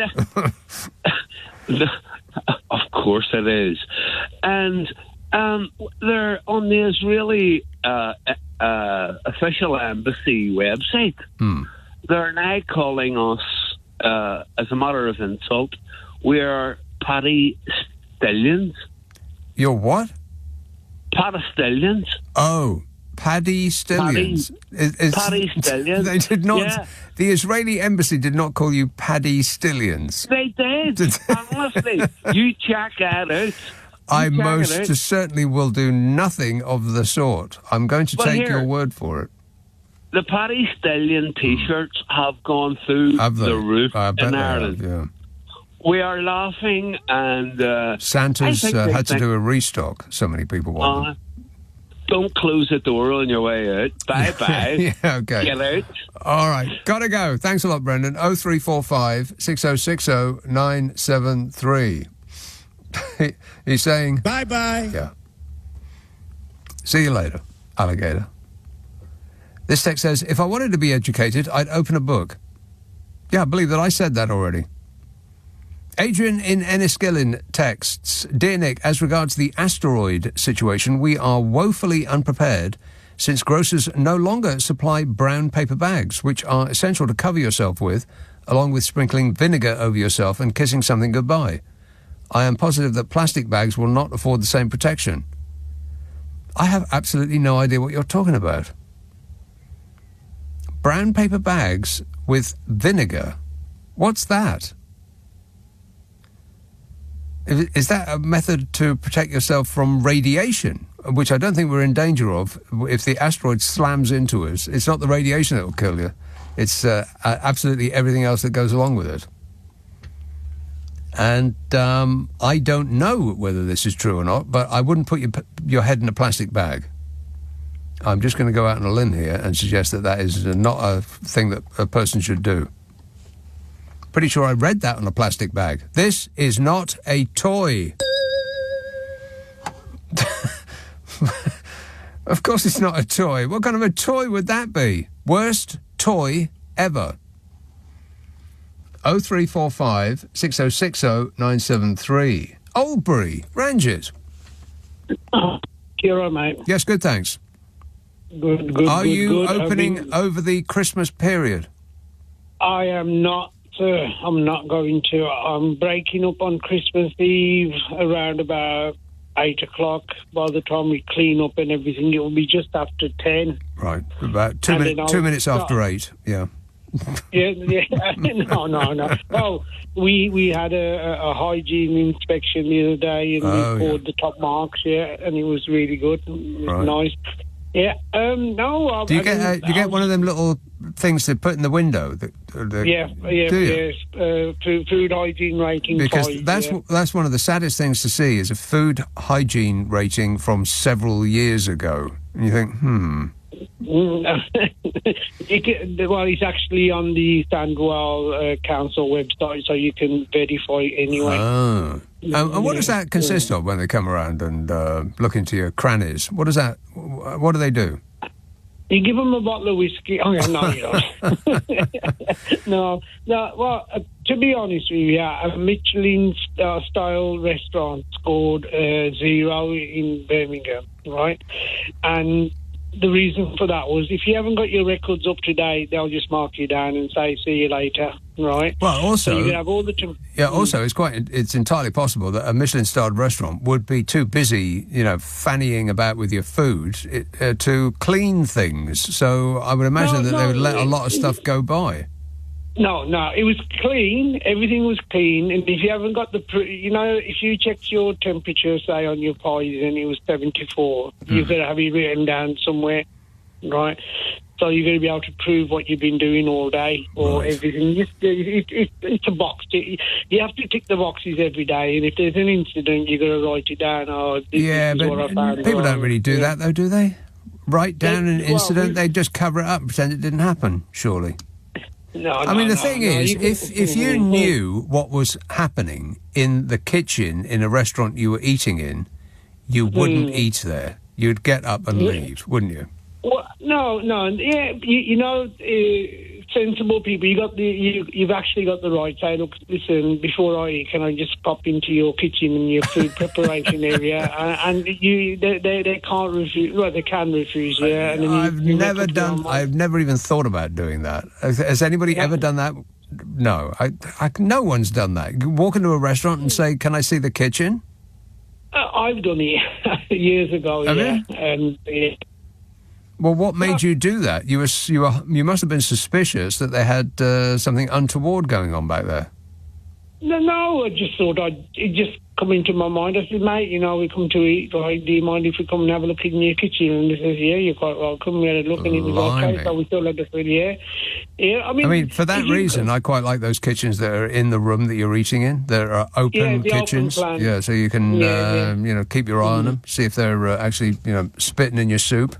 Speaker 12: Of course it is, and they're on the Israeli official embassy website. They're now calling us, as a matter of insult, we are Palestinians.
Speaker 4: You're what?
Speaker 12: Palestinians.
Speaker 4: Oh. Paddy Stillions.
Speaker 12: Paddy Stillions.
Speaker 4: They did not.
Speaker 12: Yeah.
Speaker 4: The Israeli embassy did not call you Paddy Stillions.
Speaker 12: They did. Honestly, you check that out.
Speaker 19: I most certainly will do nothing of the sort. I'm going to take your word for it.
Speaker 12: The Paddy Stallion T-shirts have gone through the roof in Ireland.
Speaker 19: Yeah.
Speaker 12: We are laughing, and
Speaker 19: Santa's had to do a restock. So many people want them.
Speaker 12: Don't close the door on your way out. Bye-bye.
Speaker 19: Yeah, okay.
Speaker 12: Get out.
Speaker 19: All right. Gotta go. Thanks a lot, Brendan. 0345 6060 973. He's saying...
Speaker 16: Bye-bye.
Speaker 19: Yeah. See you later, alligator. This text says, if I wanted to be educated, I'd open a book. Yeah, I believe that I said that already. Adrian in Enniskillen texts, Dear Nick, as regards the Asteroid situation, we are woefully unprepared since grocers no longer supply brown paper bags, which are essential to cover yourself with, along with sprinkling vinegar over yourself and kissing something goodbye. I am positive that plastic bags will not afford the same protection. I have absolutely no idea what you're talking about. Brown paper bags with vinegar? What's that? Is that a method to protect yourself from radiation, which I don't think we're in danger of if the asteroid slams into us? It's not the radiation that will kill you. It's absolutely everything else that goes along with it. And I don't know whether this is true or not, but I wouldn't put your head in a plastic bag. I'm just going to go out on a limb here and suggest that that is not a thing that a person should do. Pretty sure I read that on a plastic bag. This is not a toy. Of course it's not a toy. What kind of a toy would that be? Worst toy ever. 0345 6060 973. Oldbury, Ranges.
Speaker 18: You're all right, mate.
Speaker 19: Yes, good, thanks.
Speaker 18: Good.
Speaker 19: Are you opening over the Christmas period?
Speaker 18: I am not. I'm not going to. I'm breaking up on Christmas Eve around about 8 o'clock. By the time we clean up and everything, it will be just after 10.
Speaker 19: Right, about 2 minutes after 8, yeah.
Speaker 18: Yeah. No. Well, we had a hygiene inspection the other day, and we poured the top marks, and it was really good. It was nice. Yeah. No.
Speaker 19: Do you get one of them little things to put in the window?
Speaker 18: Yes. Food hygiene rating.
Speaker 19: Because
Speaker 18: 5,
Speaker 19: that's one of the saddest things to see is a food hygiene rating from several years ago, and you think,
Speaker 18: Well, it's actually on the Sandwell Council website, so you can verify it anyway.
Speaker 19: Oh. And what does that consist of when they come around and look into your crannies? What do they do?
Speaker 18: You give them a bottle of whiskey. Oh, yeah, no, you don't. No. Well, to be honest with you, a Michelin-style restaurant scored 0 in Birmingham, right? And the reason for that was if you haven't got your records up to date, they'll just mark you down and say, see you later, right?
Speaker 19: Well, also...
Speaker 18: So you can have all the
Speaker 19: also, it's entirely possible that a Michelin-starred restaurant would be too busy, fannying about with your food to clean things. So I would imagine that they would let a lot of stuff go by.
Speaker 18: No, it was clean. Everything was clean. And if you haven't got if you checked your temperature, say, on your pies and it was 74, you've got to have it written down somewhere, right? So you're going to be able to prove what you've been doing all day or everything. It's a box. You have to tick the boxes every day. And if there's an incident, you've got to write it down. This is what I found.
Speaker 19: People don't really do that, though, do they? Write down an incident, they just cover it up and pretend it didn't happen, surely. The thing is, if you knew what was happening in the kitchen in a restaurant you were eating in, you wouldn't eat there. You'd get up and leave, wouldn't you?
Speaker 18: Well, no. Yeah, sensible people. You've actually got the right. Say, look, listen. Before I eat, can I just pop into your kitchen and your food preparation area? And they can't refuse. Well, they can refuse. Yeah. And
Speaker 19: I've never even thought about doing that. Has anybody ever done that? No. No one's done that. Walk into a restaurant and say, "Can I see the kitchen?"
Speaker 18: I've done it years ago.
Speaker 19: Have you?
Speaker 18: And.
Speaker 19: Well, what made you do that? You must have been suspicious that they had something untoward going on back there.
Speaker 18: No, I just thought it just come into my mind. I said, mate, we come to eat, right? Do you mind if we come and have a look in your kitchen? And he says, yeah, you're quite welcome. We had a look and it was okay. So we still had to say, yeah. Yeah, I mean,
Speaker 19: for that reason, I quite like those kitchens that are in the room that you're eating in. There are open kitchens.
Speaker 18: Open plan.
Speaker 19: Yeah, so you can, keep your eye on them, see if they're actually, spitting in your soup.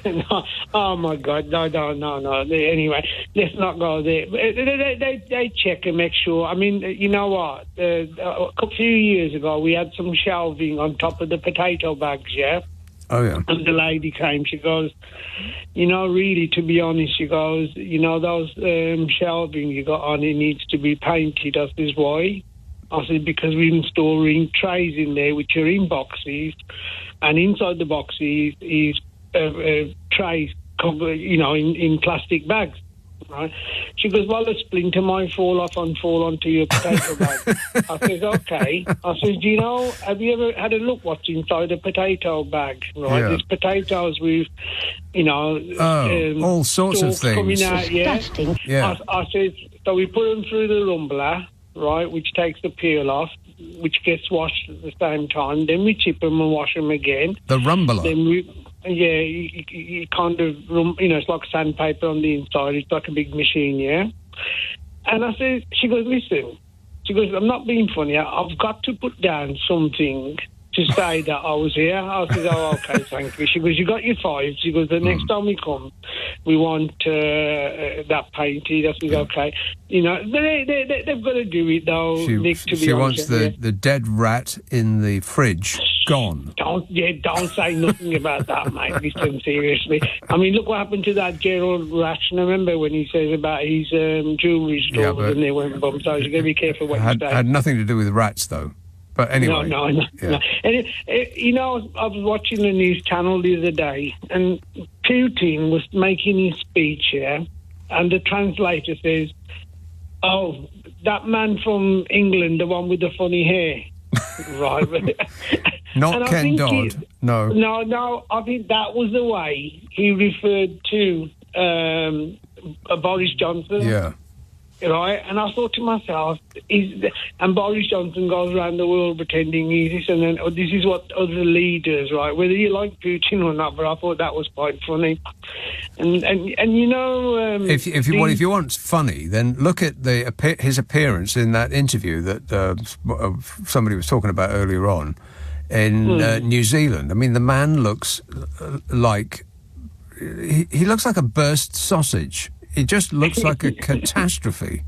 Speaker 18: No, oh my God, no. Anyway, let's not go there. They check and make sure. I mean, you know what? A few years ago, we had some shelving on top of the potato bags, yeah?
Speaker 19: Oh, yeah.
Speaker 18: And the lady came, she goes, really, to be honest, she goes, those shelving you got on, it needs to be painted. I says, why? I said, because we're storing trays in there, which are in boxes, and inside the boxes is trays covered, in plastic bags. Right? She goes, well, a splinter might fall off and fall onto your potato bag. I says, okay. I says, have you ever had a look what's inside a potato bag? Right, there's potatoes with,
Speaker 19: all sorts of things
Speaker 18: coming out.
Speaker 3: Disgusting.
Speaker 18: Yeah. I said, so we put them through the rumbler, right, which takes the peel off, which gets washed at the same time. Then we chip them and wash them again.
Speaker 19: The rumbler.
Speaker 18: Then you kind of, it's like sandpaper on the inside. It's like a big machine, yeah? And I said, she goes, listen. She goes, I'm not being funny. I've got to put down something to say that I was here. I said, oh, okay, thank you. She goes, you got your 5. She goes, the next time we come, we want that painted. I said, okay. They've got to do it, though, Nick, to be honest.
Speaker 19: She wants the dead rat in the fridge gone.
Speaker 18: Don't say nothing about that, mate. Listen, seriously. I mean, look what happened to that Gerald Ratch. Remember when he says about his jewellery store and they went bum. So you've got to be careful what you say.
Speaker 19: Had nothing to do with rats, though. But anyway.
Speaker 18: No.
Speaker 19: Yeah.
Speaker 18: And I was watching the news channel the other day, and Putin was making his speech here, and the translator says, "Oh, that man from England, the one with the funny hair." Right.
Speaker 19: Not Ken Dodd.
Speaker 18: No, I think that was the way he referred to Boris Johnson.
Speaker 19: Yeah.
Speaker 18: Right, and I thought to myself, and Boris Johnson goes around the world pretending he's this, and then this is what other leaders, right? Whether you like Putin or not, but I thought that was quite funny. And
Speaker 19: if you want funny, then look at his appearance in that interview that somebody was talking about earlier on in New Zealand. I mean, the man looks like he looks like a burst sausage. It just looks like a catastrophe.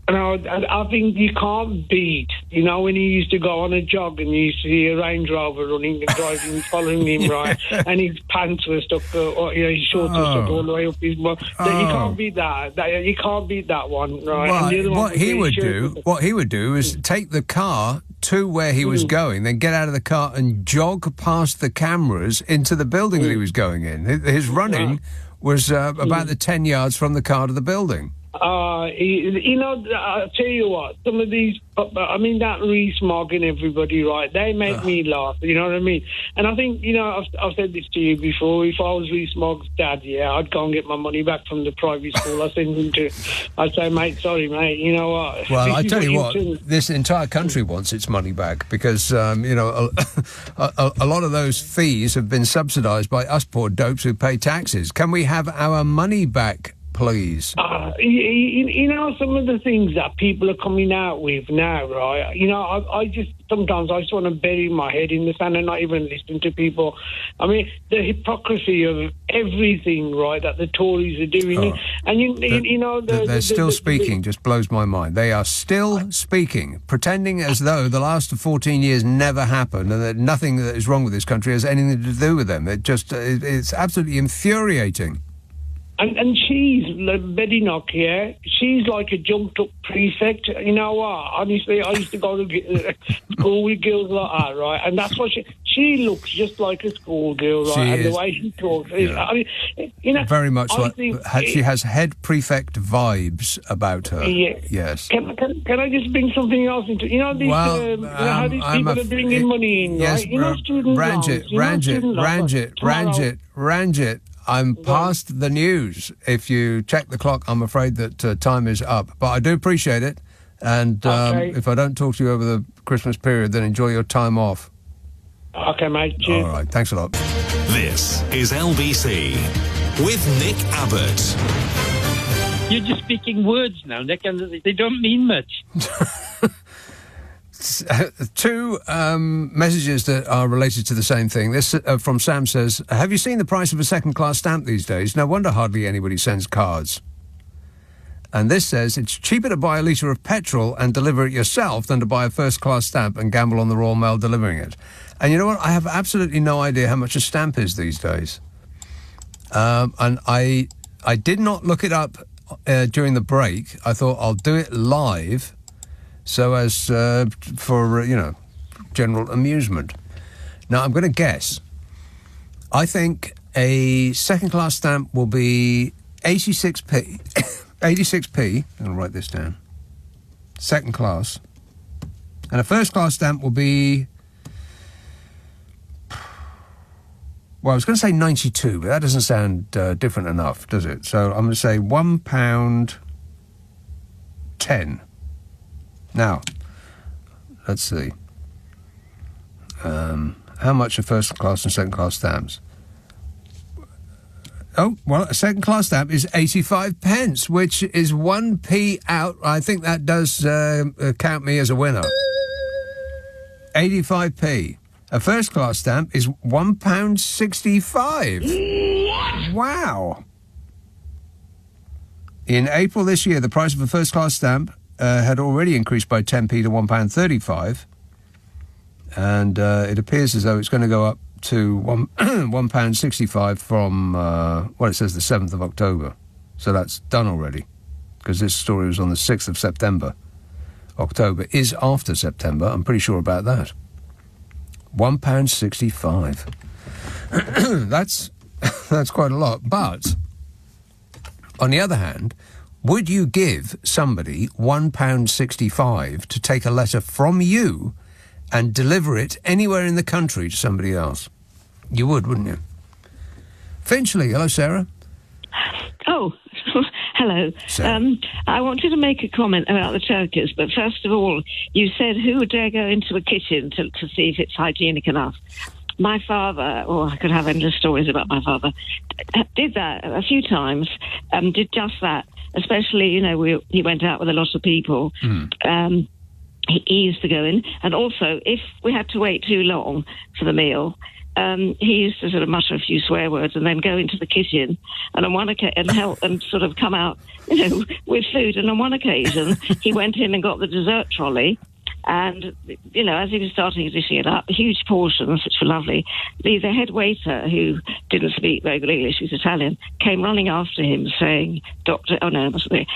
Speaker 18: I think you can't beat, when he used to go on a jog and you used to see a Range Rover running and driving, following him, right? And his pants were stuck, his shorts were stuck all the way up his butt. You can't beat that. You can't beat that one, right?
Speaker 19: Well,
Speaker 18: and the other
Speaker 19: what he would do is take the car to where he was going, then get out of the car and jog past the cameras into the building that he was going in. His running was about the 10 yards from the car to the building.
Speaker 18: I'll tell you what, some of these, that Rees-Mogg and everybody, right, they make me laugh, you know what I mean? And I think, I've said this to you before, if I was Rees-Mogg's dad, I'd go and get my money back from the private school. I'd say, mate, sorry, mate, you know what?
Speaker 19: Well, I tell you what, this entire country wants its money back because, a lot of those fees have been subsidised by us poor dopes who pay taxes. Can we have our money back, please?
Speaker 18: Some of the things that people are coming out with now, right? Sometimes I just want to bury my head in the sand and not even listen to people. I mean, the hypocrisy of everything, right, that the Tories are doing.
Speaker 19: They're still speaking, just blows my mind. They are still speaking, pretending as though the last 14 years never happened and that nothing that is wrong with this country has anything to do with them. It's absolutely infuriating.
Speaker 18: And she's, Betty Knock, she's like a jumped-up prefect. You know what? Honestly, I used to go to school with girls like that, right? And that's what she looks just like a schoolgirl, right? The way she talks. I mean,
Speaker 19: very much she has head prefect vibes about her. Yes.
Speaker 18: Can I just bring something else into? How these people are bringing money in,
Speaker 19: yes,
Speaker 18: right? Student loans.
Speaker 19: Ranjit. I'm past the news. If you check the clock, I'm afraid that time is up. But I do appreciate it.
Speaker 4: And if I don't talk to you over the Christmas period, then enjoy your time off.
Speaker 18: Okay, mate. Cheers.
Speaker 4: All right, thanks a lot.
Speaker 1: This is LBC with Nick Abbott.
Speaker 14: You're just speaking words now, Nick, and they don't mean much.
Speaker 4: Two messages that are related to the same thing. This from Sam says, have you seen the price of a second-class stamp these days? No wonder hardly anybody sends cards. And this says, it's cheaper to buy a litre of petrol and deliver it yourself than to buy a first-class stamp and gamble on the Royal Mail delivering it. And you know what? I have absolutely no idea how much a stamp is these days. And I did not look it up during the break. I thought I'll do it live so as for, general amusement. Now, I'm going to guess. I think a second-class stamp will be 86p. 86p. I'll write this down. Second class. And a first-class stamp will be... Well, I was going to say 92, but that doesn't sound different enough, does it? So I'm going to say £1.10. Now, let's see. How much are first-class and second-class stamps? Oh, well, a second-class stamp is 85 pence, which is 1p out. I think that does count me as a winner. 85p. A first-class stamp is £1.65. What? Wow. In April this year, the price of a first-class stamp had already increased by 10p to £1.35. And it appears as though it's going to go up to £1.65 from, it says the 7th of October. So that's done already, because this story was on the 6th of September. October is after September, I'm pretty sure about that. £1.65. That's quite a lot. But, on the other hand, would you give somebody £1.65 to take a letter from you and deliver it anywhere in the country to somebody else? You would, wouldn't you? Finchley, hello, Sarah.
Speaker 16: Oh, hello. I wanted to make a comment about the turkeys, but first of all, you said who would dare go into a kitchen to see if it's hygienic enough. My father, I could have endless stories about my father, did that a few times, did just that, especially, he went out with a lot of people. He used to go in, and also if we had to wait too long for the meal, he used to sort of mutter a few swear words and then go into the kitchen and on one occasion and help and sort of come out, with food. And on one occasion, he went in and got the dessert trolley. And, as he was starting dishing it up, huge portions, which were lovely, the head waiter, who didn't speak very good English, he was Italian, came running after him saying, saying,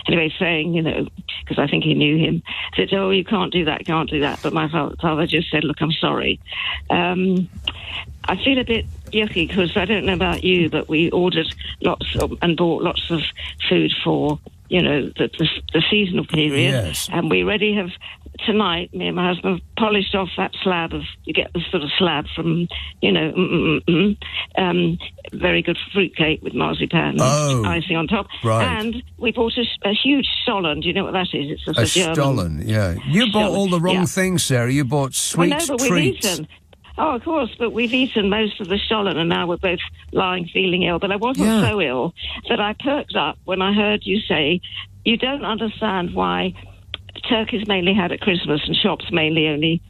Speaker 16: because I think he knew him, said, oh, you can't do that. But my father just said, look, I'm sorry. I feel a bit yucky because I don't know about you, but we ordered and bought lots of food for, the seasonal period. Yes. And we already have... Tonight, me and my husband have polished off that slab you get the sort of slab from, very good fruitcake with marzipan and icing on top. Right. And we bought a huge stollen. Do you know what that is? It's a German
Speaker 4: stollen, yeah. You bought all the wrong things, Sarah. You bought sweet treats.
Speaker 16: We've eaten. Oh, of course, but we've eaten most of the stollen and now we're both feeling ill. But I wasn't so ill that I perked up when I heard you say, you don't understand why turkeys mainly had at Christmas and shops mainly only,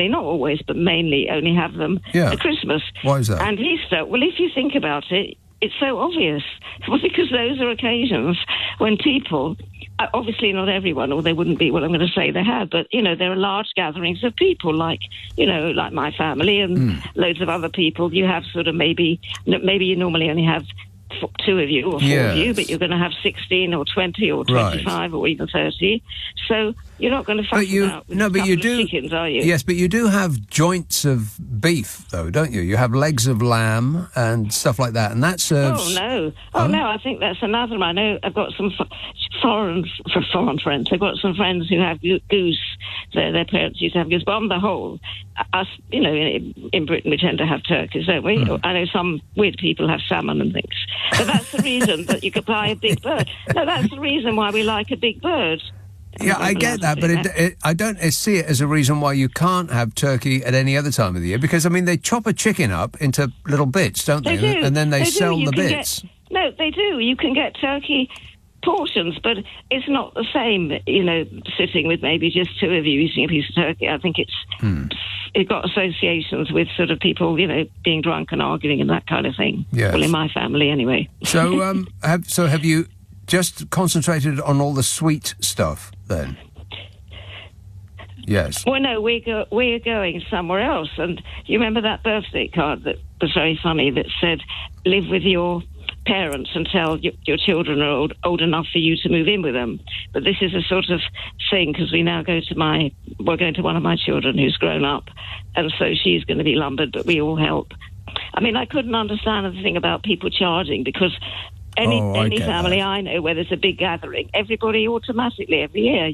Speaker 16: not always, but mainly only have them at Christmas.
Speaker 4: Why is that?
Speaker 16: And Easter, well, if you think about it, it's so obvious. Well, because those are occasions when people, obviously not everyone, or they wouldn't be what I'm going to say they have, but, there are large gatherings of people like my family and loads of other people. You have sort of maybe you normally only have 2 of you or 4 of you, but you're going to have 16 or 20 or 25 or even 30. So you're not going to fuss out with a couple of chickens, are you?
Speaker 4: Yes, but you do have joints of beef, though, don't you? You have legs of lamb and stuff like that, and that serves...
Speaker 16: no, I think that's another one. I know I've got some foreign friends. I've got some friends who have goose. Their parents used to have goose, but on the whole, us, in Britain we tend to have turkeys, don't we? I know some weird people have salmon and things. But that's the reason that you could buy a big bird. No, that's the reason why we like a big bird.
Speaker 4: Yeah, I get that, but I don't see it as a reason why you can't have turkey at any other time of the year, because, I mean, they chop a chicken up into little bits, don't they?
Speaker 16: They do.
Speaker 4: And then they sell the
Speaker 16: can
Speaker 4: bits.
Speaker 16: No, they do. You can get turkey portions, but it's not the same, sitting with maybe just two of you eating a piece of turkey. I think it's got associations with sort of people, being drunk and arguing and that kind of thing.
Speaker 4: Yes.
Speaker 16: Well, in my family, anyway.
Speaker 4: So, have you just concentrated on all the sweet stuff then? Yes.
Speaker 16: Well, no, we're going somewhere else. And you remember that birthday card that was very funny that said, "Live with your parents until your children are old enough for you to move in with them." But this is a sort of thing, because we now we're going to one of my children who's grown up, and so she's going to be lumbered, but we all help. I mean, I couldn't understand the thing about people charging, because any family I know where there's a big gathering, everybody automatically every year,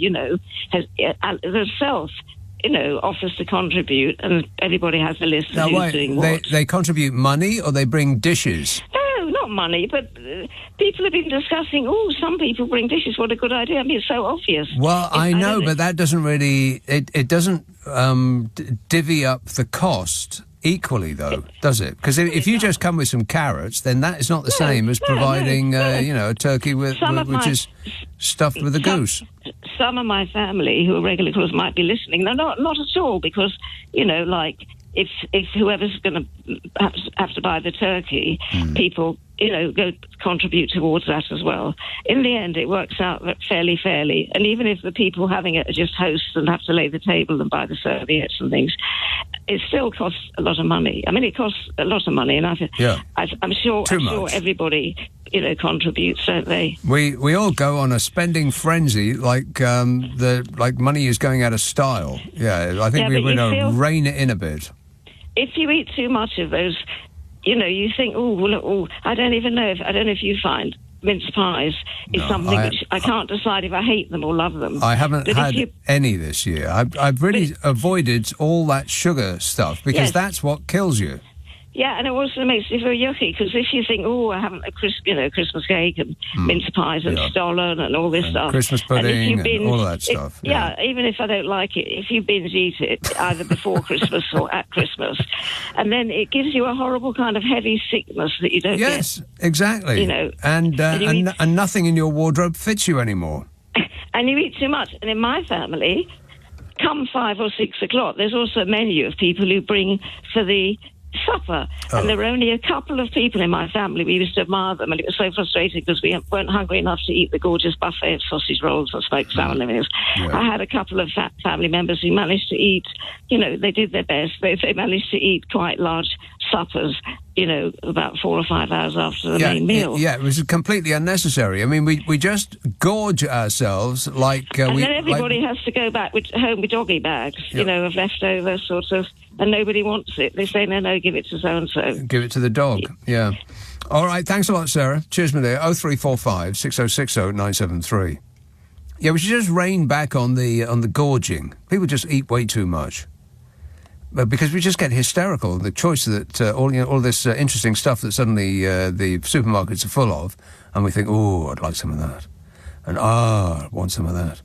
Speaker 16: has themselves, offers to contribute, and everybody has a list of who's doing what.
Speaker 4: They contribute money, or they bring dishes?
Speaker 16: No, not money, but people have been discussing, some people bring dishes, what a good idea. I mean, it's so obvious.
Speaker 4: Well, I know, but that doesn't really, it doesn't divvy up the cost equally, though, does it? Because if you just come with some carrots, then that is not the same as providing, a turkey which is stuffed with a goose.
Speaker 16: Some of my family who are regular callers might be listening. No, not at all, because, if whoever's going to have to buy the turkey, people, go contribute towards that as well. In the end, it works out fairly. And even if the people having it are just hosts and have to lay the table and buy the serviettes and things, it still costs a lot of money. I mean, it costs a lot of money, and I'm sure everybody, contributes, don't they?
Speaker 4: We all go on a spending frenzy, like money is going out of style. Yeah, I think we're going to rein it in a bit.
Speaker 16: If you eat too much of those, you think, I don't know if you find mince pies is something which I can't decide if I hate them or love them.
Speaker 4: I haven't had any this year. I've really avoided all that sugar stuff, because that's what kills you.
Speaker 16: Yeah, and it also makes you feel yucky, because if you think, I haven't a Christmas cake and mince pies and stollen and all this stuff.
Speaker 4: Christmas pudding and all that stuff.
Speaker 16: Yeah, even if I don't like it, if you binge eat it either before Christmas or at Christmas, and then it gives you a horrible kind of heavy sickness that you don't get.
Speaker 4: Yes, exactly. And nothing in your wardrobe fits you anymore.
Speaker 16: And you eat too much. And in my family, come 5 or 6 o'clock, there's also a menu of people who bring for the supper, and there were only a couple of people in my family. We used to admire them, and it was so frustrating because we weren't hungry enough to eat the gorgeous buffet of sausage rolls and smoked salmon and everything else. I had a couple of family members who managed to eat, they did their best. They managed to eat quite large suppers, about 4 or 5 hours after the main meal.
Speaker 4: It was completely unnecessary. I mean, we just gorge ourselves like...
Speaker 16: and then everybody has to go back home with doggy bags, of leftover sort of... And nobody wants it. They say, no, give it to so-and-so.
Speaker 4: Give it to the dog, yeah. All right, thanks a lot, Sarah. Cheers, my dear. 0345 6060 973. Yeah, we should just rein back on the gorging. People just eat way too much. Because we just get hysterical. The choice that all this interesting stuff that suddenly the supermarkets are full of, and we think, I'd like some of that. And, I want some of that.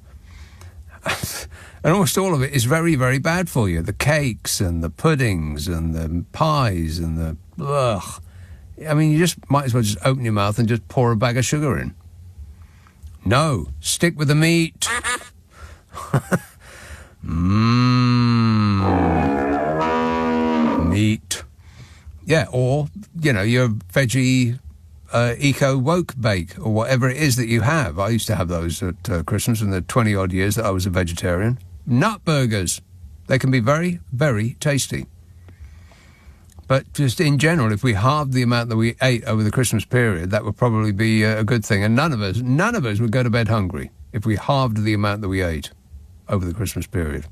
Speaker 4: And almost all of it is very, very bad for you. The cakes and the puddings and the pies and the... Ugh. I mean, you just might as well just open your mouth and just pour a bag of sugar in. No, stick with the meat. Meat. Yeah, or, your veggie... eco-woke bake, or whatever it is that you have. I used to have those at Christmas in the 20-odd years that I was a vegetarian. Nut burgers. They can be very, very tasty. But just in general, if we halved the amount that we ate over the Christmas period, that would probably be a good thing. And none of us would go to bed hungry if we halved the amount that we ate over the Christmas period.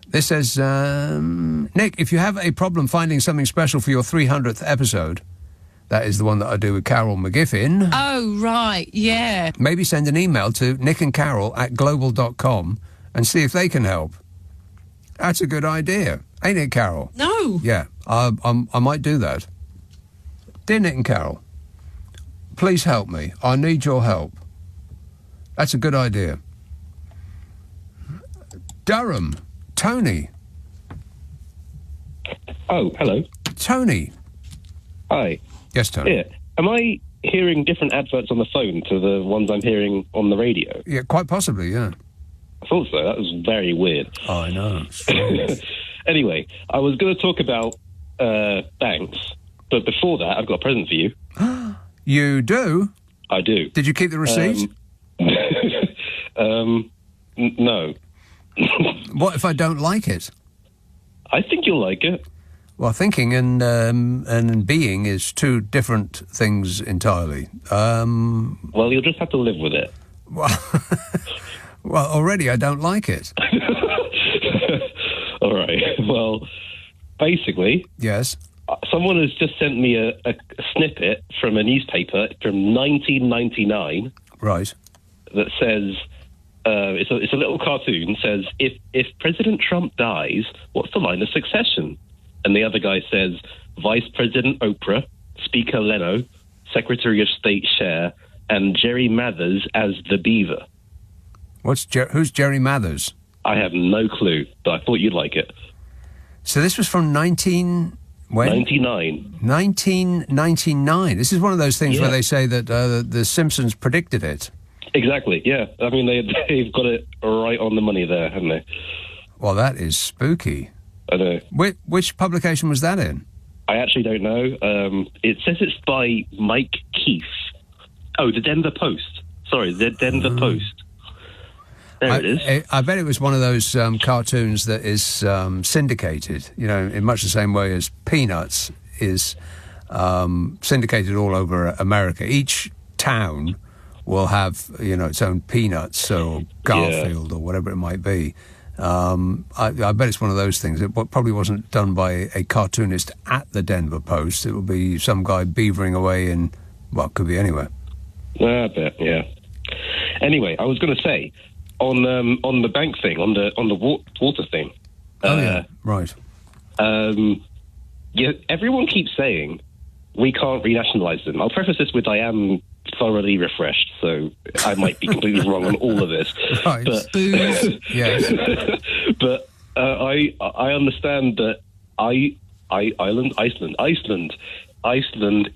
Speaker 4: This says, Nick, if you have a problem finding something special for your 300th episode... That is the one that I do with Carol McGiffin.
Speaker 6: Oh, right, yeah.
Speaker 4: Maybe send an email to nickandcarol@global.com and see if they can help. That's a good idea, ain't it, Carol?
Speaker 6: No.
Speaker 4: Yeah, I might do that. Dear Nick and Carol, please help me. I need your help. That's a good idea. Durham, Tony.
Speaker 9: Oh, hello.
Speaker 4: Tony.
Speaker 9: Hi.
Speaker 4: Yes, Tony.
Speaker 9: Yeah. Am I hearing different adverts on the phone to the ones I'm hearing on the radio?
Speaker 4: Yeah, quite possibly, yeah.
Speaker 9: I thought so. That was very weird.
Speaker 4: Oh, I know.
Speaker 9: Anyway, I was going to talk about banks, but before that, I've got a present for you.
Speaker 4: You do?
Speaker 9: I do.
Speaker 4: Did you keep the receipt?
Speaker 9: No.
Speaker 4: What if I don't like it?
Speaker 9: I think you'll like it.
Speaker 4: Well, thinking and being is two different things entirely.
Speaker 9: Well, you'll just have to live with it.
Speaker 4: Well, already I don't like it.
Speaker 9: All right. Well, basically...
Speaker 4: Yes?
Speaker 9: Someone has just sent me a snippet from a newspaper from 1999.
Speaker 4: Right.
Speaker 9: That says... it's a little cartoon. Says, if President Trump dies, what's the line of succession? And the other guy says, Vice President Oprah, Speaker Leno, Secretary of State Cher, and Jerry Mathers as the Beaver.
Speaker 4: Who's Jerry Mathers?
Speaker 9: I have no clue, but I thought you'd like it.
Speaker 4: So this was from
Speaker 9: 99.
Speaker 4: 1999. This is one of those things where they say that the Simpsons predicted it.
Speaker 9: Exactly, yeah. I mean, they've got it right on the money there, haven't they?
Speaker 4: Well, that is spooky.
Speaker 9: I know.
Speaker 4: Which publication was that in?
Speaker 9: I actually don't know. It says it's by Mike Keefe. Oh, the Denver Post. Sorry, the Denver Post. There it is.
Speaker 4: I bet it was one of those cartoons that is syndicated, in much the same way as Peanuts is syndicated all over America. Each town will have, its own Peanuts or Garfield or whatever it might be. I bet it's one of those things. It probably wasn't done by a cartoonist at the Denver Post. It would be some guy beavering away in, well, it could be anywhere.
Speaker 9: I bet, yeah. Anyway, I was going to say, on the bank thing, on the water thing.
Speaker 4: Right.
Speaker 9: Yeah, everyone keeps saying we can't renationalise them. I'll preface this with I am thoroughly refreshed, so I might be completely wrong on all of this.
Speaker 4: Right.
Speaker 9: But,
Speaker 4: yes.
Speaker 9: But I understand that Iceland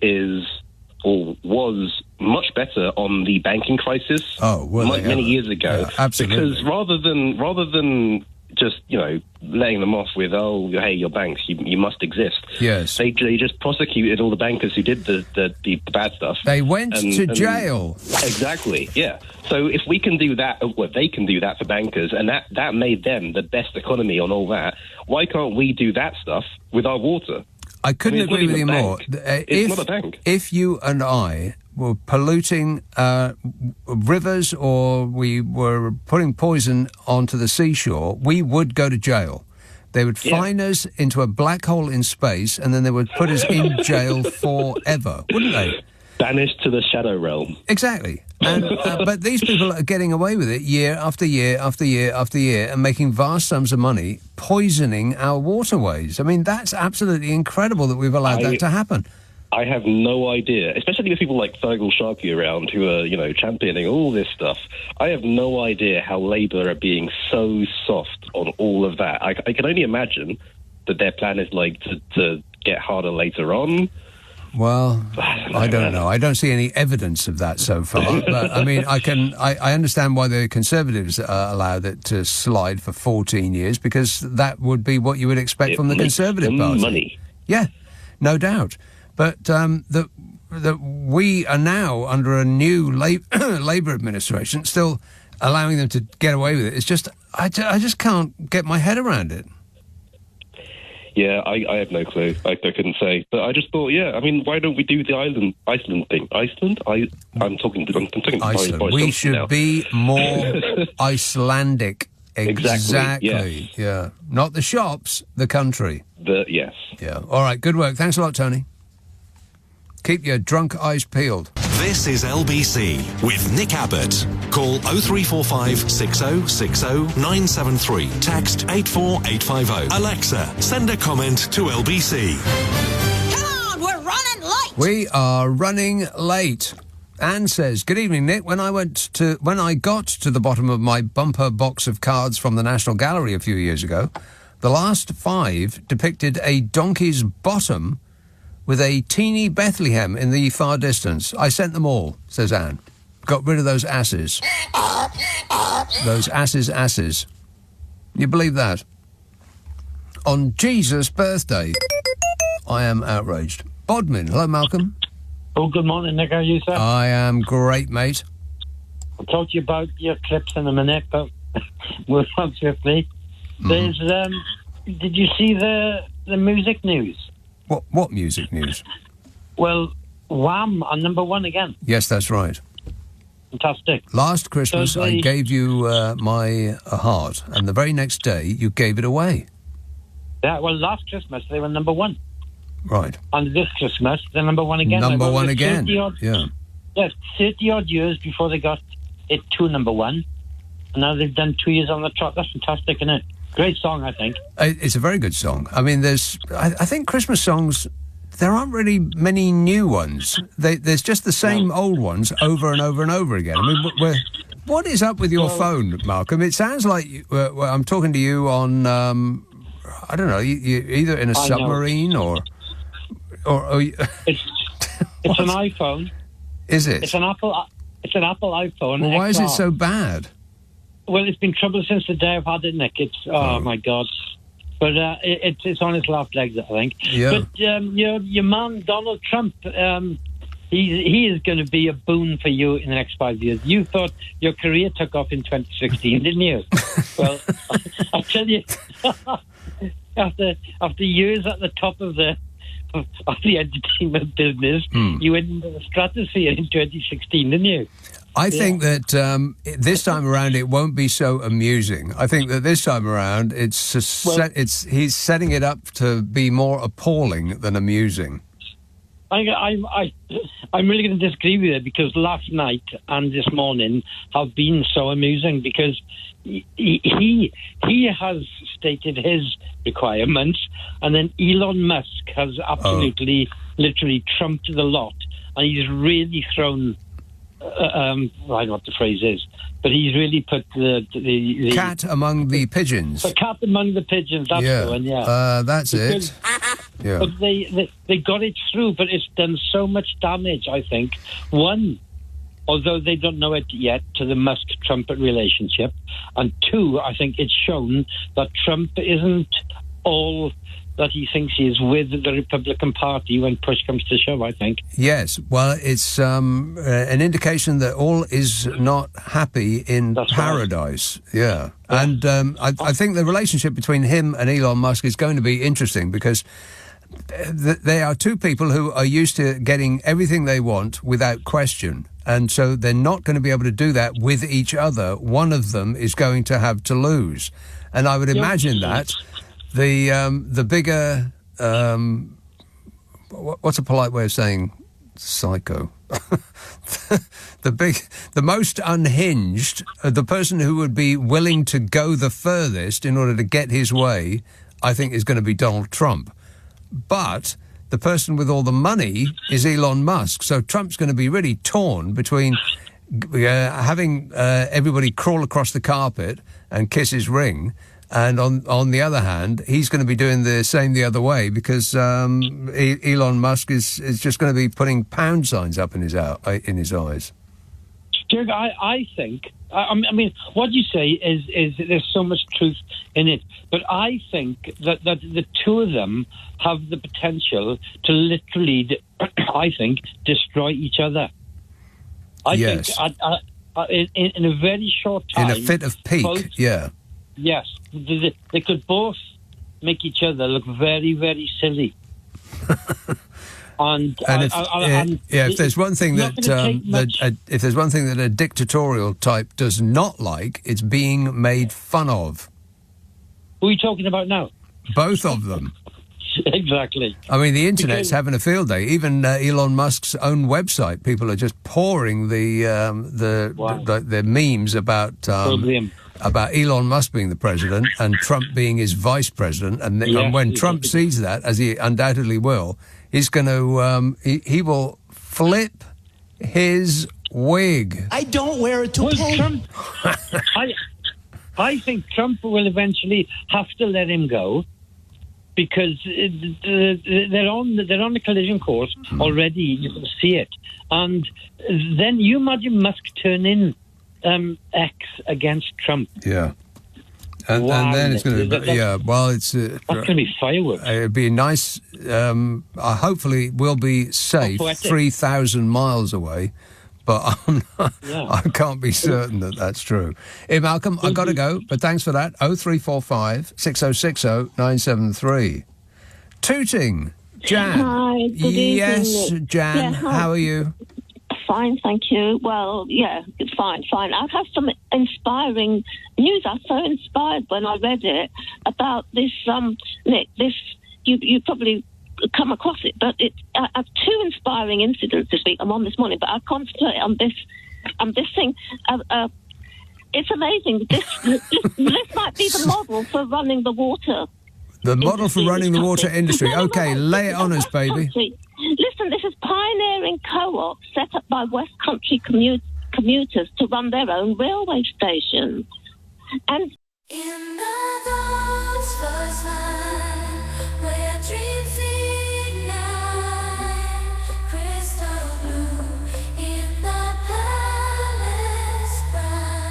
Speaker 9: is or was much better on the banking crisis many years ago.
Speaker 4: Yeah, absolutely.
Speaker 9: Because rather than just, laying them off with, hey, your banks, you must exist.
Speaker 4: Yes.
Speaker 9: They just prosecuted all the bankers who did the bad stuff.
Speaker 4: They went to jail.
Speaker 9: Exactly, yeah. So if we can do that, well, they can do that for bankers, and that made them the best economy on all that, why can't we do that stuff with our water?
Speaker 4: I couldn't agree with you more.
Speaker 9: It's not a bank.
Speaker 4: If you and I were polluting rivers or we were putting poison onto the seashore, we would go to jail. They would fine us into a black hole in space, and then they would put us in jail forever, wouldn't they?
Speaker 9: Banished to the shadow realm.
Speaker 4: Exactly. And, but these people are getting away with it year after year after year after year and making vast sums of money poisoning our waterways. I mean, that's absolutely incredible that we've allowed that to happen.
Speaker 9: I have no idea, especially with people like Fergal Sharkey around who are, championing all this stuff. I have no idea how Labour are being so soft on all of that. I can only imagine that their plan is to get harder later on.
Speaker 4: Well, I don't know. I don't see any evidence of that so far. But, I mean, I understand why the Conservatives allowed it to slide for 14 years, because that would be what you would expect from the Conservative Party.
Speaker 9: Money.
Speaker 4: Yeah, no doubt. But that we are now under a new Labour administration, still allowing them to get away with it. It's just, I just can't get my head around it.
Speaker 9: Yeah, I have no clue. I couldn't say. But I just thought, I mean, why don't we do the Iceland thing? Iceland? I'm talking
Speaker 4: Iceland. We should be more Icelandic. Exactly.
Speaker 9: Yes.
Speaker 4: Yeah. Not the shops, the country.
Speaker 9: Yes.
Speaker 4: Yeah. All right, good work. Thanks a lot, Tony. Keep your drunk eyes peeled.
Speaker 1: This is LBC with Nick Abbott. Call 0345 6060 973. Text 84850. Alexa, send a comment to LBC.
Speaker 3: Come on, we're running late.
Speaker 4: We are running late. Anne says, "Good evening, Nick. When I got to the bottom of my bumper box of cards from the National Gallery a few years ago, the last 5 depicted a donkey's bottom with a teeny Bethlehem in the far distance. I sent them all," says Anne. "Got rid of those asses. Those asses. You believe that? On Jesus' birthday, I am outraged." Bodmin. Hello, Malcolm.
Speaker 14: Oh, good morning, Nick. How are you, sir?
Speaker 4: I am great, mate.
Speaker 14: I'll talk to you about your clips in a minute, but we'll on swiftly. There's, did you see the music news?
Speaker 4: What music news?
Speaker 14: Well, Wham! On number 1 again.
Speaker 4: Yes, that's right.
Speaker 14: Fantastic.
Speaker 4: Last Christmas,
Speaker 14: So
Speaker 4: I gave you my heart, and the very next day, you gave it away.
Speaker 14: Yeah, well, last Christmas, they were number 1.
Speaker 4: Right.
Speaker 14: And this Christmas, they're number 1 again.
Speaker 4: Number 1 again.
Speaker 14: 30-odd years before they got it to number 1. And now they've done 2 years on the trot. That's fantastic, isn't it? Great song, I think.
Speaker 4: It's a very good song. I mean, I think Christmas songs, there aren't really many new ones. There's just the same old ones over and over and over again. I mean, what is up with your phone, Malcolm? It sounds like I'm talking to you on, I don't know, you either in a submarine or
Speaker 14: it's an iPhone.
Speaker 4: Is it?
Speaker 14: It's an Apple iPhone.
Speaker 4: Well, why is it
Speaker 14: XR.
Speaker 4: so bad?
Speaker 14: Well, it's been trouble since the day I've had it, Nick. It's my God. But it's on its last legs, I think.
Speaker 4: Yeah.
Speaker 14: But your man Donald Trump, he is going to be a boon for you in the next 5 years. You thought your career took off in 2016, didn't you? Well, I'll tell you, after years at the top of the entertainment business, you went into the stratosphere in 2016, didn't you?
Speaker 4: I think that this time around it won't be so amusing. I think that this time around he's setting it up to be more appalling than amusing.
Speaker 14: I'm really going to disagree with you because last night and this morning have been so amusing because he has stated his requirements and then Elon Musk has absolutely, literally trumped the lot and he's really thrown. I don't know what the phrase is, but he's really put the
Speaker 4: cat among the pigeons.
Speaker 14: The cat among the pigeons. That's the one. Yeah,
Speaker 4: that's it. Yeah,
Speaker 14: but they got it through, but it's done so much damage. I think one, although they don't know it yet, to the Musk-Trump relationship, and 2, I think it's shown that Trump isn't all that he thinks he is with the Republican Party when push comes to shove, I think.
Speaker 4: Yes, well, it's an indication that all is not happy in paradise. Right. Yeah. And I think the relationship between him and Elon Musk is going to be interesting because they are 2 people who are used to getting everything they want without question. And so they're not going to be able to do that with each other. One of them is going to have to lose. And I would imagine that the bigger, what's a polite way of saying psycho? the most unhinged, the person who would be willing to go the furthest in order to get his way, I think is going to be Donald Trump. But the person with all the money is Elon Musk. So Trump's going to be really torn between having everybody crawl across the carpet and kiss his ring. And on the other hand, he's going to be doing the same the other way because Elon Musk is just going to be putting pound signs up in his eyes.
Speaker 14: Jurg, I think, I mean, what you say is there's so much truth in it, but I think that the 2 of them have the potential to literally, I think, destroy each other. I think in a very short time.
Speaker 4: In a fit of pique,
Speaker 14: Yes, they could both make each other look very, very silly.
Speaker 4: If there's one thing if there's one thing that a dictatorial type does not like, it's being made fun of.
Speaker 14: Who are you talking about now?
Speaker 4: Both of them.
Speaker 14: Exactly.
Speaker 4: I mean, the internet's having a field day. Even Elon Musk's own website, people are just pouring the memes about Elon Musk being the president and Trump being his vice president. And when Trump sees that, as he undoubtedly will, he's going to he will flip his wig.
Speaker 10: I don't wear a toupee.
Speaker 14: Well, I think Trump will eventually have to let him go because they're on the collision course already. You can see it, and then you imagine Musk turn in X against Trump.
Speaker 4: Yeah. And then it's going to be, it's...
Speaker 14: that's going to be fireworks.
Speaker 4: It'd be nice, hopefully we'll be safe 3,000 miles away, but I can't be certain that that's true. Hey, Malcolm, I've got to go, but thanks for that. 0345 6060 973. Tooting, Jan.
Speaker 21: Hi, good evening.
Speaker 4: Yes, Jan,
Speaker 21: Yeah, hi.
Speaker 4: how are you?
Speaker 21: Fine, thank you. Well, yeah, fine. I have some inspiring news. I was so inspired when I read it about this, Nick, you probably come across it, but I have two inspiring incidents this week. I'm on this morning, but I concentrate on this thing. It's amazing. This might be the model for running the water.
Speaker 4: The model for running the water industry. Okay, lay it on us, baby.
Speaker 21: Listen, this is pioneering co-op set up by West Country commuters to run their own railway stations. And
Speaker 23: in the thoughts first line, where dreams ignite, crystal blue in the palace bright.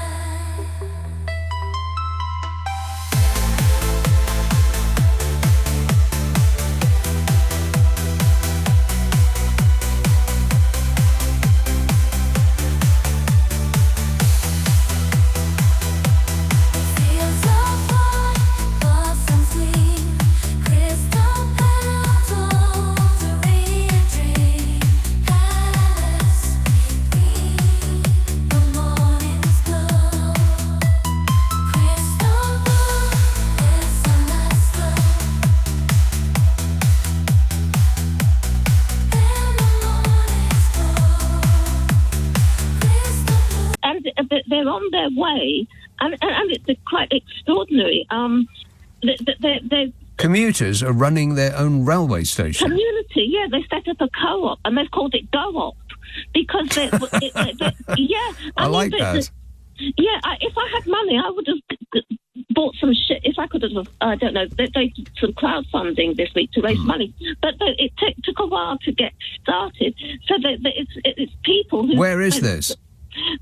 Speaker 21: they're on their way, and it's quite extraordinary.
Speaker 4: Commuters are running their own railway station.
Speaker 21: Community, yeah, they set up a co-op, and they've called it Go-op because yeah.
Speaker 4: I like that.
Speaker 21: Yeah, if I had money, I would have bought some shit. If I could have, I don't know, they did some crowdfunding this week to raise money, but it took a while to get started. So it's people who...
Speaker 4: Where is this?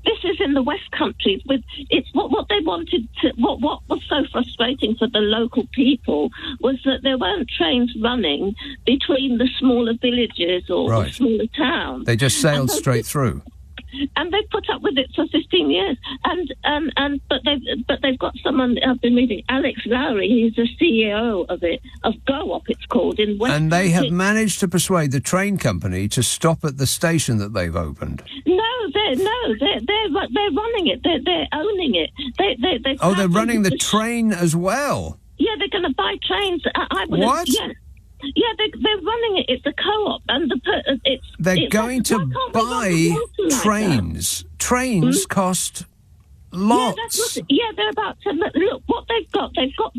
Speaker 21: This is in the West Country. It's what they wanted to. What was so frustrating for the local people was that there weren't trains running between the smaller villages or the smaller towns.
Speaker 4: They just sailed straight through.
Speaker 21: And they've put up with it for 15 years. But they've got someone I've been reading, Alex Lowry. He's the CEO of Go-op. It's called in West.
Speaker 4: And they have managed to persuade the train company to stop at the station that they've opened.
Speaker 21: They're running it. They're owning it.
Speaker 4: They're running the train as well.
Speaker 21: Yeah, they're going to buy trains.
Speaker 4: What?
Speaker 21: Yeah, they're running it. It's a co-op, and
Speaker 4: they're going to buy trains. Trains cost lots.
Speaker 21: They're about to look what they've got. They've got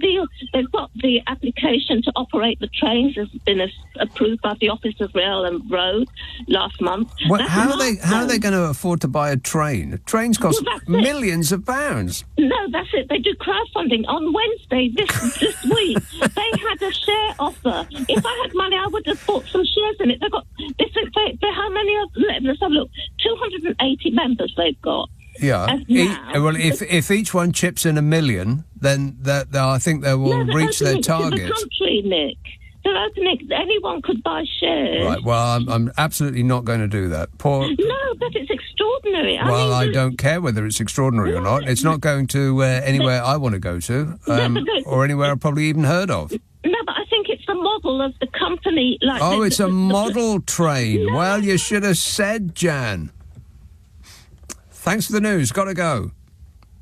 Speaker 21: the application to operate the trains has been approved by the Office of Rail and Road last month.
Speaker 4: How are they going to afford to buy a train? Trains cost millions of pounds.
Speaker 21: No, that's it. They do crowdfunding. On Wednesday this week, they had a share offer. If I had money, I would have bought some shares in it. They've got how many? Let's have a look. 280 members they've got.
Speaker 4: Yeah. If each one chips in $1 million, then I think they will reach their target.
Speaker 21: The country, Nick. They're opening. Anyone could buy shares.
Speaker 4: Right. Well, I'm absolutely not going to do that.
Speaker 21: No, but it's extraordinary.
Speaker 4: I don't care whether it's extraordinary or not. It's not going to anywhere I want to go to, or anywhere I've probably even heard of.
Speaker 21: No, but I think it's the model of the company.
Speaker 4: It's a model train. No. Well, you should have said, Jan. Thanks for the news. Got to go.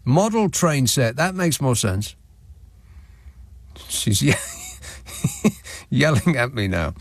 Speaker 4: Model train set. That makes more sense. She's yelling at me now.